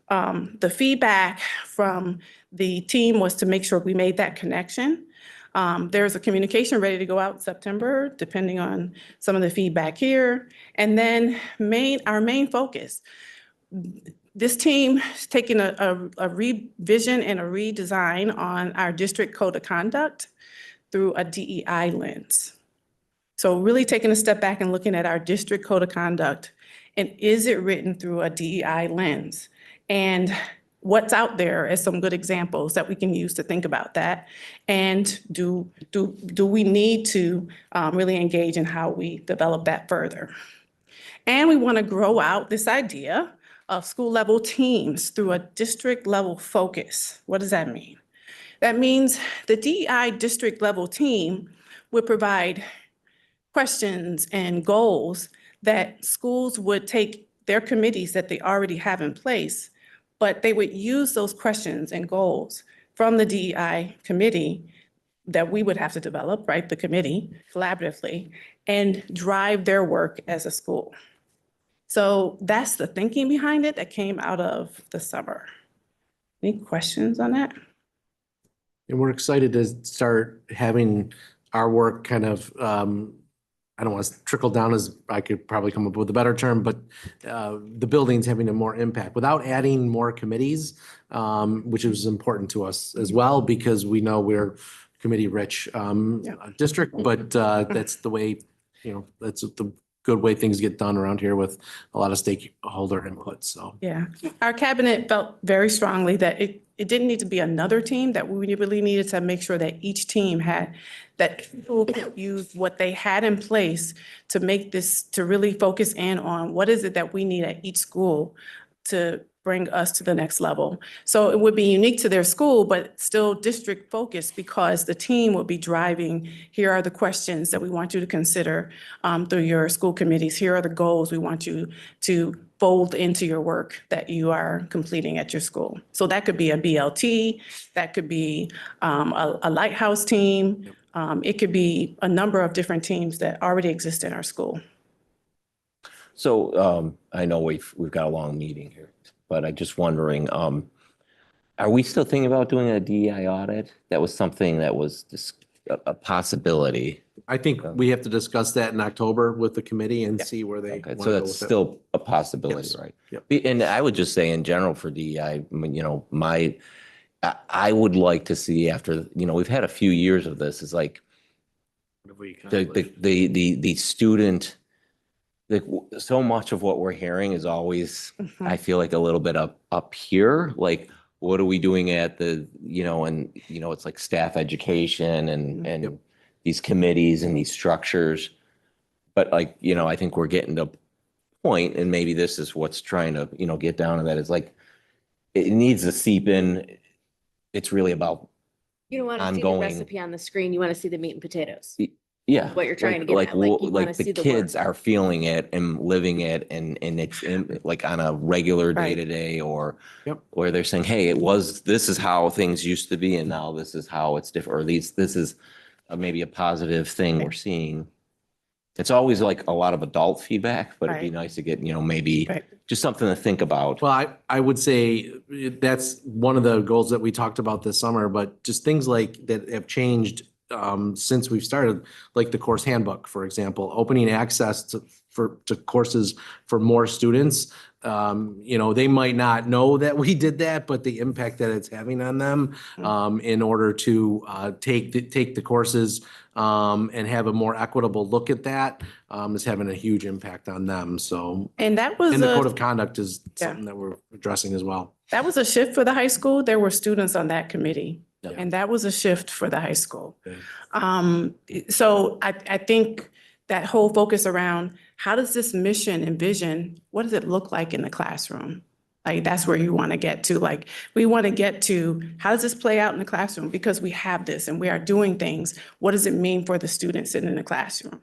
S17: The feedback from the team was to make sure we made that connection. There's a communication ready to go out in September, depending on some of the feedback here. And then our main focus, this team is taking a revision and a redesign on our district code of conduct through a DEI lens. So really taking a step back and looking at our district code of conduct, and is it written through a DEI lens? And what's out there as some good examples that we can use to think about that? And do we need to really engage in how we develop that further? And we want to grow out this idea of school level teams through a district level focus. What does that mean? That means the DEI district level team would provide questions and goals that schools would take their committees that they already have in place, but they would use those questions and goals from the DEI committee that we would have to develop, right, the committee collaboratively, and drive their work as a school. So that's the thinking behind it that came out of the summer. Any questions on that?
S4: And we're excited to start having our work kind of, I don't want to trickle down, as I could probably come up with a better term, but the building's having a more impact without adding more committees, which is important to us as well, because we know we're committee rich district, but that's the way, that's the good way things get done around here with a lot of stakeholder input. So
S17: Yeah, our cabinet felt very strongly that it didn't need to be another team, that we really needed to make sure that each team had, that people could use what they had in place to make this, to really focus in on what is it that we need at each school to bring us to the next level. So it would be unique to their school, but still district focused, because the team would be driving, here are the questions that we want you to consider through your school committees. Here are the goals we want you to fold into your work that you are completing at your school. So that could be a BLT, that could be a lighthouse team. It could be a number of different teams that already exist in our school.
S13: So I know we've got a long meeting here, but I'm just wondering, are we still thinking about doing a DEI audit? That was something that was just a possibility.
S4: I think we have to discuss that in October with the committee and see where they.
S13: Okay,
S4: wanna
S13: so
S4: go
S13: that's
S4: with it.
S13: still a possibility,
S4: Yes.
S13: right?
S4: Yep.
S13: And I would just say in general for DEI, I mean, I would like to see after, we've had a few years of this, is like the student, so much of what we're hearing is always, I feel like a little bit up here, like, what are we doing at the, it's like staff education and these committees and these structures. But like, I think we're getting to a point, and maybe this is what's trying to, get down to that, is like, it needs to seep in. It's really about,
S10: You don't want to see the
S13: ongoing.
S10: recipe on the screen. You want to see the meat and potatoes.
S13: Yeah.
S10: What you're trying to get at, like, you wanna see
S13: the
S10: the
S13: kids
S10: work.
S13: are feeling it and living it, and it's like on a regular day to day, or where they're saying, hey, this is how things used to be, and now this is how it's different, or this is maybe a positive thing we're seeing. It's always like a lot of adult feedback, but it'd be nice to get, maybe just something to think about.
S4: Well, I would say that's one of the goals that we talked about this summer, but just things like that have changed since we've started, like the course handbook, for example, opening access to courses for more students. They might not know that we did that, but the impact that it's having on them in order to take the courses and have a more equitable look at that is having a huge impact on them. So,
S17: and that was
S4: the code of conduct is something that we're addressing as well.
S17: That was a shift for the high school. There were students on that committee, and that was a shift for the high school. So I think that whole focus around how does this mission and vision, what does it look like in the classroom? Like, that's where you want to get to. Like, we want to get to, how does this play out in the classroom? Because we have this and we are doing things. What does it mean for the students sitting in the classroom?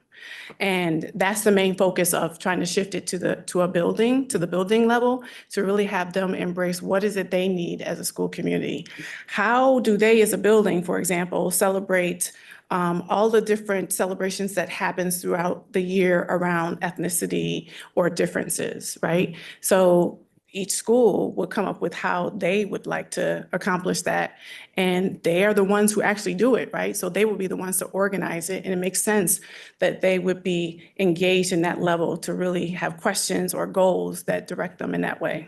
S17: And that's the main focus of trying to shift it to the building level, to really have them embrace what is it they need as a school community. How do they, as a building, for example, celebrate all the different celebrations that happens throughout the year around ethnicity or differences, right? So each school would come up with how they would like to accomplish that. And they are the ones who actually do it, right? So they would be the ones to organize it. And it makes sense that they would be engaged in that level to really have questions or goals that direct them in that way.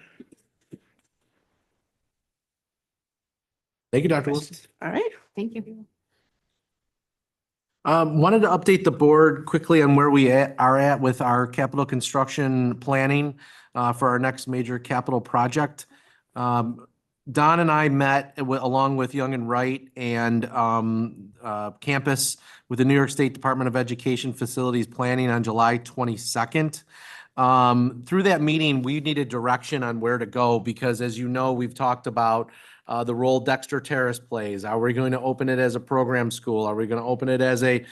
S4: Thank you, Dr. Wilson.
S17: All right.
S5: Thank you.
S4: Wanted to update the board quickly on where we are at with our capital construction planning for our next major capital project. Don and I met along with Young and Wright and campus with the New York State Department of Education Facilities Planning on July 22nd. Through that meeting, we needed direction on where to go because, as you know, we've talked about the role Dexter Terrace plays. Are we going to open it as a program school? Are we going to open it as a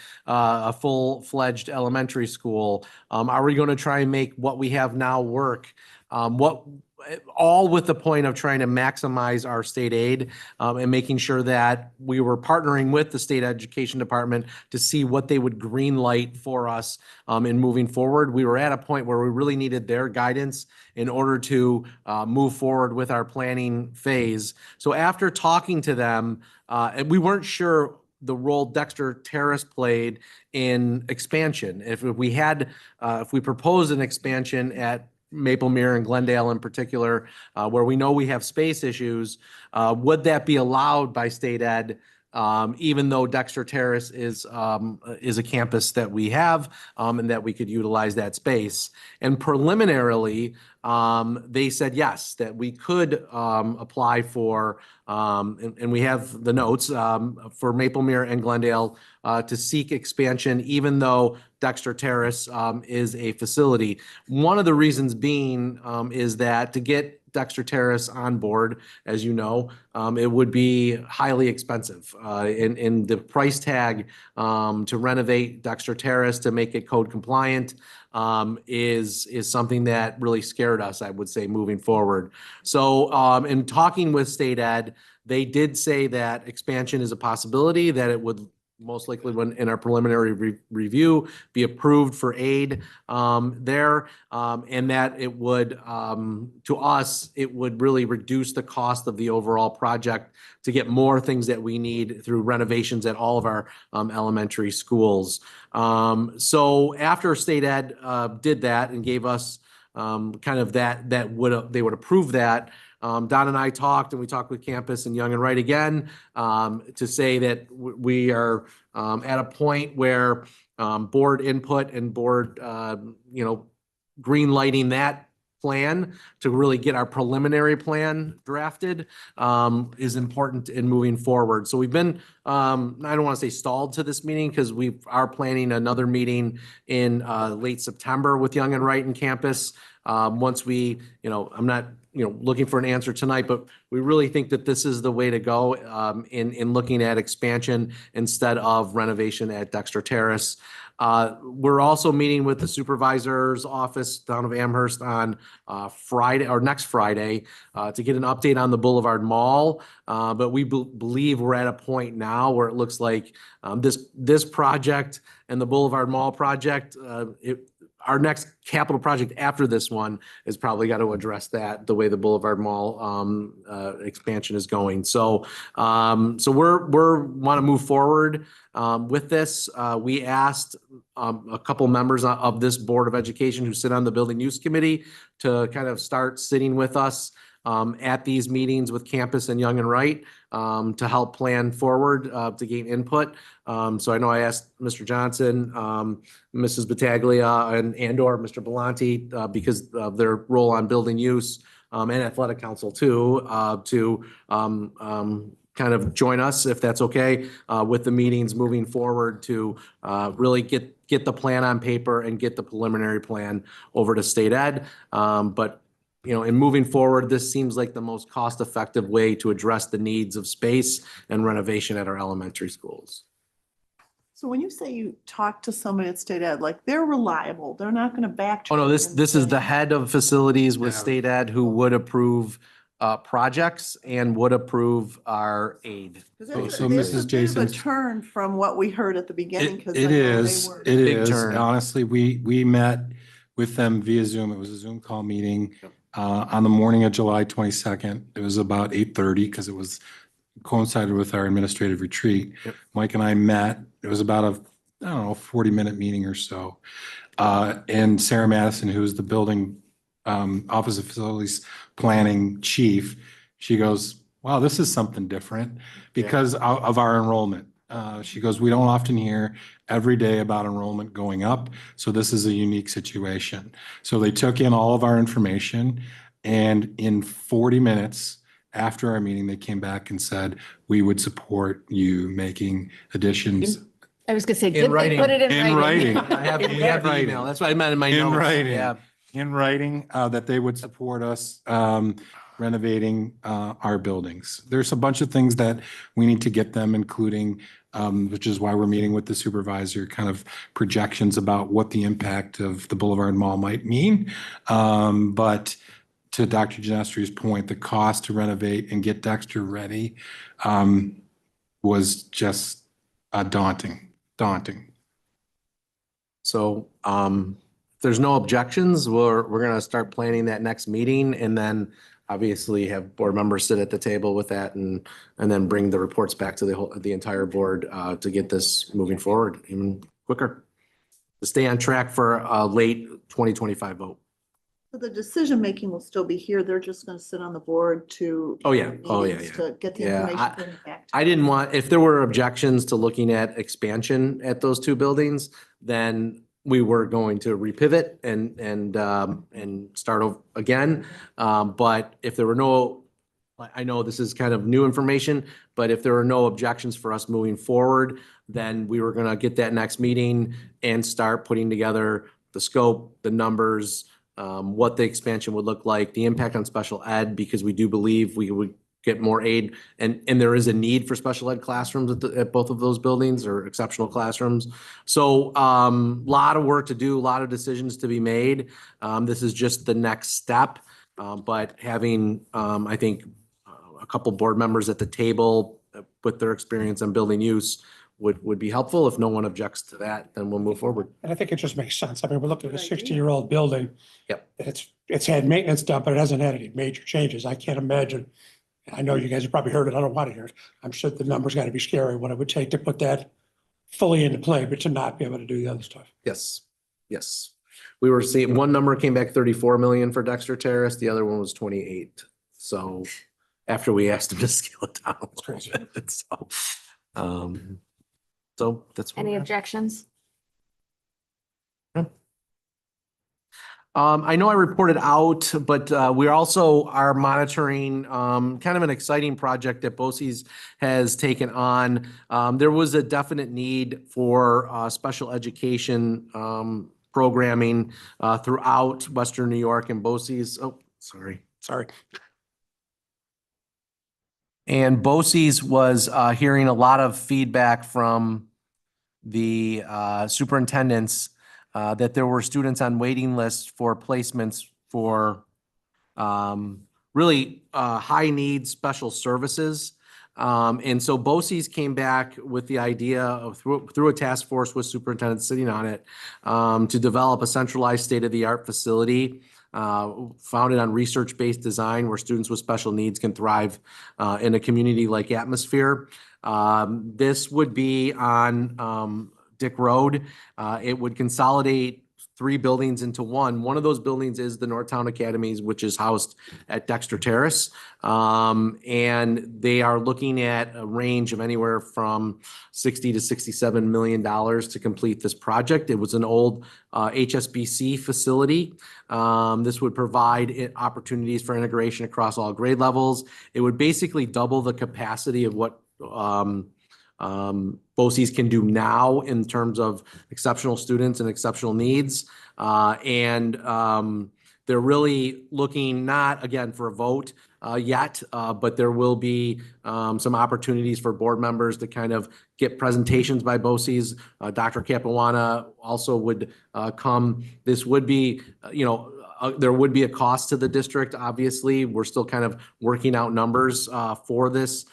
S4: full-fledged elementary school? Are we going to try and make what we have now work? all with the point of trying to maximize our state aid and making sure that we were partnering with the state education department to see what they would green light for us in moving forward. We were at a point where we really needed their guidance in order to move forward with our planning phase. So after talking to them, and we weren't sure the role Dexter Terrace played in expansion. If we proposed an expansion at Maplemere and Glendale in particular, where we know we have space issues, would that be allowed by state ed? Even though Dexter Terrace is a campus that we have and that we could utilize that space. And preliminarily, they said yes, that we could apply for, and we have the notes for Maplemere and Glendale to seek expansion, even though Dexter Terrace is a facility. One of the reasons being is that to get Dexter Terrace on board, as you know, it would be highly expensive. In the price tag to renovate Dexter Terrace to make it code compliant is something that really scared us, I would say, moving forward. So in talking with state ed, they did say that expansion is a possibility, that it would most likely, when in our preliminary review, be approved for aid there, and that it would, to us, it would really reduce the cost of the overall project to get more things that we need through renovations at all of our elementary schools. So after state ed did that and gave us kind of they would approve that. Don and I talked, and we talked with campus and Young and Wright again to say that we are at a point where board input and board, green lighting that plan to really get our preliminary plan drafted is important in moving forward. So we've been, I don't want to say stalled to this meeting because we are planning another meeting in late September with Young and Wright and campus. Once we, I'm not, looking for an answer tonight, but we really think that this is the way to go in looking at expansion instead of renovation at Dexter Terrace. We're also meeting with the supervisor's office down of Amherst on Friday or next Friday to get an update on the Boulevard Mall. But we believe we're at a point now where it looks like this project and the Boulevard Mall project, our next capital project after this one is probably got to address that, the way the Boulevard Mall expansion is going. So we're want to move forward with this. We asked a couple members of this Board of Education who sit on the Building Use Committee to kind of start sitting with us at these meetings with campus and Young and Wright to help plan forward to gain input. So I know I asked Mr. Johnson, Mrs. Battaglia, and/or Mr. Belanti because of their role on building use and athletic council too, to kind of join us, if that's okay, with the meetings moving forward to really get the plan on paper and get the preliminary plan over to state ed. But in moving forward, this seems like the most cost-effective way to address the needs of space and renovation at our elementary schools.
S6: So when you say you talk to somebody at state ed, like they're reliable, they're not going to backtrack.
S4: Oh, no, this is the head of facilities with state ed who would approve projects and would approve our aid.
S15: So Mrs. Jason.
S6: A turn from what we heard at the beginning.
S15: It is. Honestly, we met with them via Zoom. It was a Zoom call meeting on the morning of July 22nd. It was about 8:30 because it was coincided with our administrative retreat.
S4: Yep.
S15: Mike and I met. It was about a 40-minute meeting or so. And Sarah Madison, who is the building Office of Facilities Planning Chief, she goes, wow, this is something different because of our enrollment. She goes, we don't often hear every day about enrollment going up. So this is a unique situation. So they took in all of our information, and in 40 minutes after our meeting, they came back and said, we would support you making additions.
S10: I was gonna say,
S4: In
S10: did they
S4: writing.
S10: put it in
S15: In
S10: writing?
S15: writing.
S4: We have the email. That's what I meant in my notes.
S15: In writing.
S4: Yeah.
S15: In writing, that they would support us renovating our buildings. There's a bunch of things that we need to get them, including, which is why we're meeting with the supervisor, kind of projections about what the impact of the Boulevard Mall might mean. But to Dr. Genestri's point, the cost to renovate and get Dexter ready was just daunting.
S4: So if there's no objections, we're gonna start planning that next meeting and then obviously have board members sit at the table with that and then bring the reports back to the entire board to get this moving forward even quicker. To stay on track for a late 2025 vote.
S6: So the decision-making will still be here. They're just going to sit on the board to.
S4: Oh, yeah.
S6: meetings To get the
S4: Yeah,
S6: information. bring it back to
S4: I didn't want, if there were objections to looking at expansion at those two buildings, then we were going to repivot and start over again. But if there were no, I know this is kind of new information, but if there are no objections for us moving forward, then we were gonna get that next meeting and start putting together the scope, the numbers, what the expansion would look like, the impact on special ed, because we do believe we would get more aid. And there is a need for special ed classrooms at both of those buildings, or exceptional classrooms. So lot of work to do, a lot of decisions to be made. This is just the next step. But having, I think, a couple board members at the table with their experience on building use would be helpful. If no one objects to that, then we'll move forward.
S14: And I think it just makes sense. I mean, we're looking at a 60-year-old building.
S4: Yep.
S14: It's had maintenance done, but it hasn't had any major changes. I can't imagine. I know you guys have probably heard it. I don't want to hear it. I'm sure the numbers got to be scary, what it would take to put that fully into play, but to not be able to do the other stuff.
S4: Yes. We were seeing, one number came back 34 million for Dexter Terrace, the other one was 28. So after we asked him to scale it down.
S14: That's crazy.
S4: So that's.
S5: Any objections?
S4: I know I reported out, but we also are monitoring kind of an exciting project that BOCES has taken on. There was a definite need for special education programming throughout Western New York and BOCES. Oh, sorry. And BOCES was hearing a lot of feedback from the superintendents that there were students on waiting lists for placements for really high needs special services. And so BOCES came back with the idea of through a task force with superintendents sitting on it to develop a centralized state-of-the-art facility founded on research-based design where students with special needs can thrive in a community-like atmosphere. This would be on Dick Road. It would consolidate 3 buildings into one. One of those buildings is the Northtown Academies, which is housed at Dexter Terrace. And they are looking at a range of anywhere from $60 to $67 million to complete this project. It was an old HSBC facility. This would provide opportunities for integration across all grade levels. It would basically double the capacity of what BOCES can do now in terms of exceptional students and exceptional needs. They're really looking not, again, for a vote yet, but there will be some opportunities for board members to kind of get presentations by BOCES. Dr. Capuana also would come. This would be, there would be a cost to the district, obviously. We're still kind of working out numbers for this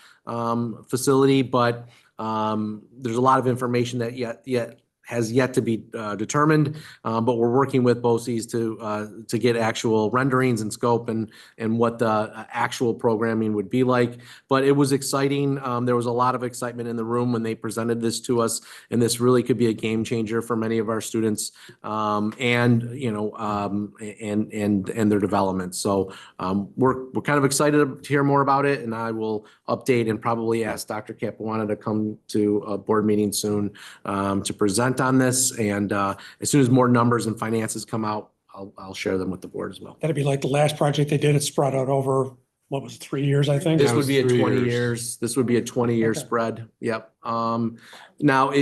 S4: facility, but there's a lot of information that has yet to be determined, but we're working with BOCES to get actual renderings and scope and what the actual programming would be like. But it was exciting. There was a lot of excitement in the room when they presented this to us, and this really could be a game changer for many of our students and their development. So we're kind of excited to hear more about it, and I will update and probably ask Dr. Capuana to come to a board meeting soon to present on this. And as soon as more numbers and finances come out, I'll share them with the board as well.
S14: That'd be like the last project they did. It spread out over, what was it, 3 years, I think?
S4: This would be a 20 years. This would be a 20-year spread. Yep. Now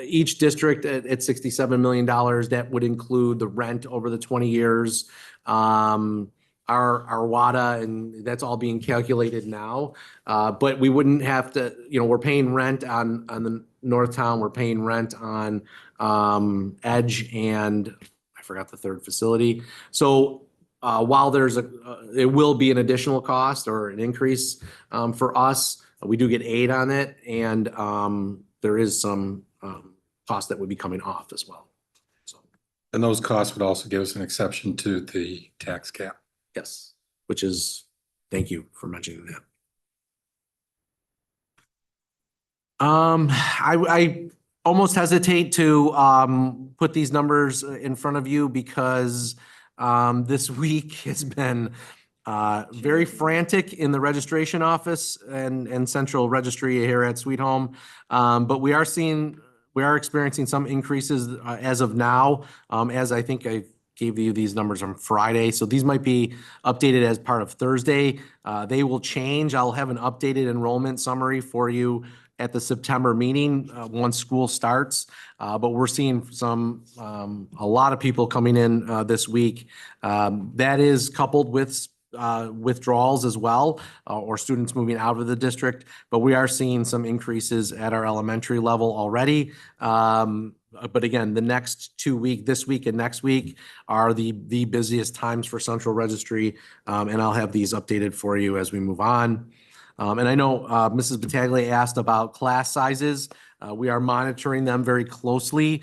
S4: each district at $67 million, that would include the rent over the 20 years. Our WADA, and that's all being calculated now. But we wouldn't have to, we're paying rent on the Northtown, we're paying rent on Edge, and I forgot the third facility. So
S18: while it will be an additional cost or an increase for us, we do get aid on it, and there is some cost that would be coming off as well. So,
S15: And those costs would also give us an exception to the tax cap.
S18: yes, which is, thank you for mentioning that. I almost hesitate to put these numbers in front of you because this week has been very frantic in the registration office and central registry here at Sweet Home. But we are experiencing some increases as of now, as I think I gave you these numbers on Friday. So these might be updated as part of Thursday. They will change. I'll have an updated enrollment summary for you at the September meeting once school starts. But we're seeing a lot of people coming in this week. That is coupled with withdrawals as well, or students moving out of the district. But we are seeing some increases at our elementary level already. But again, the next 2 weeks, this week and next week, are the busiest times for central registry. And I'll have these updated for you as we move on. And I know Mrs. Battaglia asked about class sizes. We are monitoring them very closely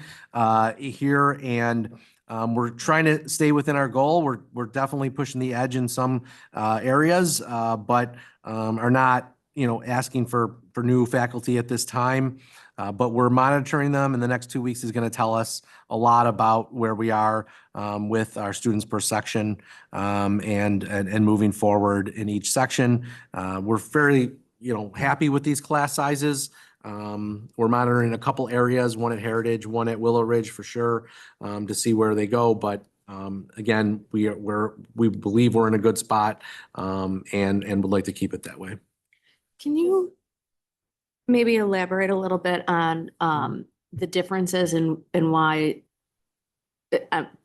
S18: here, and we're trying to stay within our goal. We're definitely pushing the edge in some areas, but are not, asking for new faculty at this time. But we're monitoring them, and the next 2 weeks is going to tell us a lot about where we are with our students per section and moving forward in each section. We're very, happy with these class sizes. We're monitoring a couple areas, one at Heritage, one at Willow Ridge for sure, to see where they go. But again, we believe we're in a good spot and would like to keep it that way.
S10: Can you maybe elaborate a little bit on the differences and why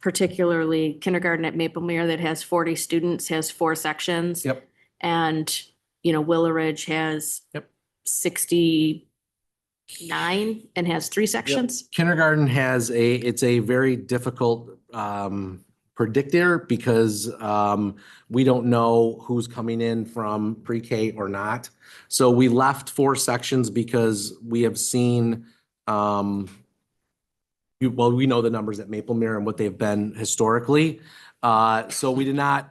S10: particularly kindergarten at Maplemere that has 40 students has 4 sections?
S18: Yep.
S10: And, Willow Ridge has 69 and has 3 sections?
S18: Kindergarten it's a very difficult predictor because we don't know who's coming in from pre-K or not. So we left 4 sections because we have seen, we know the numbers at Maplemere and what they've been historically. So we did not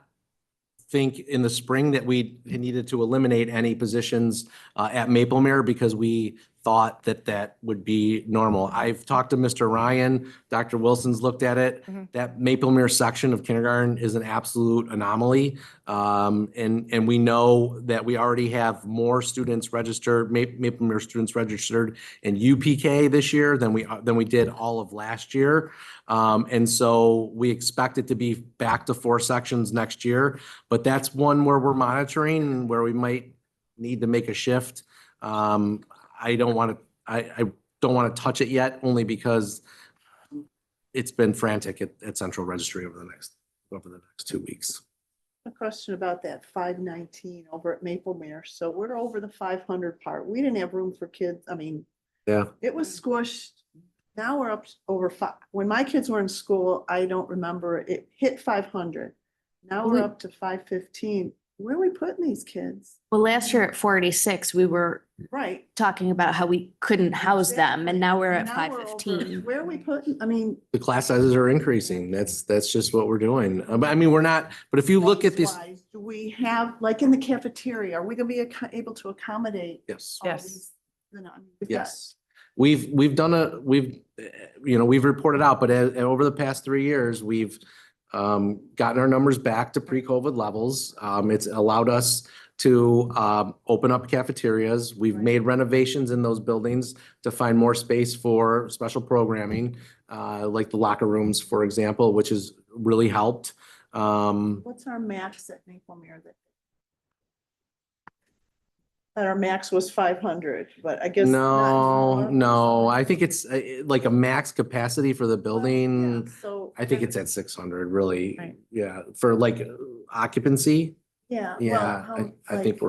S18: think in the spring that we needed to eliminate any positions at Maplemere because we thought that would be normal. I've talked to Mr. Ryan, Dr. Wilson's looked at it. That Maplemere section of kindergarten is an absolute anomaly. And we know that we already have more students registered, Maplemere students registered in UPK this year than we did all of last year. And so we expect it to be back to 4 sections next year, but that's one where we're monitoring, where we might need to make a shift. I don't want to touch it yet, only because it's been frantic at Central Registry over the next 2 weeks.
S6: A question about that 519 over at Maplemere. So we're over the 500 part. We didn't have room for kids. I mean,
S18: Yeah.
S6: it was squished. Now we're up over 5. When my kids were in school, I don't remember, it hit 500. Now we're up to 515. Where are we putting these kids?
S10: Well, last year at 486, we were
S6: Right.
S10: talking about how we couldn't house them, and now we're at
S6: Now we're over-
S10: 515.
S6: Where are we putting, I mean.
S18: The class sizes are increasing. That's just what we're doing. But I mean, we're not, but if you look at this,
S6: space-wise, do we have, like in the cafeteria, are we gonna be able to accommodate?
S18: yes.
S6: all these, I mean, we've got-
S18: Yes. We've reported out, but over the past 3 years, we've gotten our numbers back to pre-COVID levels. It's allowed us to open up cafeterias. We've made renovations in those buildings to find more space for special programming, like the locker rooms, for example, which has really helped.
S6: What's our max at Maplemere that our max was 500, but I guess.
S18: No, I think it's like a max capacity for the building.
S6: So.
S18: I think it's at 600, really.
S17: Right.
S18: Yeah, for like occupancy.
S6: Yeah.
S18: Yeah, I think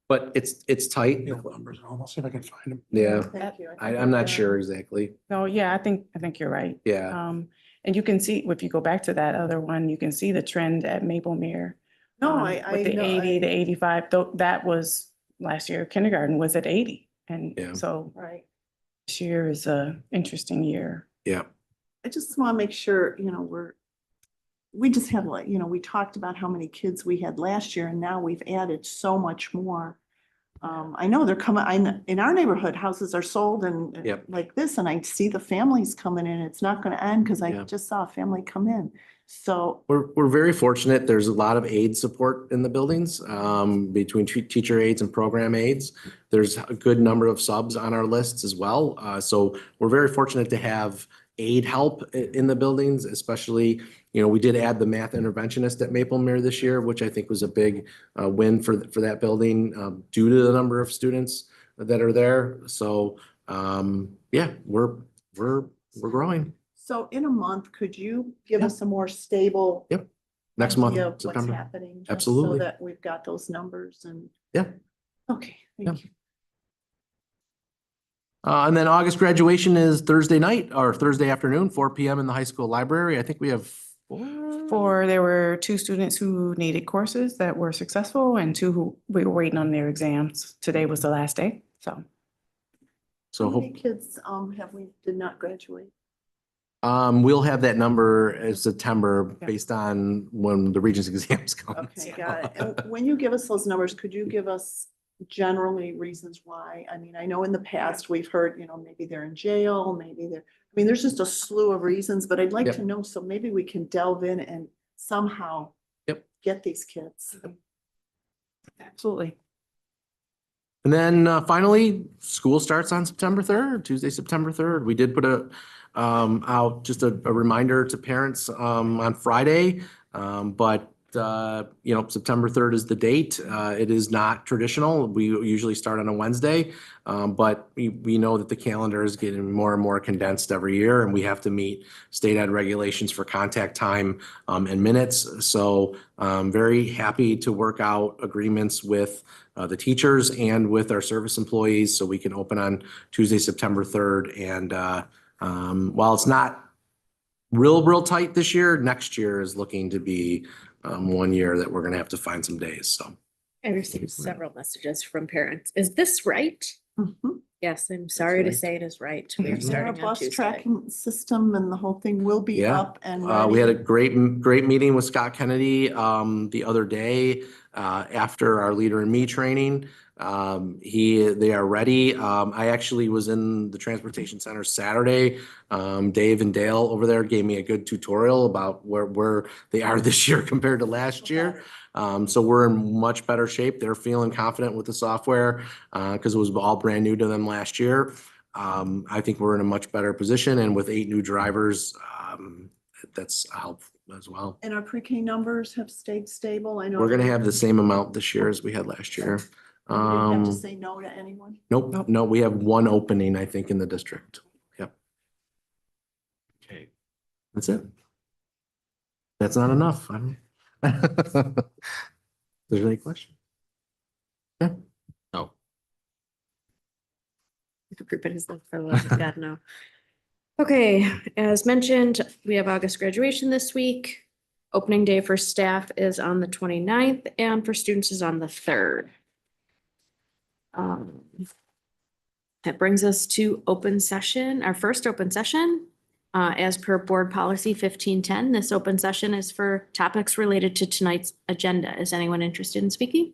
S18: but it's tight.
S14: Numbers, I'll see if I can find them.
S18: Yeah,
S6: Thank you.
S18: I'm not sure exactly.
S17: No, yeah, I think you're right.
S18: Yeah.
S17: And you can see, if you go back to that other one, you can see the trend at Maple Mere.
S6: No,
S17: With the
S6: know,
S17: 80, the 85, though, that was last year, kindergarten was at 80. And
S18: Yeah.
S17: so
S6: Right.
S17: this year is a interesting year.
S18: Yeah.
S6: I just want to make sure, we just have like, we talked about how many kids we had last year and now we've added so much more. I know they're coming, in our neighborhood, houses are sold and
S18: Yep.
S6: like this, and I see the families coming in. It's not going to end because I
S18: Yeah.
S6: just saw a family come in. So,
S18: We're very fortunate. There's a lot of aid support in the buildings, between teacher aides and program aides. There's a good number of subs on our lists as well. So we're very fortunate to have aid help in the buildings, especially, we did add the math interventionist at Maple Mere this year, which I think was a big win for that building, due to the number of students that are there. So, yeah, we're growing.
S6: so in a month, could you give us a more stable
S18: Next month,
S6: idea of what's
S18: September.
S6: happening? just
S18: Absolutely.
S6: So that we've got those numbers and.
S18: Yeah.
S6: Okay, thank you.
S18: And then August graduation is Thursday night or Thursday afternoon, 4 PM in the high school library. I think we have
S17: There were 2 students who needed courses that were successful and 2 who we were waiting on their exams. Today was the last day, so.
S18: So
S6: How many kids, did not graduate?
S18: we'll have that number in September based on when the Regents exams come.
S6: Okay, got it. And when you give us those numbers, could you give us generally reasons why? I mean, I know in the past we've heard, maybe they're in jail, there's just a slew of reasons, but I'd like
S18: Yep.
S6: to know, so maybe we can delve in and somehow get these kids.
S17: Absolutely.
S18: And then finally, school starts on September 3rd, Tuesday, September 3rd. We did put out just a reminder to parents on Friday. But September 3rd is the date. It is not traditional. We usually start on a Wednesday. But we know that the calendar is getting more and more condensed every year and we have to meet state ed regulations for contact time and minutes. So I'm very happy to work out agreements with the teachers and with our service employees so we can open on Tuesday, September 3rd. And while it's not real tight this year, next year is looking to be one year that we're going to have to find some days. So
S10: I received several messages from parents. Is this right? Yes, I'm sorry to
S18: right.
S10: say it is right. We are
S6: Our
S10: starting on
S6: bus
S10: Tuesday.
S6: tracking system and the whole thing will be
S18: Yeah.
S6: up and
S18: we had a
S6: ready.
S18: great meeting with Scott Kennedy the other day after our Leader in Me training. They are ready. I actually was in the transportation center Saturday. Dave and Dale over there gave me a good tutorial about where they are this year compared to last year. So we're in much better shape. They're feeling confident with the software because it was all brand new to them last year. I think we're in a much better position and with 8 new drivers, that's a help as well.
S6: And our pre-K numbers have stayed stable. I know.
S18: We're gonna have the same amount this year as we had last year.
S6: We didn't have to say no to anyone.
S18: Nope, no, we have 1 opening, I think, in the district. Yep. Okay. That's it. That's not enough. There's any question? Yeah. No.
S10: Everybody is looking for the love of God now. Okay, as mentioned, we have August graduation this week. Opening day for staff is on the 29th and for students is on the 3rd. That brings us to open session, our first open session. As per board policy 1510, this open session is for topics related to tonight's agenda. Is anyone interested in speaking?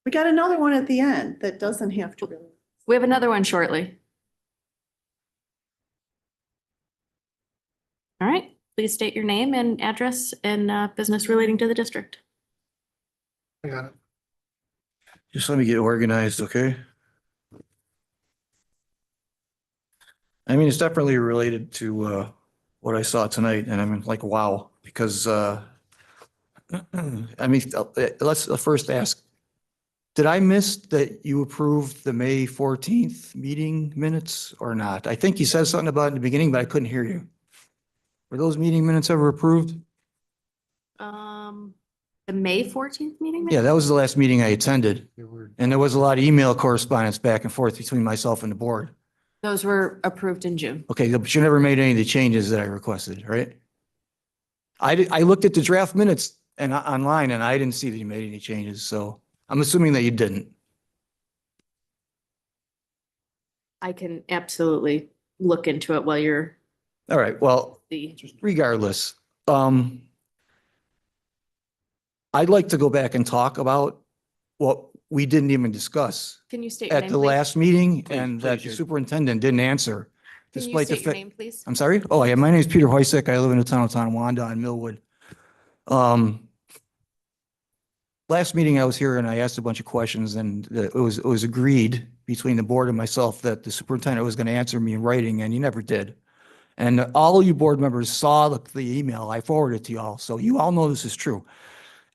S6: We got another one at the end that doesn't have to really.
S10: We have another one shortly. All right, please state your name and address and business relating to the district.
S19: I got it. Just let me get organized, okay? I mean, it's definitely related to what I saw tonight and I'm like, wow, because I mean, let's first ask, did I miss that you approved the May 14th meeting minutes or not? I think you said something about it in the beginning, but I couldn't hear you. Were those meeting minutes ever approved?
S5: The May 14th meeting?
S19: Yeah, that was the last meeting I attended. And there was a lot of email correspondence back and forth between myself and the board.
S5: Those were approved in June.
S19: Okay, but you never made any of the changes that I requested, right? I looked at the draft minutes and online and I didn't see that you made any changes, so I'm assuming that you didn't.
S5: I can absolutely look into it while you're
S19: All right, well,
S5: the.
S19: regardless, I'd like to go back and talk about what we didn't even discuss
S5: Can you state your
S19: at
S5: name,
S19: the
S5: please?
S19: last meeting
S2: Please,
S19: and that
S2: please,
S19: the
S2: your-
S19: superintendent didn't answer.
S5: Can you
S19: Despite the
S5: state your
S19: fact,
S5: name, please?
S19: I'm sorry? Oh, yeah, my name is Peter Hoysick. I live in the town of Tonawanda on Millwood. Last meeting I was here and I asked a bunch of questions and it was agreed between the board and myself that the superintendent was going to answer me in writing and he never did. And all you board members saw the email. I forwarded it to y'all, so you all know this is true.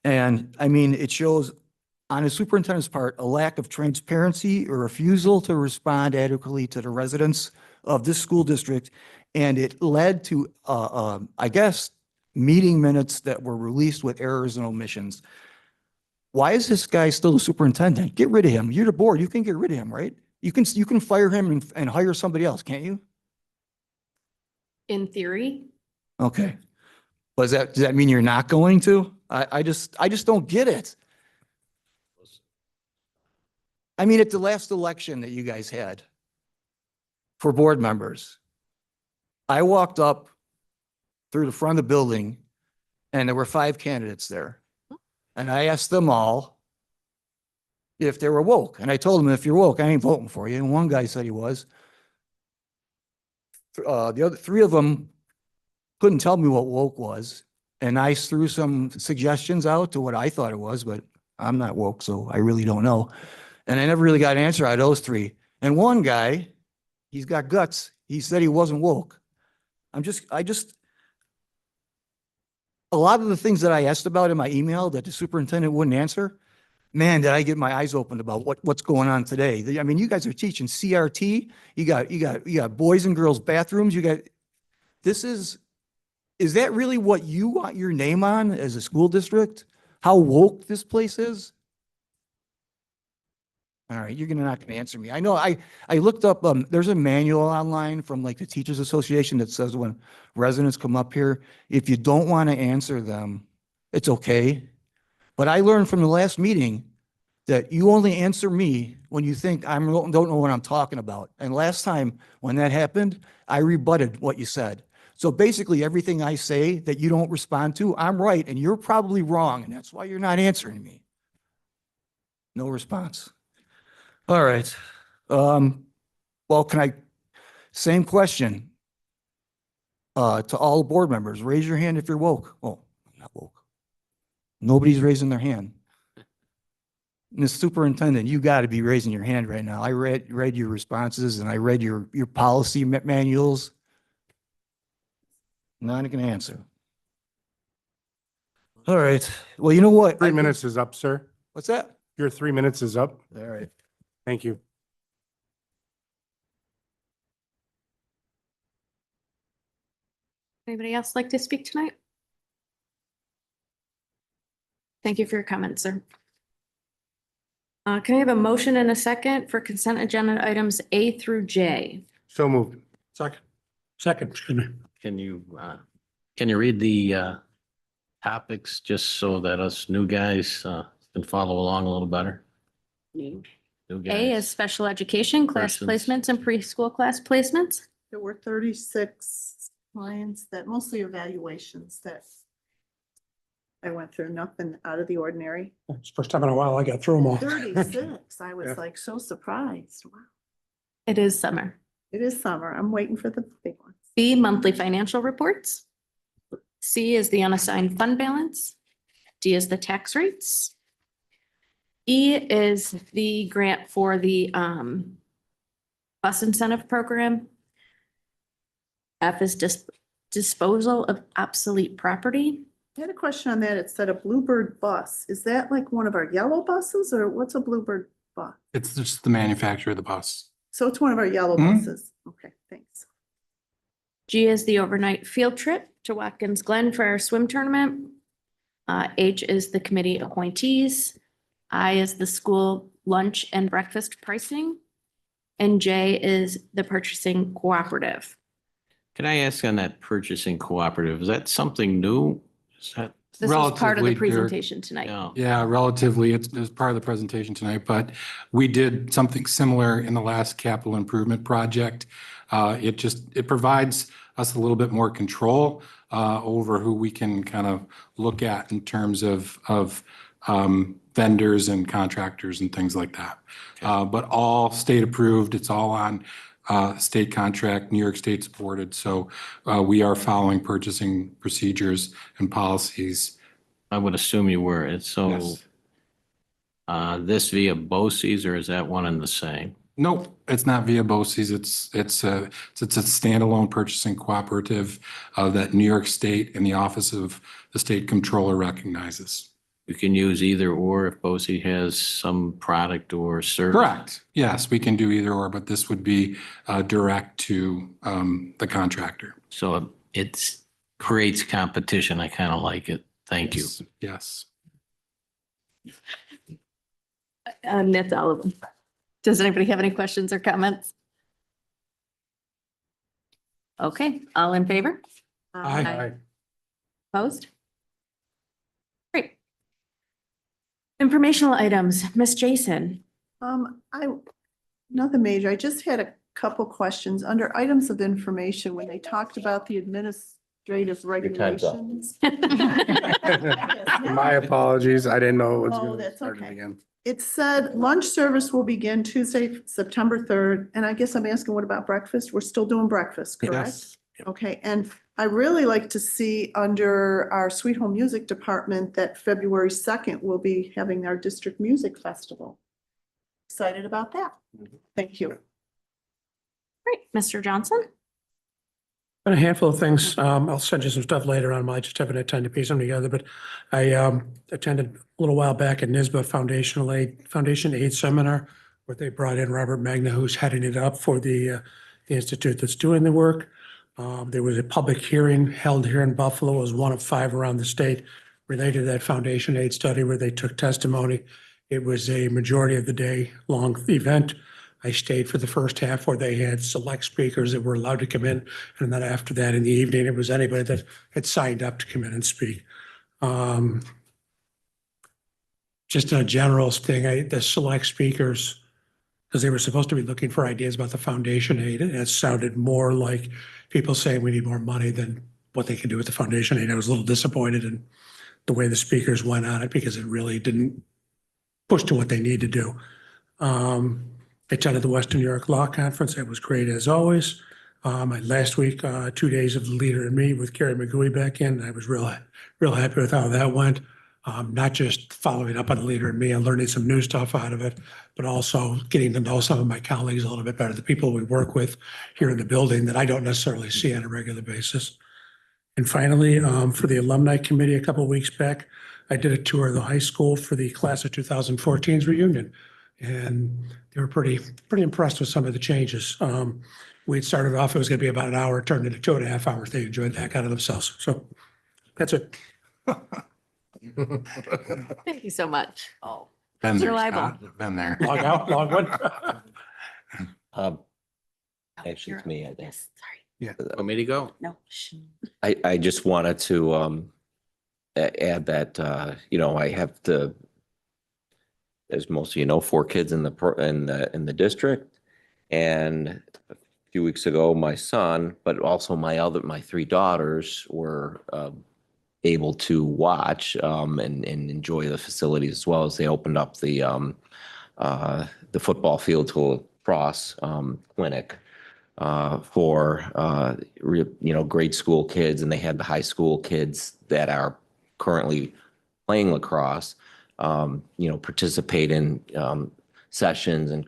S19: And I mean, it shows on the superintendent's part, a lack of transparency or refusal to respond adequately to the residents of this school district. And it led to, I guess, meeting minutes that were released with errors and omissions. Why is this guy still the superintendent? Get rid of him. You're the board. You can get rid of him, right? You can fire him and hire somebody else, can't you?
S5: In theory,
S19: Okay. Does that mean you're not going to? I just don't get it. I mean, at the last election that you guys had for board members, I walked up through the front of the building and there were 5 candidates there. And I asked them all if they were woke. And I told them, if you're woke, I ain't voting for you. And one guy said he was. The other 3 of them couldn't tell me what woke was. And I threw some suggestions out to what I thought it was, but I'm not woke, so I really don't know. And I never really got an answer out of those 3. And one guy, he's got guts. He said he wasn't woke. A lot of the things that I asked about in my email that the superintendent wouldn't answer, man, did I get my eyes opened about what's going on today. I mean, you guys are teaching CRT. You got boys and girls bathrooms. Is that really what you want your name on as a school district? How woke this place is? All right, you're not gonna answer me. I know I looked up, there's a manual online from like the Teachers Association that says when residents come up here, if you don't want to answer them, it's okay. But I learned from the last meeting that you only answer me when you think I don't know what I'm talking about. And last time when that happened, I rebutted what you said. So basically everything I say that you don't respond to, I'm right and you're probably wrong. And that's why you're not answering me. No response. All right. Well, same question to all board members. Raise your hand if you're woke. Oh, I'm not woke. Nobody's raising their hand. Ms. Superintendent, you got to be raising your hand right now. I read your responses and I read your policy manuals. Not going to answer. All right. Well, you know what?
S14: 3 minutes is up, sir.
S19: What's that?
S14: Your 3 minutes is up.
S19: All right.
S14: Thank you.
S5: anybody else like to speak tonight? Thank you for your comments, sir. Can I have a motion and a second for consent agenda items A through J?
S14: So moved. Second, excuse me.
S2: Can you read the topics just so that us new guys can follow along a little better? New
S5: A
S2: guys.
S5: is special education, class
S2: Persons.
S5: placements and preschool class placements.
S6: There were 36 clients that mostly evaluations that I went through, nothing out of the ordinary.
S14: It's the first time in a while I got through them all.
S6: 36. I was
S14: Yeah.
S6: like so surprised. Wow.
S5: It is summer.
S6: It is summer. I'm waiting for the big ones.
S5: B, monthly financial reports. C is the unassigned fund balance. D is the tax rates. E is the grant for the bus incentive program. F is disposal of obsolete property.
S6: I had a question on that. It said a Bluebird bus. Is that like one of our yellow buses or what's a Bluebird bus?
S15: It's just the manufacturer of the bus.
S6: So it's one of our yellow
S15: Mhm.
S6: buses. Okay, thanks.
S5: G is the overnight field trip to Watkins Glen for our swim tournament.
S10: H is the committee appointees. I is the school lunch and breakfast pricing. And J is the purchasing cooperative.
S2: Can I ask on that purchasing cooperative, is that something new? Is that?
S10: This was part of the
S15: Relatively, Derek.
S10: presentation tonight.
S2: No.
S15: Yeah, relatively, it's part of the presentation tonight, but we did something similar in the last capital improvement project. It provides us a little bit more control over who we can kind of look at in terms of vendors and contractors and things like that. But all state approved, it's all on state contract, New York State supported. So we are following purchasing procedures and policies.
S2: I would assume you were. It's so,
S15: Yes.
S2: This via BOCES, or is that one and the same?
S15: Nope, it's not via BOCES. It's a standalone purchasing cooperative that New York State and the Office of the State Controller recognizes.
S2: You can use either or if BOCES has some product or service.
S15: Correct. Yes, we can do either or, but this would be direct to the contractor.
S2: So it creates competition. I kind of like it. Thank you.
S15: Yes.
S10: That's all of them. Does anybody have any questions or comments? Okay, all in favor?
S14: Aye.
S10: Opposed? Great. Informational items, Miss Jason.
S6: Nothing major. I just had a couple questions. Under items of information, when they talked about the administrative
S4: time's up.
S6: regulations.
S14: My apologies. I didn't know it was
S6: Oh,
S14: going to
S6: that's
S14: start
S6: okay.
S14: again.
S6: It said lunch service will begin Tuesday, September 3rd. And I guess I'm asking, what about breakfast? We're still doing breakfast, correct?
S14: Yes.
S6: Okay, and I really like to see under our Sweet Home Music Department that February 2nd we'll be having our district music festival. Excited about that. Thank you.
S10: Great, Mr. Johnson?
S14: A handful of things. I'll send you some stuff later on. I just haven't had time to piece them together, but I attended a little while back at NISBA Foundation Aid Seminar, where they brought in Robert Magna, who's heading it up for the institute that's doing the work. There was a public hearing held here in Buffalo. It was one of 5 around the state related to that Foundation Aid study where they took testimony. It was a majority of the day long event. I stayed for the first half where they had select speakers that were allowed to come in. And then after that in the evening, it was anybody that had signed up to come in and speak. Just a general thing, the select speakers, because they were supposed to be looking for ideas about the foundation aid, and it sounded more like people saying we need more money than what they can do with the foundation aid. I was a little disappointed in the way the speakers went on it because it really didn't push to what they need to do. I attended the Western New York Law Conference. It was great as always. Last week, 2 days of the Leader in Me with Carrie McGooey back in. I was real happy with how that went. Not just following up on the Leader in Me and learning some new stuff out of it, but also getting to know some of my colleagues a little bit better, the people we work with here in the building that I don't necessarily see on a regular basis. And finally, for the alumni committee a couple of weeks back, I did a tour of the high school for the class of 2014's reunion. And they were pretty impressed with some of the changes. We'd started off, it was gonna be about an hour, it turned into 2.5 hours. They enjoyed the heck out of themselves. So that's it.
S10: Thank you so much.
S16: Oh.
S15: Been there,
S10: Reliable.
S15: Scott. Been there.
S14: Log out, log one.
S13: Actually, it's me, I think.
S10: Yes, sorry.
S2: Want me to go?
S10: No.
S13: I just wanted to add that, I have as most of you know, 4 kids in the district. And a few weeks ago, my son, but also my 3 daughters were able to watch and enjoy the facilities as well as they opened up the football field to lacrosse clinic for grade school kids, and they had the high school kids that are currently playing lacrosse, participate in sessions and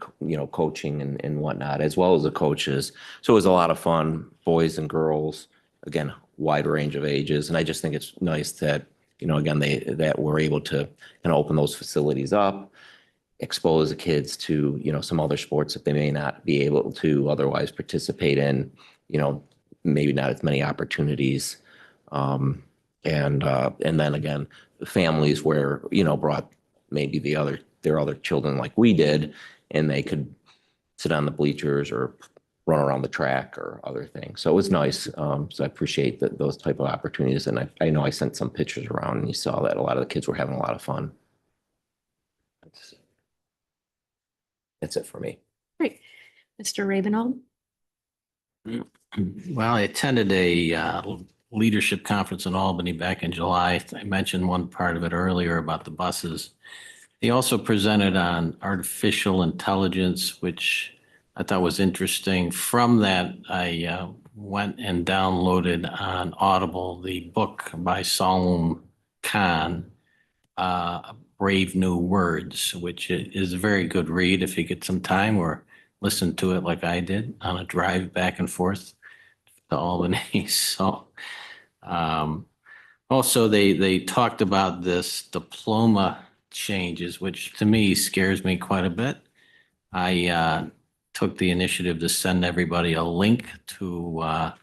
S13: coaching and whatnot, as well as the coaches. So it was a lot of fun, boys and girls, again, wide range of ages. And I just think it's nice that, again, that we're able to kind of open those facilities up, expose the kids to, some other sports that they may not be able to otherwise participate in, maybe not as many opportunities. And then again, families where, brought maybe their other children like we did, and they could sit on the bleachers or run around the track or other things. So it was nice. So I appreciate those type of opportunities. And I know I sent some pictures around and you saw that a lot of the kids were having a lot of fun. That's it for me.
S10: Great. Mr. Ravenall?
S2: Well, I attended a leadership conference in Albany back in July. I mentioned one part of it earlier about the buses. He also presented on artificial intelligence, which I thought was interesting. From that, I went and downloaded on Audible the book by Salman Khan, Brave New Words, which is a very good read if you get some time, or listen to it like I did on a drive back and forth to Albany. So also they talked about this diploma changes, which to me scares me quite a bit. I took the initiative to send everybody a link to a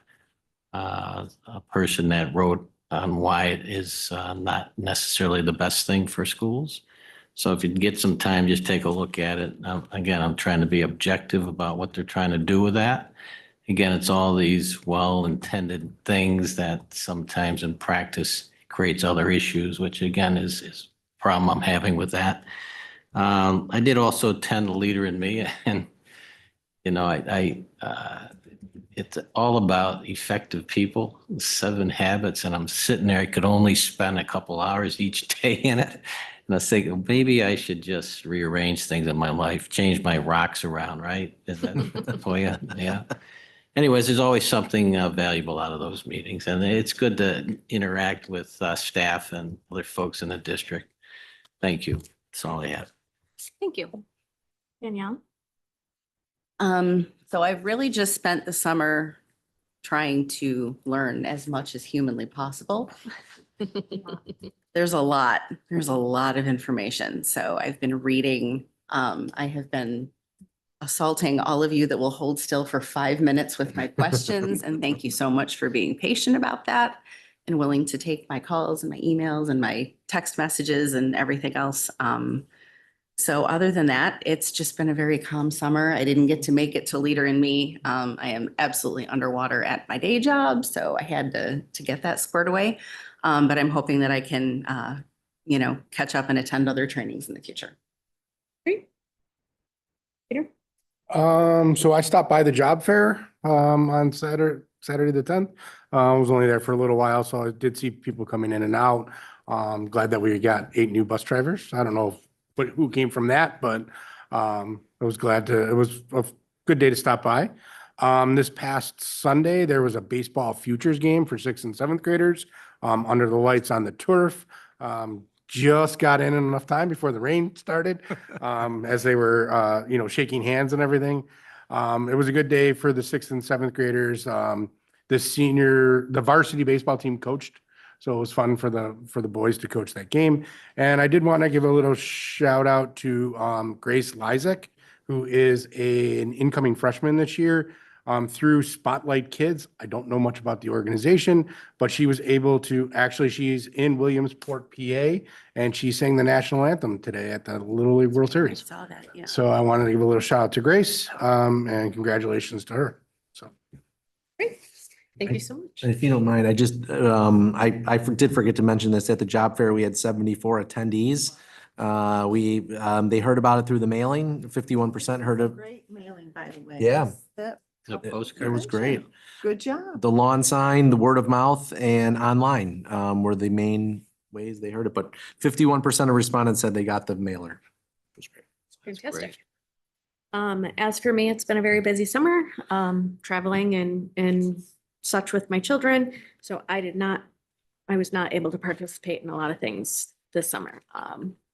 S2: person that wrote on why it is not necessarily the best thing for schools. So if you can get some time, just take a look at it. Again, I'm trying to be objective about what they're trying to do with that. Again, it's all these well-intended things that sometimes in practice creates other issues, which again is a problem I'm having with that. I did also attend the Leader in Me, and it's all about effective people, 7 habits, and I'm sitting there, I could only spend a couple hours each day in it. And I was thinking, maybe I should just rearrange things in my life, change my rocks around, right? Is that for you? Yeah. Anyways, there's always something valuable out of those meetings, and it's good to interact with staff and other folks in the district. Thank you. That's all I have.
S10: Thank you. Danielle?
S16: So I've really just spent the summer trying to learn as much as humanly possible. There's a lot of information. So I've been reading, I have been assaulting all of you that will hold still for 5 minutes with my questions. And thank you so much for being patient about that and willing to take my calls and my emails and my text messages and everything else. So other than that, it's just been a very calm summer. I didn't get to make it to Leader in Me. I am absolutely underwater at my day job, so I had to get that squared away. But I'm hoping that I can, catch up and attend other trainings in the future.
S10: Peter?
S14: So I stopped by the job fair on Saturday the 10th. I was only there for a little while, so I did see people coming in and out. Glad that we got 8 new bus drivers. I don't know who came from that, but I was glad it was a good day to stop by. This past Sunday, there was a baseball futures game for 6th and 7th graders under the lights on the turf. Just got in enough time before the rain started as they were, shaking hands and everything. It was a good day for the 6th and 7th graders. The varsity baseball team coached, so it was fun for the boys to coach that game. And I did want to give a little shout out to Grace Lysak, who is an incoming freshman this year. Through Spotlight Kids. I don't know much about the organization, but she was able to, she's in Williamsport, PA, and she sang the national anthem today at the Little League World Series.
S16: I saw that, yeah.
S14: So I wanted to give a little shout out to Grace, and congratulations to her. So.
S10: Great. Thank you so much.
S18: If you don't mind, I just, I did forget to mention this at the job fair. We had 74 attendees. They heard about it through the mailing. 51% heard of.
S6: Great mailing, by the way.
S18: Yeah.
S6: It
S18: was great.
S6: Good job.
S18: The lawn sign, the word of mouth, and online were the main ways they heard it. But 51% of respondents said they got the mailer. It was great.
S10: Fantastic. As for me, it's been a very busy summer, traveling and such with my children. So I was not able to participate in a lot of things this summer.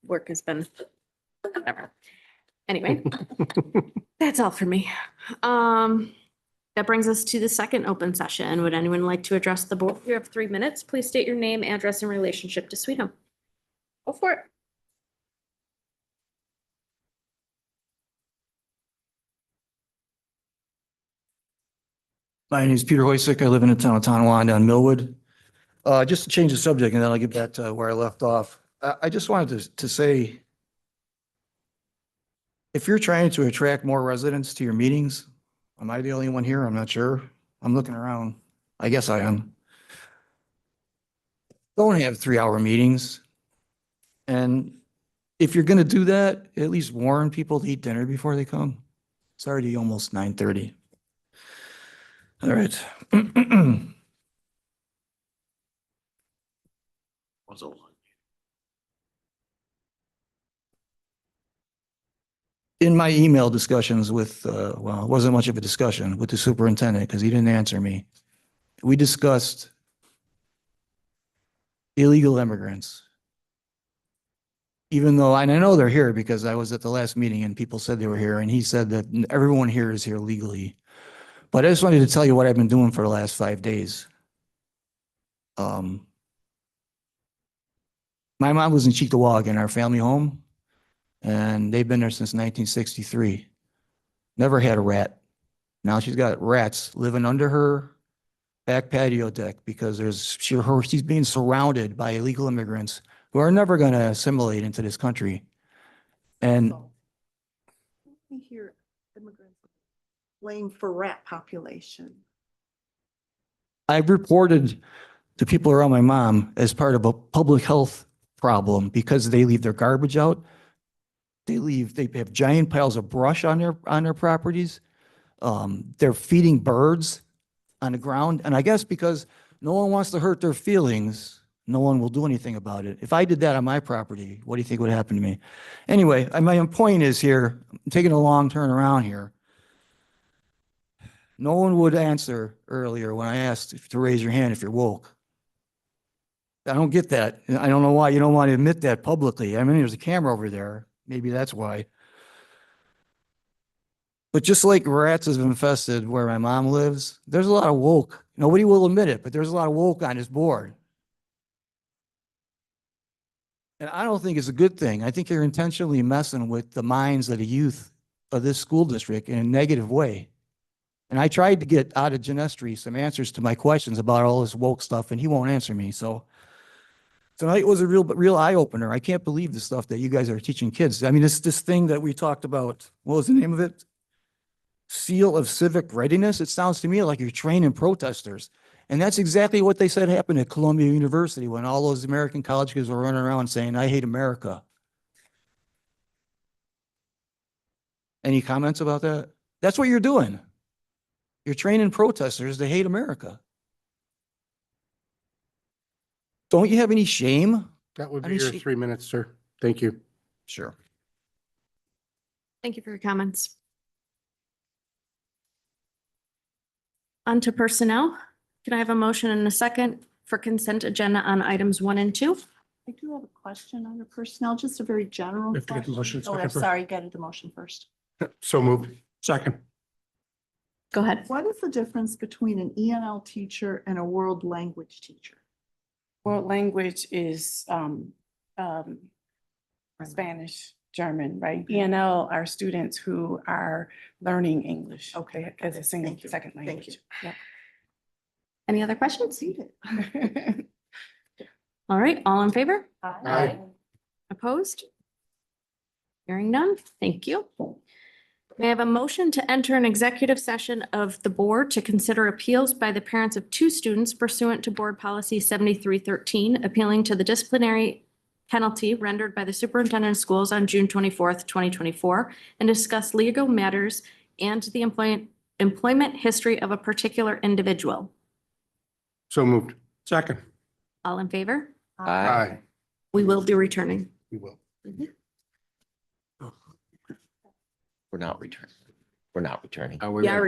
S10: Work has been whatever. Anyway, that's all for me. That brings us to the second open session. Would anyone like to address the board? You have 3 minutes. Please state your name, address, and relationship to Sweet Home. Go for it.
S19: My name is Peter Hoysick. I live in the town of Tonawanda on Millwood. Just to change the subject and then I'll get back to where I left off. I just wanted to say, if you're trying to attract more residents to your meetings, am I the only one here? I'm not sure. I'm looking around. I guess I am. Don't have 3-hour meetings. And if you're going to do that, at least warn people to eat dinner before they come. It's already almost 9:30. All right.
S2: Was a lot.
S19: In my email discussions with, well, it wasn't much of a discussion with the superintendent because he didn't answer me. We discussed illegal immigrants. Even though, and I know they're here because I was at the last meeting and people said they were here and he said that everyone here is here legally. But I just wanted to tell you what I've been doing for the last 5 days. My mom was in Cheektowaga in our family home. And they've been there since 1963. Never had a rat. Now she's got rats living under her back patio deck because she's being surrounded by illegal immigrants who are never going to assimilate into this country. And
S6: We hear immigrants blame for rat population.
S19: I've reported to people around my mom as part of a public health problem because they leave their garbage out. They have giant piles of brush on their properties. They're feeding birds on the ground. And I guess because no one wants to hurt their feelings, no one will do anything about it. If I did that on my property, what do you think would happen to me? Anyway, my point is here, I'm taking a long turn around here. No one would answer earlier when I asked to raise your hand if you're woke. I don't get that. I don't know why you don't want to admit that publicly. I mean, there's a camera over there. Maybe that's why. But just like rats have infested where my mom lives, there's a lot of woke. Nobody will admit it, but there's a lot of woke on this board. And I don't think it's a good thing. I think you're intentionally messing with the minds of the youth of this school district in a negative way. And I tried to get out of Genestri some answers to my questions about all this woke stuff, and he won't answer me. So tonight was a real eye opener. I can't believe the stuff that you guys are teaching kids. I mean, this thing that we talked about, what was the name of it? Seal of civic readiness. It sounds to me like you're training protesters. And that's exactly what they said happened at Columbia University when all those American college kids were running around saying, I hate America. Any comments about that? That's what you're doing. You're training protesters to hate America. Don't you have any shame?
S14: That would
S19: I
S14: be
S19: mean,
S14: your 3 minutes, sir. Thank you.
S19: Sure.
S10: Thank you for your comments. On to personnel. Can I have a motion and a second for consent agenda on items 1 and 2?
S6: I do have a question on the personnel, just a very general
S14: We have to get the
S6: question.
S14: motion
S6: Oh, I'm
S14: second first.
S6: sorry, get the motion first.
S14: So moved. Second.
S10: Go ahead.
S6: What is the difference between an ENL teacher and a world language teacher?
S17: World language is Spanish, German, right? ENL are students who are learning English.
S6: Okay.
S17: As a single
S6: Thank you.
S17: second
S6: Thank
S17: language.
S6: you.
S17: Yep.
S10: Any other questions? All right, all in favor?
S14: Aye.
S10: Opposed? Hearing none, thank you. May I have a motion to enter an executive session of the board to consider appeals by the parents of 2 students pursuant to Board Policy 7313, appealing to the disciplinary penalty rendered by the superintendent of schools on June 24th, 2024, and discuss legal matters and the employment history of a particular individual.
S14: So moved. Second.
S10: All in favor?
S14: Aye.
S10: We will be returning.
S14: We will.
S13: We're not returning. We're not returning.
S10: Yeah, return.